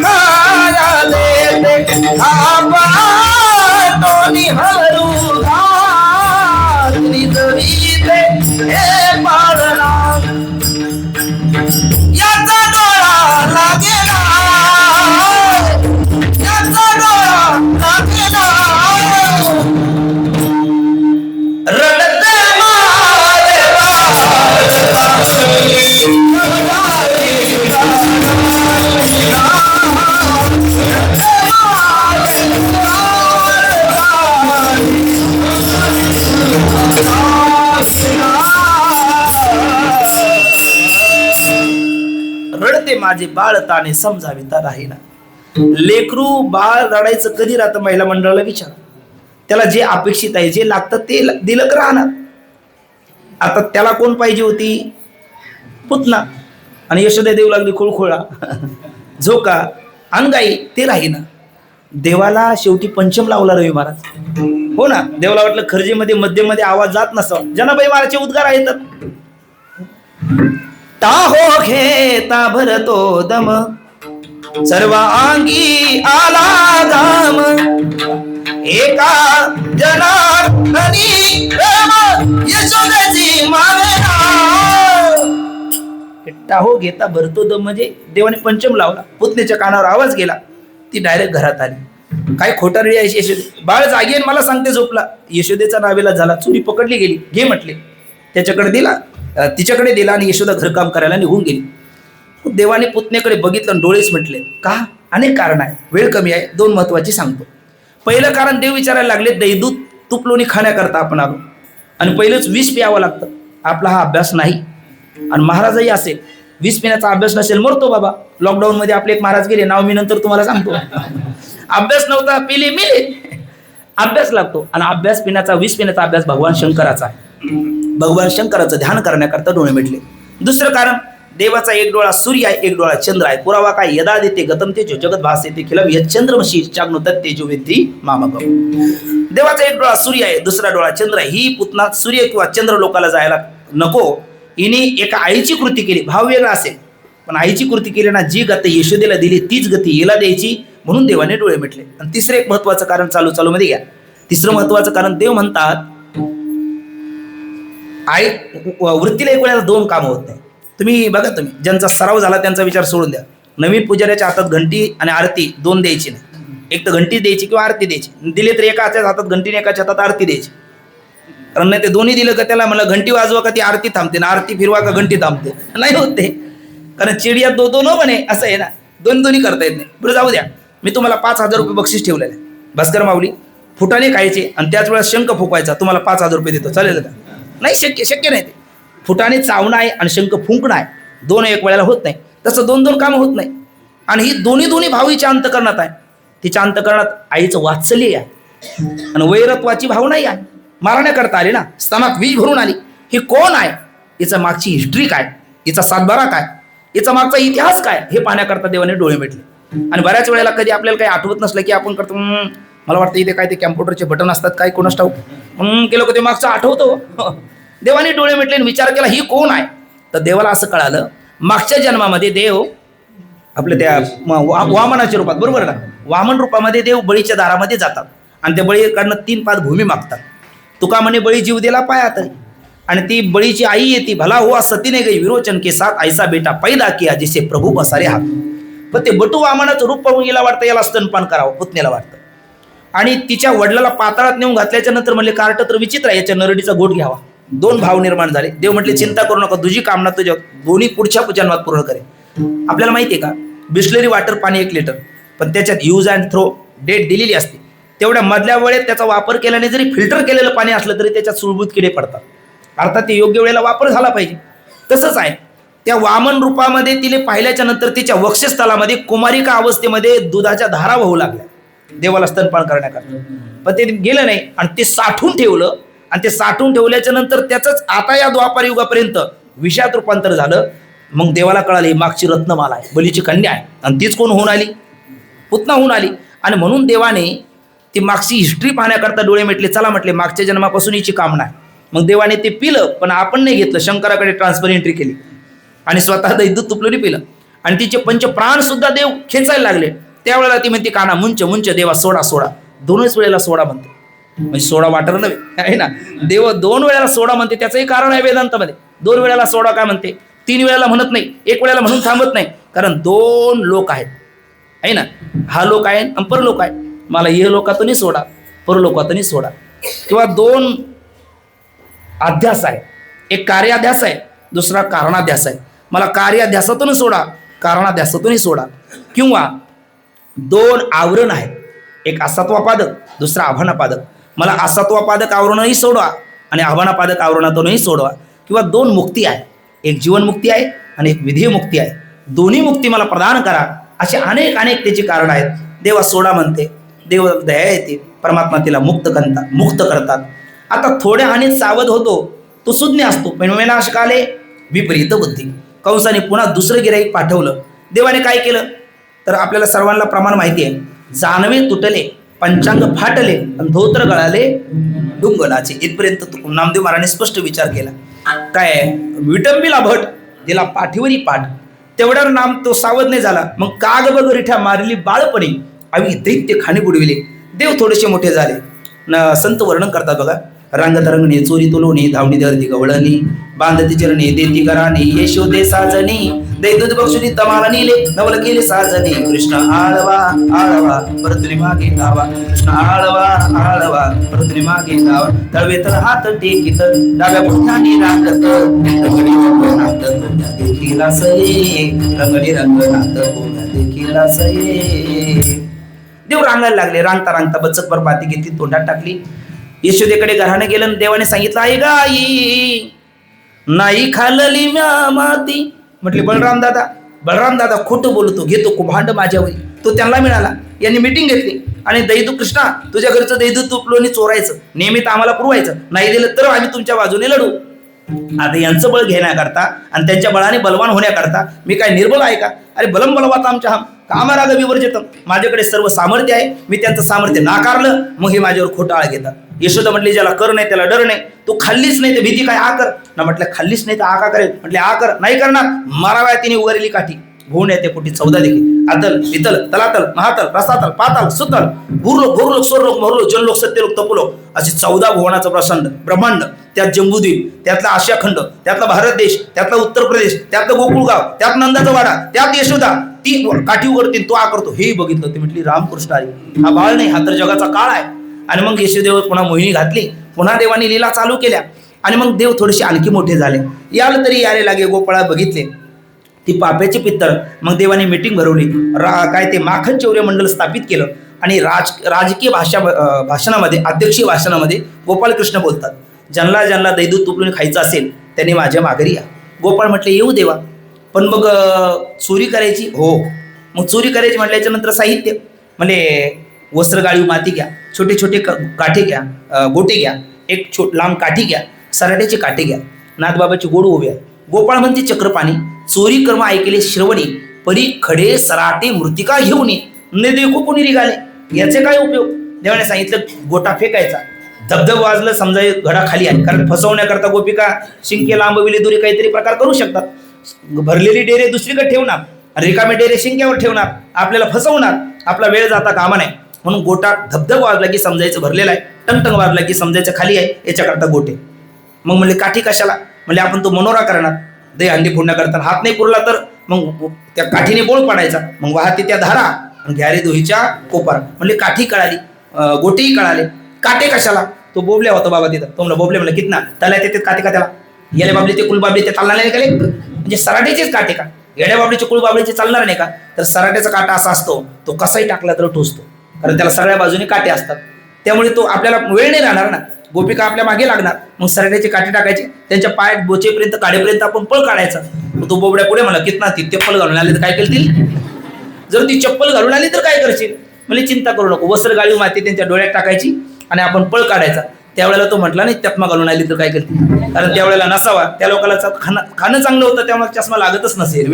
काया देते आपा तोनी हरू घातली तरी ते हे पाळणा याचा डोळा लागेला, याचा डोळा लागेला. रडते माझे बाळ ताने समजाविता राहीना. लेकरू बाळ रडायचं कधी राहतं महिला मंडळाला विचार. त्याला जे अपेक्षित आहे जे लागतं ते दिलं का राहणार. आता त्याला कोण पाहिजे होती, पुतना, आणि यशोदा देऊ लागली खुळखुळा झोका अनगाई, ते राहीना. देवाला शेवटी पंचम लावला रवी महाराज. हो ना, देवाला वाटलं खर्जेमध्ये मध्यमध्ये आवाज जात नसावा. जनाबाई महाराजचे उद्गार आहेत, टाहो घेता भरतो दम सर्वांगी आला गाम एका जनार्दनी प्रेम यशोदेची मागणा. टाहो घेता भरतो दम म्हणजे देवाने पंचम लावला. पुतणीच्या कानावर आवाज गेला, ती डायरेक्ट घरात आली. काय खोटारडी आहे यशोदे. बाळ जागेन मला सांगते झोपला. यशोदेचा नावेला झाला. चोरी पकडली गेली. घे म्हटले. त्याच्याकडे दिला, तिच्याकडे दिला आणि यशोदा घरकाम करायला निघून गेली. देवाने पुतण्याकडे बघितलं, डोळेच म्हटले. का? अनेक कारण आहे, वेळ कमी आहे, दोन महत्वाची सांगतो. पहिलं कारण, देव विचारायला लागले, दैदूत तूप लोणी खाण्याकरता आपण आलो आणि पहिलंच विष प्यावं लागतं. आपला हा अभ्यास नाही. आणि महाराजही असेल, विष पिण्याचा अभ्यास नसेल मरतो बाबा. लॉकडाऊन मध्ये आपले एक महाराज गेले, नाव मी नंतर तुम्हाला सांगतो. अभ्यास नव्हता, पिले मिले. अभ्यास लागतो. आणि अभ्यास पिण्याचा, विष पिण्याचा अभ्यास भगवान शंकराचा आहे. भगवान शंकराचं ध्यान करण्याकरता डोळे मिटले. दुसरं कारण, देवाचा एक डोळा सूर्य आहे, एक डोळा चंद्र आहे. पुरावा काय, यदा देते गतम तेजो जगत भास येते खिलम यत चंद्रमशी चाग्नो तेजो विद्धी मामा. देवाचा एक डोळा सूर्य आहे, दुसरा डोळा चंद्र आहे. ही पुतना सूर्य किंवा चंद्र लोकाला जायला नको. हिने एका आईची कृती केली. भाव वेगळा असेल पण आईची कृती केली ना, जी गती यशोदेला दिली तीच गती हिला द्यायची, म्हणून देवाने डोळे मिटले. आणि तिसरं एक महत्वाचं कारण, चालू मध्ये घ्या. तिसरं महत्वाचं कारण, देव म्हणतात आई वृत्तीला एक वेळेला दोन कामं होत नाही. तुम्ही बघा, तुम्ही ज्यांचा सराव झाला त्यांचा विचार सोडून द्या. नवीन पुजाऱ्याच्या हातात घंटी आणि आरती दोन द्यायची नाही. एक तर घंटी द्यायची किंवा आरती द्यायची. दिले तर एकाच्या हातात घंटी आणि एकाच्या हातात आरती द्यायची. कारण नाही ते दोन्ही दिलं का त्याला म्हणलं घंटी वाजवा का ती आरती थांबते ना, आरती फिरवा का घंटी थांबते, नाही होत ते. कारण चिडिया दो न बने असं आहे ना, दोन्ही करता येत नाही. बरं जाऊ द्या, मी तुम्हाला 5,000 रुपये बक्षीस ठेवलेलं आहे. भास्कर माऊली फुटाने खायचे आणि त्याच वेळेस शंख फुकवायचा, तुम्हाला 5,000 रुपये देतो, चालेल का? नाही, शक्य नाही ते. फुटाने चावणं आहे आणि शंख फुंकणं आहे, दोन एक वेळेला होत नाही. तसं दोन कामं होत नाही. आणि ही दोन्ही भावीच्या अंतकरणात आहे. तिच्या अंतकरणात आईचं वात्सल्य आहे आणि वैरत्वाची भावनाही आहे. मारण्याकरता आली ना, स्तनात विष भरून आली. ही कोण आहे, हिचं मागची हिस्ट्री काय, हिचा सातबारा काय, हिचा मागचा इतिहास काय, हे पाहण्याकरता देवाने डोळे मिटले. आणि बऱ्याच वेळेला कधी आपल्याला काही आठवत नसलं की आपण करतो, मला वाटतं इथे काय ते कॅम्प्युटरचे बटन असतात काय, कोणास ठाऊक, केलं का ते मागचं आठवतो. देवाने डोळे मिटले आणि विचार केला ही कोण आहे. तर देवाला असं कळालं, मागच्या जन्मामध्ये देव आपल्या त्या वामनाच्या रूपात, बरोबर ना, वामन रूपामध्ये देव बळीच्या दारामध्ये जातात आणि त्या बळीकडनं 3 पाद भूमी मागतात. तुका म्हणे बळी जीव दिला पायात, आणि ती बळीची आई येते, भला हुआ सतीने गई विरोचन के साथ ऐसा बेटा पैदा किया जिसे प्रभू बसारे हात. पण ते बटू वामनाचं रूप पाहून गेला वाटतं याला स्तनपान करावं, पुतण्याला वाटतं. आणि तिच्या वडिलाला पाताळात नेऊन घातल्याच्या नंतर म्हणले कार्ट तर विचित्र आहे, याच्या नरडीचा गोठ घ्यावा. 2 भाव निर्माण झाले. देव म्हटले चिंता करू नका, तुझी कामना तुझ्या दोन्ही पुढच्या जन्मात पूर्ण करेल. आपल्याला माहिती आहे का, बिस्लरी वॉटर पाणी 1 लिटर, पण त्याच्यात यूज अँड थ्रो डेट दिलेली असते. तेवढ्या मधल्या वेळेत त्याचा वापर केल्याने जरी फिल्टर केलेलं पाणी असलं तरी त्याच्यात सुळभूत किडे पडतात. अर्थात ते योग्य वेळेला वापर झाला पाहिजे. तसंच आहे, त्या वामन रूपामध्ये तिने पाहिल्याच्या नंतर तिच्या वक्षस्थलामध्ये कुमारिका अवस्थेमध्ये दुधाच्या धारा वाहू लागल्या देवाला स्तनपान करण्याकरता. पण ते गेलं नाही आणि ते साठवून ठेवलं. आणि ते साठवून ठेवल्याच्या नंतर त्याचंच आता या द्वापार युगापर्यंत विषात रूपांतर झालं. मग देवाला कळाले मागची रत्नमाला आहे, बलीची कन्या आहे, आणि तीच कोण होऊन आली, पुतना होऊन आली. आणि म्हणून देवाने ती मागची हिस्ट्री पाहण्याकरता डोळे मिटले. चला म्हटले मागच्या जन्मापासून हिची कामना आहे. मग देवाने ते पिलं, पण आपण नाही घेतलं, शंकराकडे ट्रान्सफर एंट्री केली आणि स्वतः दूध तुपलोनी पिलं. आणि तिचे पंचप्राण सुद्धा देव खेचायला लागले. त्यावेळेला ती म्हणते काना मुंच मुंच देवा सोडा सोडा. 2च वेळेला सोडा म्हणते, म्हणजे सोडा वाटर नव्हे आहे ना. देव 2 वेळेला सोडा म्हणते, त्याचंही कारण आहे वेदांतामध्ये. 2 वेळेला सोडा काय म्हणते, 3 वेळेला म्हणत नाही, 1 वेळेला म्हणून थांबत नाही. कारण 2 लोक आहेत आहे ना, हा लोक आहे आणि परलोक आहे. मला इह लोकातूनही सोडा, परलोकातूनही सोडा. किंवा 2 अध्यास आहे, एक कार्याध्यास आहे, दुसरा कारणाध्यास आहे. मला कार्याध्यासातून सोडा, कारणाध्यासातूनही सोडा. किंवा 2 आवरण आहेत, एक असत्वापादक, दुसरा आभानापादक. मला असत्वापादक आवरणही सोडवा आणि आभानापादक आवरणातूनही सोडवा. किंवा 2 मुक्ती आहे, एक जीवनमुक्ती आहे आणि एक विधेय मुक्ती आहे. दोन्ही मुक्ती मला प्रदान करा. अशी अनेक अनेक त्याची कारण आहेत. देवा सोडा म्हणते, देव दया येते, परमात्मा तिला मुक्त करतात. आता थोड्या हानीत सावध होतो, तो सुज्ञ असतो, पण विनाशकाले विपरीत बुद्धी. कंसाने पुन्हा दुसरं गिराईक पाठवलं. देवाने काय केलं तर आपल्याला सर्वांना प्रमाण माहिती आहे. जानवे तुटले, पंचांग फाटले आणि धोत्र गळाले डुंगणाचे. इथपर्यंत नामदेव महाराजांनी स्पष्ट विचार केला. काय विटंबीला भट दिला पाठीवरी पाठ, तेवढ्यावर नाम तो सावध नाही झाला. मग काग बग रिठ्या मारली बाळपणी, आम्ही दैत्य खाणे बुडविले. देव थोडेसे मोठे झाले. संत वर्णन करतात बघा. रंगतरंगणे चोरी तुलोनी, धावणी दर्दी गवळणी, बांधती चरणी देती करानी, यशोदे साजनी, दैदूत बक्षुनी तमाला नेले, नवल केले साजनी. कृष्ण आळवा आळवा परतुनी मागे धावा, कृष्ण आळवा आळवा परतुनी मागे धावा. तळवे तर हात टेकीत डाव्या पुठ्याने रांगत, रंगडी रंगनाथ कोण्या देखील सये, रंगडी रंगनाथ कोण्या देखील सये. देव रांगायला लागले. रांगता रांगता बचकभर पाती घेतली, तोंडात टाकली. यशोदेकडे घराने गेलं. देवाने सांगितलं, आई गाई नाही खाल्ली म्या माती. म्हटले बलराम दादा खोटं बोलतो, घेतो कुभांड माझ्यावर. तो त्यांना मिळाला. यांनी मिटिंग घेतली आणि दैदू कृष्णा तुझ्या घरचं दैदू तुपलोनी चोरायचं, नियमित आम्हाला पुरवायचं, नाही दिलं तर आम्ही तुमच्या बाजूने लढू. आता यांचं बळ घेण्याकरता आणि त्यांच्या बळाने बलवान होण्याकरता मी काय निर्बल आहे का? अरे बलम बलवाता आमच्या हम कामराग विवर्जित. माझ्याकडे सर्व सामर्थ्य आहे, मी त्यांचं सामर्थ्य नाकारलं, मग हे माझ्यावर खोटा आळ घेतात. यशोदा म्हटली ज्याला कर नाही त्याला डर नाही. तू खाल्लीच नाही तर भीती काय, आ कर ना. म्हटलं खाल्लीच नाही तर आ का करेल. म्हटले आ कर, नाही करणार. माराव्या तिने उगारेली काठी, भूण येते कुठे 14 देखील. अतल वितल तलातल महातल रसातल पाताल सुतल भूरलोक भोरलोक स्वर्लोक महलोक जनलोक सत्यलोक तपोलोक असे 14 भुवनाचं ब्रह्मांड. त्यात जम्बूद्वीप, त्यातला आशिया खंड, त्यातला भारत देश, त्यातला उत्तर प्रदेश, त्यातलं गोकुळगाव, त्यात नंदाचा वाडा, त्यात यशोदा, ती काठी उघडते तो आ करतो. हे बघितलं ते म्हटली रामकृष्ण हरी, हा बाळ नाही, हा तर जगाचा काळ आहे. आणि मग यशोदेव पुन्हा मोहिनी घातली. पुन्हा देवाने लीला चालू केल्या. आणि मग देव थोडेसे आणखी मोठे झाले. याला तरी यारे लागे गोपाळा बघितले ती पाप्याची पित्तर. मग देवाने मीटिंग भरवली. काय ते माखन चौर्य मंडळ स्थापित केलं. आणि राजकीय भाषणामध्ये, अध्यक्षीय भाषणामध्ये गोपालकृष्ण बोलतात, ज्यांना दैदूत तुपलून खायचं असेल त्यांनी माझ्या माघारी या. गोपाळ म्हटले येऊ देवा, पण मग चोरी करायची? हो. मग चोरी करायची म्हटल्याच्या नंतर साहित्य म्हणजे वस्त्र गाळीव माती घ्या, छोटे छोटे काठे घ्या, गोटे घ्या, एक लांब काठी घ्या, सराट्याची काठी घ्या, नाथबाबाची गोड उभ्या. गोपाळ म्हणते चक्रपाणी चोरी कर्म ऐकले श्रवणी, परी खडे सराटे मृतिका घेऊन ये देखो कोणी निघाले. याचे काय उपयोग? देवाने सांगितलं गोटा फेकायचा, धबधब वाजलं समजा घडा खाली आहे. कारण फसवण्याकरता गोपिका शिंके लांबविले दुरी काहीतरी प्रकार करू शकतात. भरलेली डेरे दुसरीकडे ठेवणार, रिकामे डेरे शिंक्यावर ठेवणार, आपल्याला फसवणार. आपला वेळ जाता कामा नाही. म्हणून गोटा धबधब वाजला की समजायचं भरलेला आहे, टंगटंग वाजला की समजायचं खाली आहे. याच्याकरता गोटे. मग म्हणले काठी कशाला? म्हणजे आपण तो मनोरा करणार, दही अंडी फोडण्याकरता. हात नाही पुरला तर मग त्या काठीने बोळ पाडायचा, मग वाहते त्या धारा आणि घ्यारे दोहीच्या कोपार. म्हणजे काठी कळाली, गोटेही कळाले, काटे कशाला? तो बोबल्या होता बाबा तिथं. तो म्हणलं बोबले म्हणलं कितना त्याला येते काटे का त्याला? येले बाबली ते कुल बाबली ते चालणार नाही का? म्हणजे सराट्याचेच काटे का? येड्या बाबलीचे कुळ बाबलीचे चालणार नाही का? तर सराट्याचा काटा असा असतो, तो कसाही टाकला तर टोचतो, कारण त्याला सगळ्या बाजूने काटे असतात. त्यामुळे तो आपल्याला वेळ नाही राहणार ना. गोपिका आपल्या मागे लागणार, मग सराट्याचे काटे टाकायचे, त्यांच्या पायात बोचेपर्यंत काढेपर्यंत आपण पळ काढायचा. मग तो बोबड्या पुढे म्हणला कितना ती चप्पल घालून आली तर काय करतील? जर ती चप्पल घालून आली तर काय करशील? म्हणजे चिंता करू नको. वस्त्र गाळीव माती त्यांच्या डोळ्यात टाकायची आणि आपण पळ काढायचा. त्यावेळेला तो म्हटला नाही चष्मा घालून आली तर काय करतील, कारण त्यावेळेला नसावा. त्या लोकांना खाणं चांगलं होतं त्यामुळे चष्मा लागतच नसेल.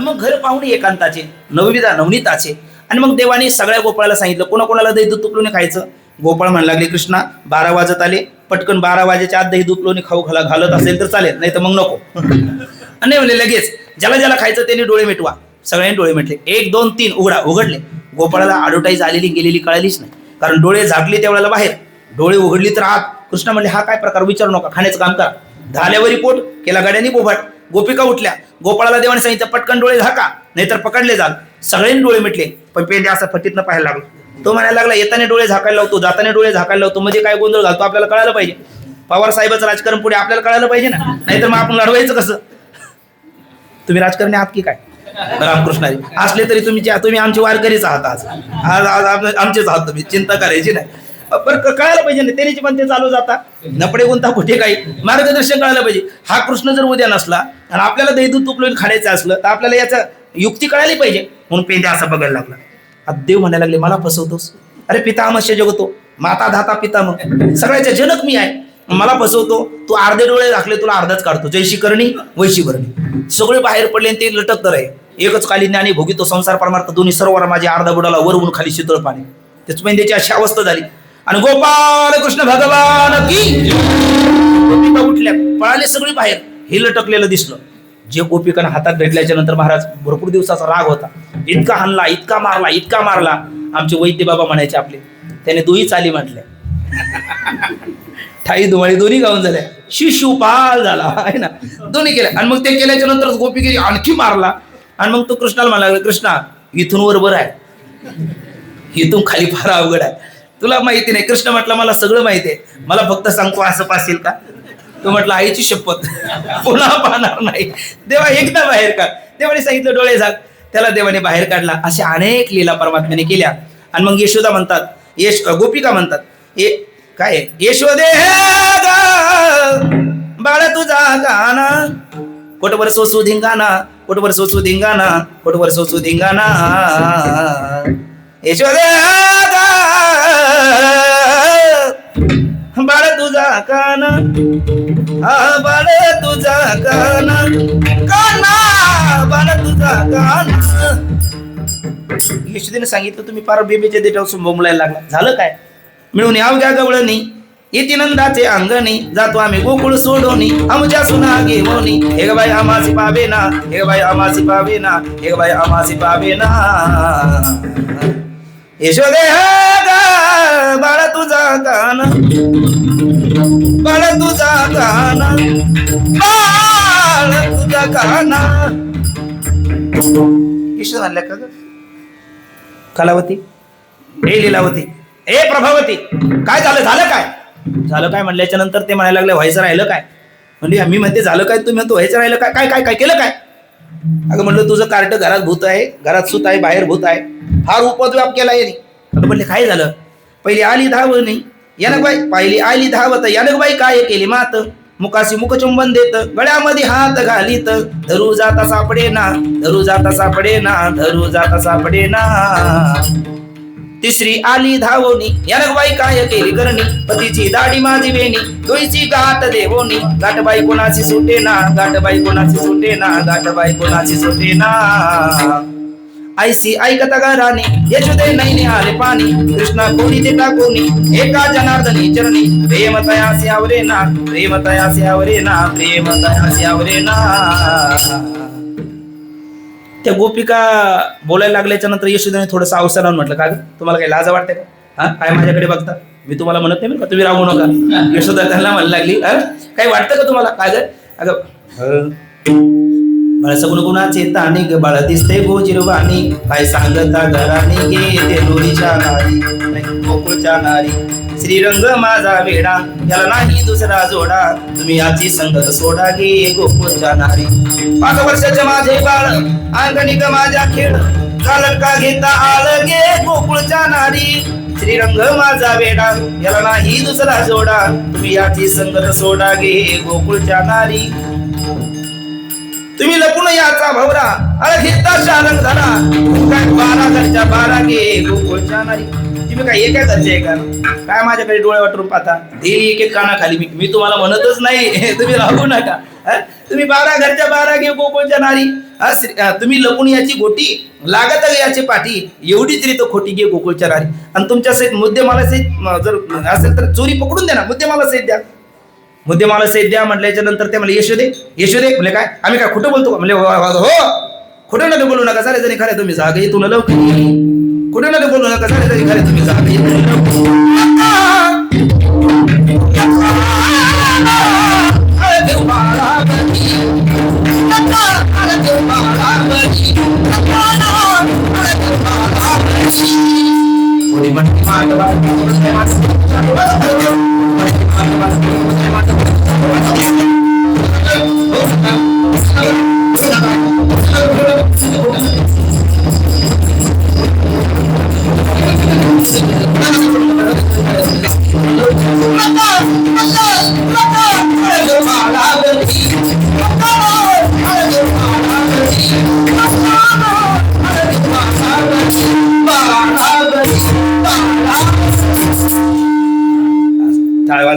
मग घर पाहुणे एकांताचे, नवनीताचे. आणि मग देवाने सगळ्या गोपाळाला सांगितलं कोणाकोणाला दही दूध तुपलोने खायचं. गोपाळ म्हणू लागले कृष्णा 12 वाजत आले, पटकन 12 वाजेच्या आत दही दूध तुपलोने खाऊ घालत असेल तर चालेल, नाही तर मग नको. आणि म्हणले लगेच ज्याला खायचं त्यांनी डोळे मिटवा. सगळ्यांनी डोळे मिटले. 1 2 3 उघडले. गोपाळाला ॲडव्हर्टाईज आलेली गेलेली कळालीच नाही, कारण डोळे झाकले त्यावेळेला बाहेर, डोळे उघडली तर आत. कृष्णा म्हणले हा काय प्रकार, विचारू नका, खाण्याचं काम करा. झाल्यावरी पोट केला गाड्यानी बोभाट. गोपिका उठल्या. गोपाळाला देवाने सांगितलं पटकन डोळे झाका नाहीतर पकडले जाल. सगळ्यांनी डोळे मिटले. पण पेंडे असं फटीतनं पाहायला लागलो. तो म्हणायला लागला येताना डोळे झाकायला लावतो, जाताना डोळे झाकायला लावतो, म्हणजे काय गोंधळ घालतो आपल्याला कळायला पाहिजे. पवार साहेबाचं राजकारण पुढे आपल्याला कळायला पाहिजे ना, नाहीतर मग आपण लढवायचं कसं? तुम्ही राजकारणी आहात की काय? रामकृष्णारी असले तरी तुम्ही आमचे वारकरीच आहात. आज आमचेच आहात, तुम्ही चिंता करायची नाही. बरं कळायला पाहिजे ना, तेरीचे पण ते चालू जाता नपडे कोणता कुठे काही मार्गदर्शन कळायला पाहिजे. हा कृष्ण जर उद्या नसला आणि आपल्याला दही दूध तुपलं खाण्याचं असलं तर आपल्याला याचा युक्ती कळायला पाहिजे. म्हणून पेंद्या असा बघायला लागला. आता देव म्हणायला लागले मला फसवतोस, अरे पितामहस्य जगतो, माता धाता पितामह, सगळ्याच्या जनक मी आहे, मला फसवतो तू. अर्धे डोळे दाखले तुला अर्धाच काढतो, जैशी करणी वैशी भरणी. सगळे बाहेर पडले आणि ते लटक तर आहे. एकच काली ज्ञानी भोगितो संसार परमार्थ दोन्ही सरोवर माझे अर्धा बुडाला वरवून खाली शीतळ पाणी. त्याच मेंद्याची अशी अवस्था झाली. आणि गोपाळ कृष्ण भगवान की गोपिका उठल्या, पळाले सगळी बाहेर. हे लटकलेलं दिसलं. जे गोपिकांना हातात भेटल्याच्या नंतर महाराज भरपूर दिवसाचा राग होता, इतका हाणला, इतका मारला, इतका मारला. आमचे वैद्य बाबा म्हणायचे आपले, त्याने दोही चाली म्हटल्या, ठाई दुमाळी दोन्ही गाऊन झाल्या, शिशुपाल झाला आहे ना, दोन्ही केल्या. आणि मग ते केल्याच्या नंतर गोपिकेने आणखी मारला. आणि मग तो कृष्णाला म्हणाला, कृष्णा इथून वर बरं आहे, इथून खाली फार अवघड आहे, तुला माहिती नाही. कृष्ण म्हटलं मला सगळं माहिती आहे, मला फक्त सांगतो असं पासेल का. तो म्हटलं आईची शपथ पुन्हा पाहणार नाही. देवा एकदा बाहेर काढ. देवाने सांगितलं डोळे झाक, त्याला देवाने बाहेर काढला. अशा अनेक लीला परमात्म्याने केल्या. आणि मग यशोदा म्हणतात, गोपिका म्हणतात, काय यशोदे बाळ तुझा गाना, कोटवर सोसू धिंगाणा, कोटवर सोसू धिंगाणा, कोटवर सोसू धिंगाणा. यशोदे बाळ तुझा काना, बाळ तुझा काना, काना बाळ तुझा काना. यशोदेने सांगितलं तुम्ही पार बेबीच्या देठावर बोंबलायला लागला. झालं काय, मिळून याव घ्या गवळणी, येती नंदाचे अंगणी, जातो आम्ही गोकुळ सोडोनी, आमच्या सुना घेऊनी. हे बाई आमासी पावे ना, हे बाई आमासी पावे ना, हे बाई आमासी पावे ना. यशोदे बाळ तुझा काना, बाळ तुझा काना, बाळ तुझा काना. यशोदा म्हणल्या का ग कलावती, हे लीलावती, ए प्रभावती, काय झालं, झालं काय, झालं काय म्हणल्याच्या नंतर ते म्हणायला लागले व्हायचं राहिलं काय. म्हणजे मी म्हणते झालं काय, तुम्ही म्हणतो व्हायचं राहिलं काय, काय काय काय केलं काय. अगं म्हणलं तुझं कार्ट घरात भूत आहे, घरात सूत आहे, बाहेर भूत आहे, फार उपद्व्याप केला याने. अगं म्हणले काय झालं, पहिली आली धावणी, यानं बाई पहिली आली धावत, यानं बाई काय केली मात, मुखाशी मुखचुंबन देत, गळ्यामध्ये हात घालीत, धरू जाता सापडे ना, धरू जाता सापडे ना, धरू जाता सापडे ना. तिसरी आली धावोनी, यानं बाई काय केली करणी, पतीची दाढी माझी वेणी, दोईची गाठ देवोनी, गाठबाई कोणाची सुटे ना, गाठबाई कोणाची सुटे ना, गाठबाई कोणाची सुटे ना. ऐसी ऐकता घराने यशोदे नैने आले पाणी, कृष्णा कोणी ते टाकोनी, एका जनार्दनी चरणी, प्रेम तयासी आवरे ना, प्रेम तयासी आवरे ना, प्रेम तयासी आवरे ना. त्या गोपिका बोलायला लागल्याच्या नंतर यशोदेने थोडंसं अवसरानं म्हटलं, का तुम्हाला काही लाज वाटते का, हा काय माझ्याकडे बघता, मी तुम्हाला म्हणत नाही का तुम्ही राहू नका. यशोदा त्यांना म्हणायला लागली, काही वाटतं का तुम्हाला, काय ग अगं बाळ सगुण गुणाचे ताणी ग, बाळ दिसते गोजिरवाणी, काय सांगता घराने गे ते लोरीच्या नारी, गोकुळच्या नारी. श्रीरंग माझा वेडा, याला नाही दुसरा जोडा, तुम्ही याची संगत सोडा गे गोकुळच्या नारी. 5 वर्षाचे माझे बाळ, अंगणी ग माझ्या खेळ, कालट का घेता आळ गे गोकुळच्या नारी. श्रीरंग माझा वेडा, याला नाही दुसरा जोडा, तुम्ही याची संगत सोडा गे गोकुळच्या नारी. तुम्ही लपून याचा भवरा, घेता शारंग धरा, काय 12 घरच्या 12 गे गोकुळच्या नारी. तुम्ही काय एका घरचे आहे का, काय माझ्याकडे डोळे वाटून पाहता, देली एक एक कानाखाली. मी तुम्हाला म्हणतच नाही तुम्ही राहू नका. तुम्ही 12 घरच्या 12 गे गोकुळच्या नारी. तुम्ही लपून याची गोटी, लागत याची पाठी, एवढी तरी तो खोटी गे गोकुळच्या नारी. आणि तुमच्या सहित मुद्देमाला सहित जर असेल तर चोरी पकडून द्या ना, मुद्देमाला सहित द्या. मुद्देमाला सहित द्या म्हटल्याच्या नंतर ते म्हणले यशोदे, यशोदे म्हणले काय आम्ही काय खोटं बोलतो, म्हणले हो खोटं नका बोलू नका, सारे जणी खरे तुम्ही जागे येतो लवकर, खोटं नका बोलू नका, सारे जणी खरे तुम्ही जागे येतो.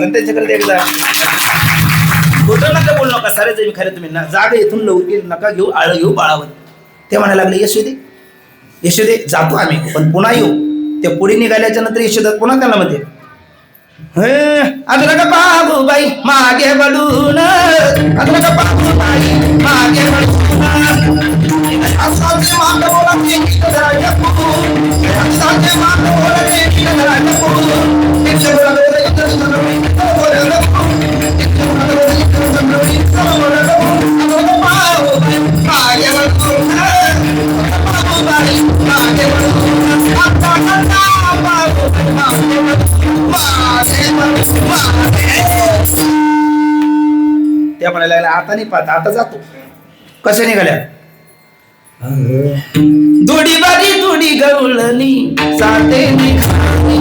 पण त्याच्याकडे एकदा खोटं नका बोलू नका सारे जमी खरे तुम्ही ना जागा इथून लवकर नका घेऊ आळ घेऊ बाळावर. ते म्हणायला लागले यशोदे जातो आम्ही पण पुन्हा येऊ. ते पुढे निघाल्याच्या नंतर यशोदा पुन्हा त्याला म्हणते आता का पाहू बाई मागे वळून आता का पाहू बाई मागे वळून असाचे माग बोलाचे कितराया पू असाचे माग बोलाचे कितराया पू किती बोलाचे कितराया त्या म्हणायला लागल्या आता नाही पाहत आता जातो. कशा निघाल्या दुडी बारी दुडी गवळणी साठे निघाली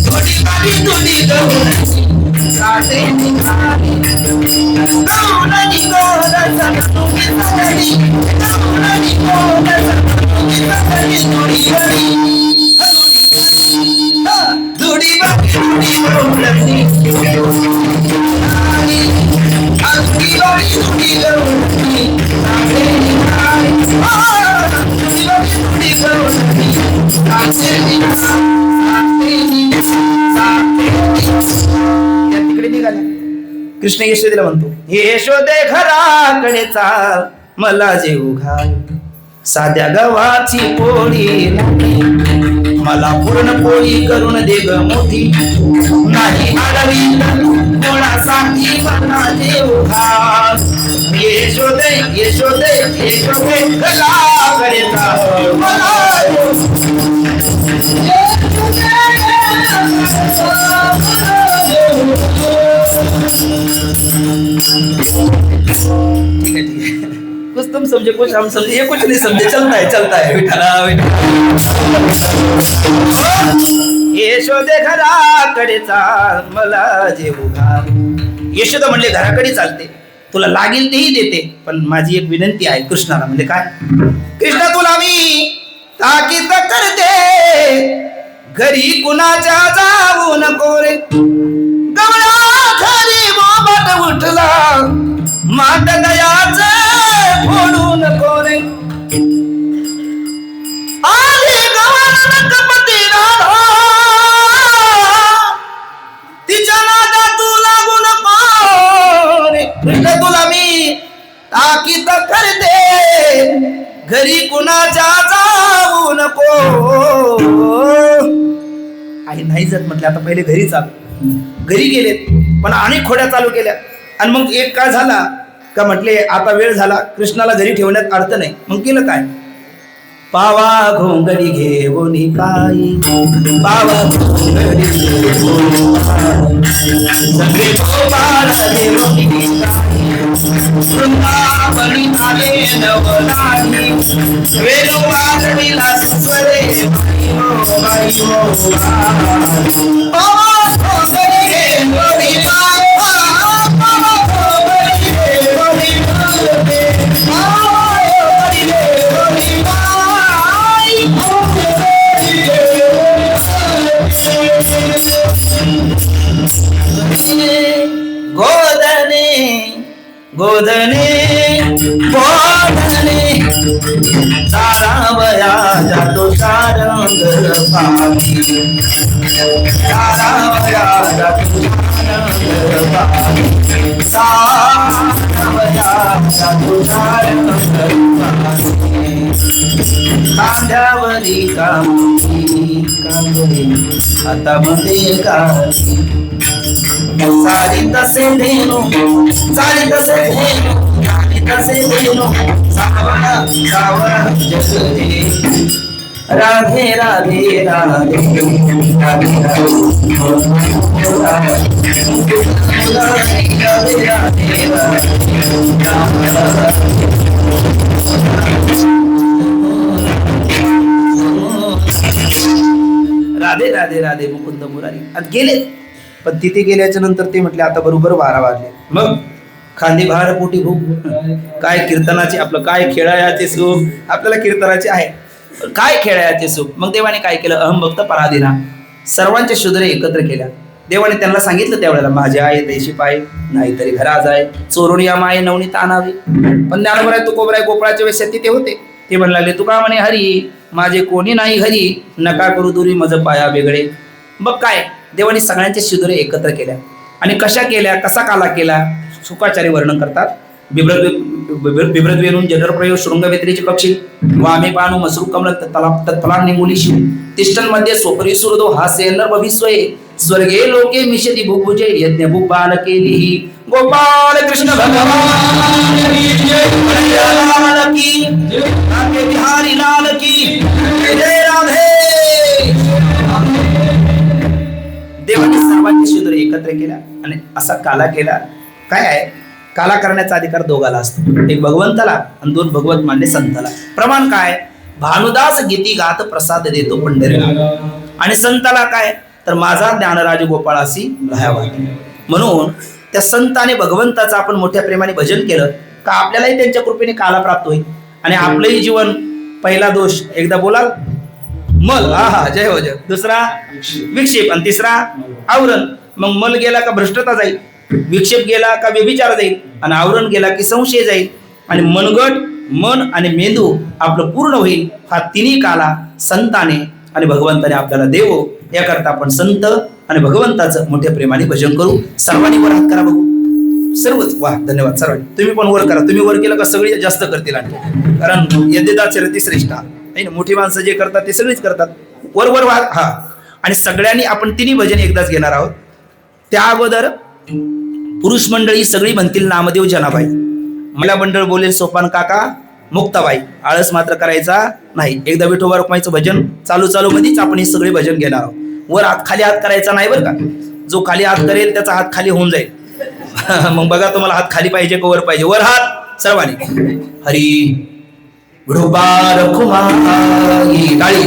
दुडी बारी दुडी गवळणी साठे निघाली गवळणी गोरसा तुम्ही सगळी गवळणी गोरसा तुम्ही सगळी दुडी बारी दुडी बारी दुडी गवळणी दुडी बारी दुडी गवळणी साठे निघाली तिकडे निघाल्या. कृष्ण यशोदेला म्हणतो यशोदे घराकडे चाल मला जेऊ घाल साध्या गव्हाची पोळी मला पूर्ण पोळी करून दे ग मोठी नाही आडवी कोणासाठी मला जेऊ घाल यशोदे यशोदे यशोदे घराकडे चाल मला ठीक है कुछ तुम समझे कुछ हम समझे ये कुछ नहीं समझे चलता है विठला यशोदे घराकडे चाल मला जेवू घाल. यशोदा म्हणले घराकडे चालते तुला लागेल तेही देते पण माझी एक विनंती आहे कृष्णाला. म्हणजे काय कृष्णा तुला मी ताकीद करते घरी कुणाच्या जाऊ नको रे गवळा घरी बोबट उठला माट दयाच फोडू नको रे आधी गवळण कपटी राधा तिच्या नादा तू लागू नको रे कृष्ण तुला मी ताकीद करते घरी कुणाच्या जाऊ नको. आई नाही जात म्हटलं आता पहिले घरी चालू. घरी गेलेत पण अनेक खोड्या चालू केल्या आणि मग एक काळ झाला का म्हटले आता वेळ झाला कृष्णाला घरी ठेवण्यात अर्थ नाही. मग केलं काय पावा घोंगडी घेऊन काय पावा घोंगडी सगळे गोपाळ घेऊन वृंदावनी आले नवलाही वेणू वाजविला स्वरे गोदने गोदने सारावया जातो सारंग पाठी सारावया जातो सारंग पाठी सारावया जातो सारंग पाठी कांद्यावरी कांदी आता मध्ये कांदी सारी तसे धेनु सारी तसे धेनु सारी तसे धेनु सावळा सावळा जगदे राधे राधे राधे राधे राधे राधे राधे मुकुंद मुरारी. आणि गेले पण तिथे गेल्याच्या नंतर ते म्हटले आता बरोबर 12 वाजले. मग खांदी भार पोटी भूक काय कीर्तनाचे आपलं काय खेळायाचे सुख आपल्याला कीर्तनाचे आहे काय खेळायाचे सुख. मग देवाने काय केलं अहम भक्त पराधीना सर्वांच्या शूद्रे एकत्र केल्या देवाने त्यांना सांगितलं त्यावेळेला माझ्या आहे तैशी पाय नाहीतरी घरा जाय चोरून या माये नवनीत आणावे. पण ज्ञानोबराय तुकोबराय गोपाळाच्या वेळेस तिथे होते. ते म्हणू लागले तुका म्हणे हरी माझे कोणी नाही घरी नका करू दुरी मज पाया वेगळे. मग काय देवाने सगळ्यांच्या शिदुरे एकत्र केल्या आणि कशा केल्या कसा काला केला शुकाचार्य वर्णन करतात. बिभ्रद्वेणून जनरप्रयोग शृंगवेत्रीचे कक्षी वामे पानु मसरू कमल तत्फला निमुली शिव तिष्ठन मध्ये स्वपरी सुरदो हास्य नर भविष्वये स्वर्गे लोके मिशति भुभुजे यज्ञ भूपाल केली गोपाल कृष्ण भगवान की राधे बिहारी लाल की जय राधे. देवाने सर्वांची शिदुरे एकत्र केल्या आणि असा काला केला. काय आहे काला करण्याचा अधिकार दोघाला असतो, एक भगवंताला आणि दोन भगवत मान्य संताला. प्रमाण काय भानुदास गीती गात प्रसाद देतो पंढरीला आणि संताला काय तर माझा ज्ञानराज गोपाळासी राहावा. म्हणून त्या संताने भगवंताचं आपण मोठ्या प्रेमाने भजन केलं का आपल्यालाही त्यांच्या कृपेने काला प्राप्त होईल आणि आपलंही जीवन. पहिला दोष एकदा बोलाल मल हा जय हो जय. दुसरा विक्षेप आणि तिसरा आवरण. मग मल गेला का भ्रष्टता जाईल, विक्षेप गेला का व्यभिचार जाईल आणि आवरण गेला की संशय जाईल आणि मनगट मन आणि मेंदू आपलं पूर्ण होईल. हा तिन्ही काला संताने आणि भगवंताने आपल्याला देवो. याकरता आपण संत आणि भगवंताचं मोठ्या प्रेमाने भजन करू. सर्वांनी वर हात करा बघू सर्वच. वा धन्यवाद सर्वांनी. तुम्ही पण वर करा. तुम्ही वर केलं का सगळी जास्त करतील आणखी, कारण यद्यदाचरती श्रेष्ठ नाही ना. मोठी माणसं जे करतात ते सगळीच करतात. वर वर वा हा. आणि सगळ्यांनी आपण तिन्ही भजन एकदाच घेणार आहोत. त्या अगोदर पुरुष मंडळी सगळी म्हणतील नामदेव जनाबाई, महिला मंडळ बोलेल सोपान काका मुक्ताबाई. आळस मात्र करायचा नाही. एकदा विठोबा रुक्माईचं भजन चालू चालू मध्येच आपण हे सगळे भजन घेणार आहोत. वर हात खाली हात करायचा नाही बरं का. जो खाली हात करेल त्याचा हात खाली होऊन जाईल. मग बघा तुम्हाला हात खाली पाहिजे का वर पाहिजे. वर हात सर्वांनी. हरी विठोबा रुक्माई टाळी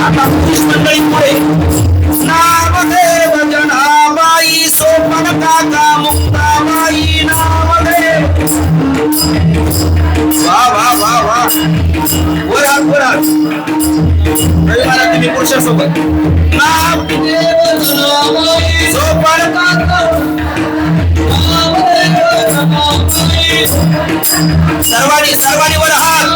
आता पुरुष मंडळी पुढे नामदेव जनाबाई सोपन काका मुक्ताबाई नामदेव. वा वा वा वा. वरात वरात रविवारा तुम्ही पुरुषासोबत नामदेव जनाबाई सोपन काका सर्वांनी सर्वांनी वर हात.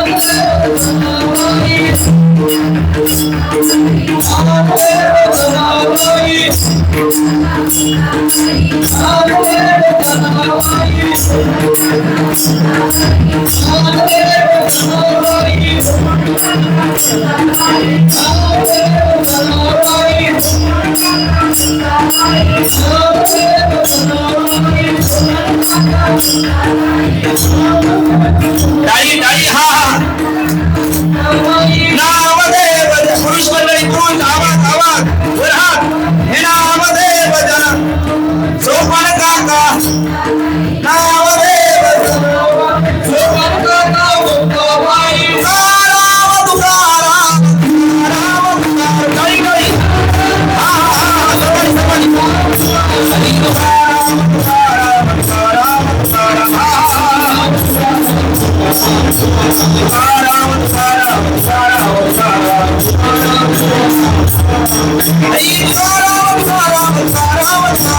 टाळी टाळी हा हा. नामदेव पुरुष मंडळी पुरुष आवाज आवाज वर हात. हे नामदेव जन सोपान काका नामदेव सोपान काका मुक्ताबाई राम तुकाराम राम तुकाराम. टाळी टाळी हा हा हा. सर्वांनी सर्वांनी हरी तुकाराम तुकाराम तुकाराम तुकाराम हा हा. तुकाराम तुकाराम तुकाराम तुकाराम हरी तुकाराम तुकाराम तुकाराम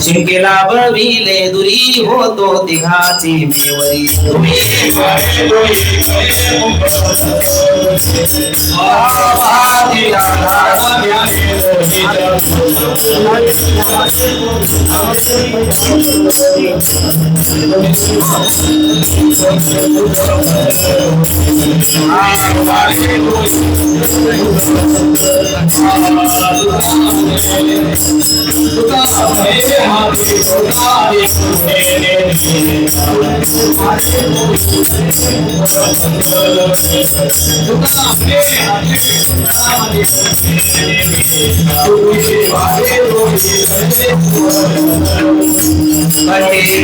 शिंकेला बळविले दुरी होतो तिघाची मेवरी तुम्ही पती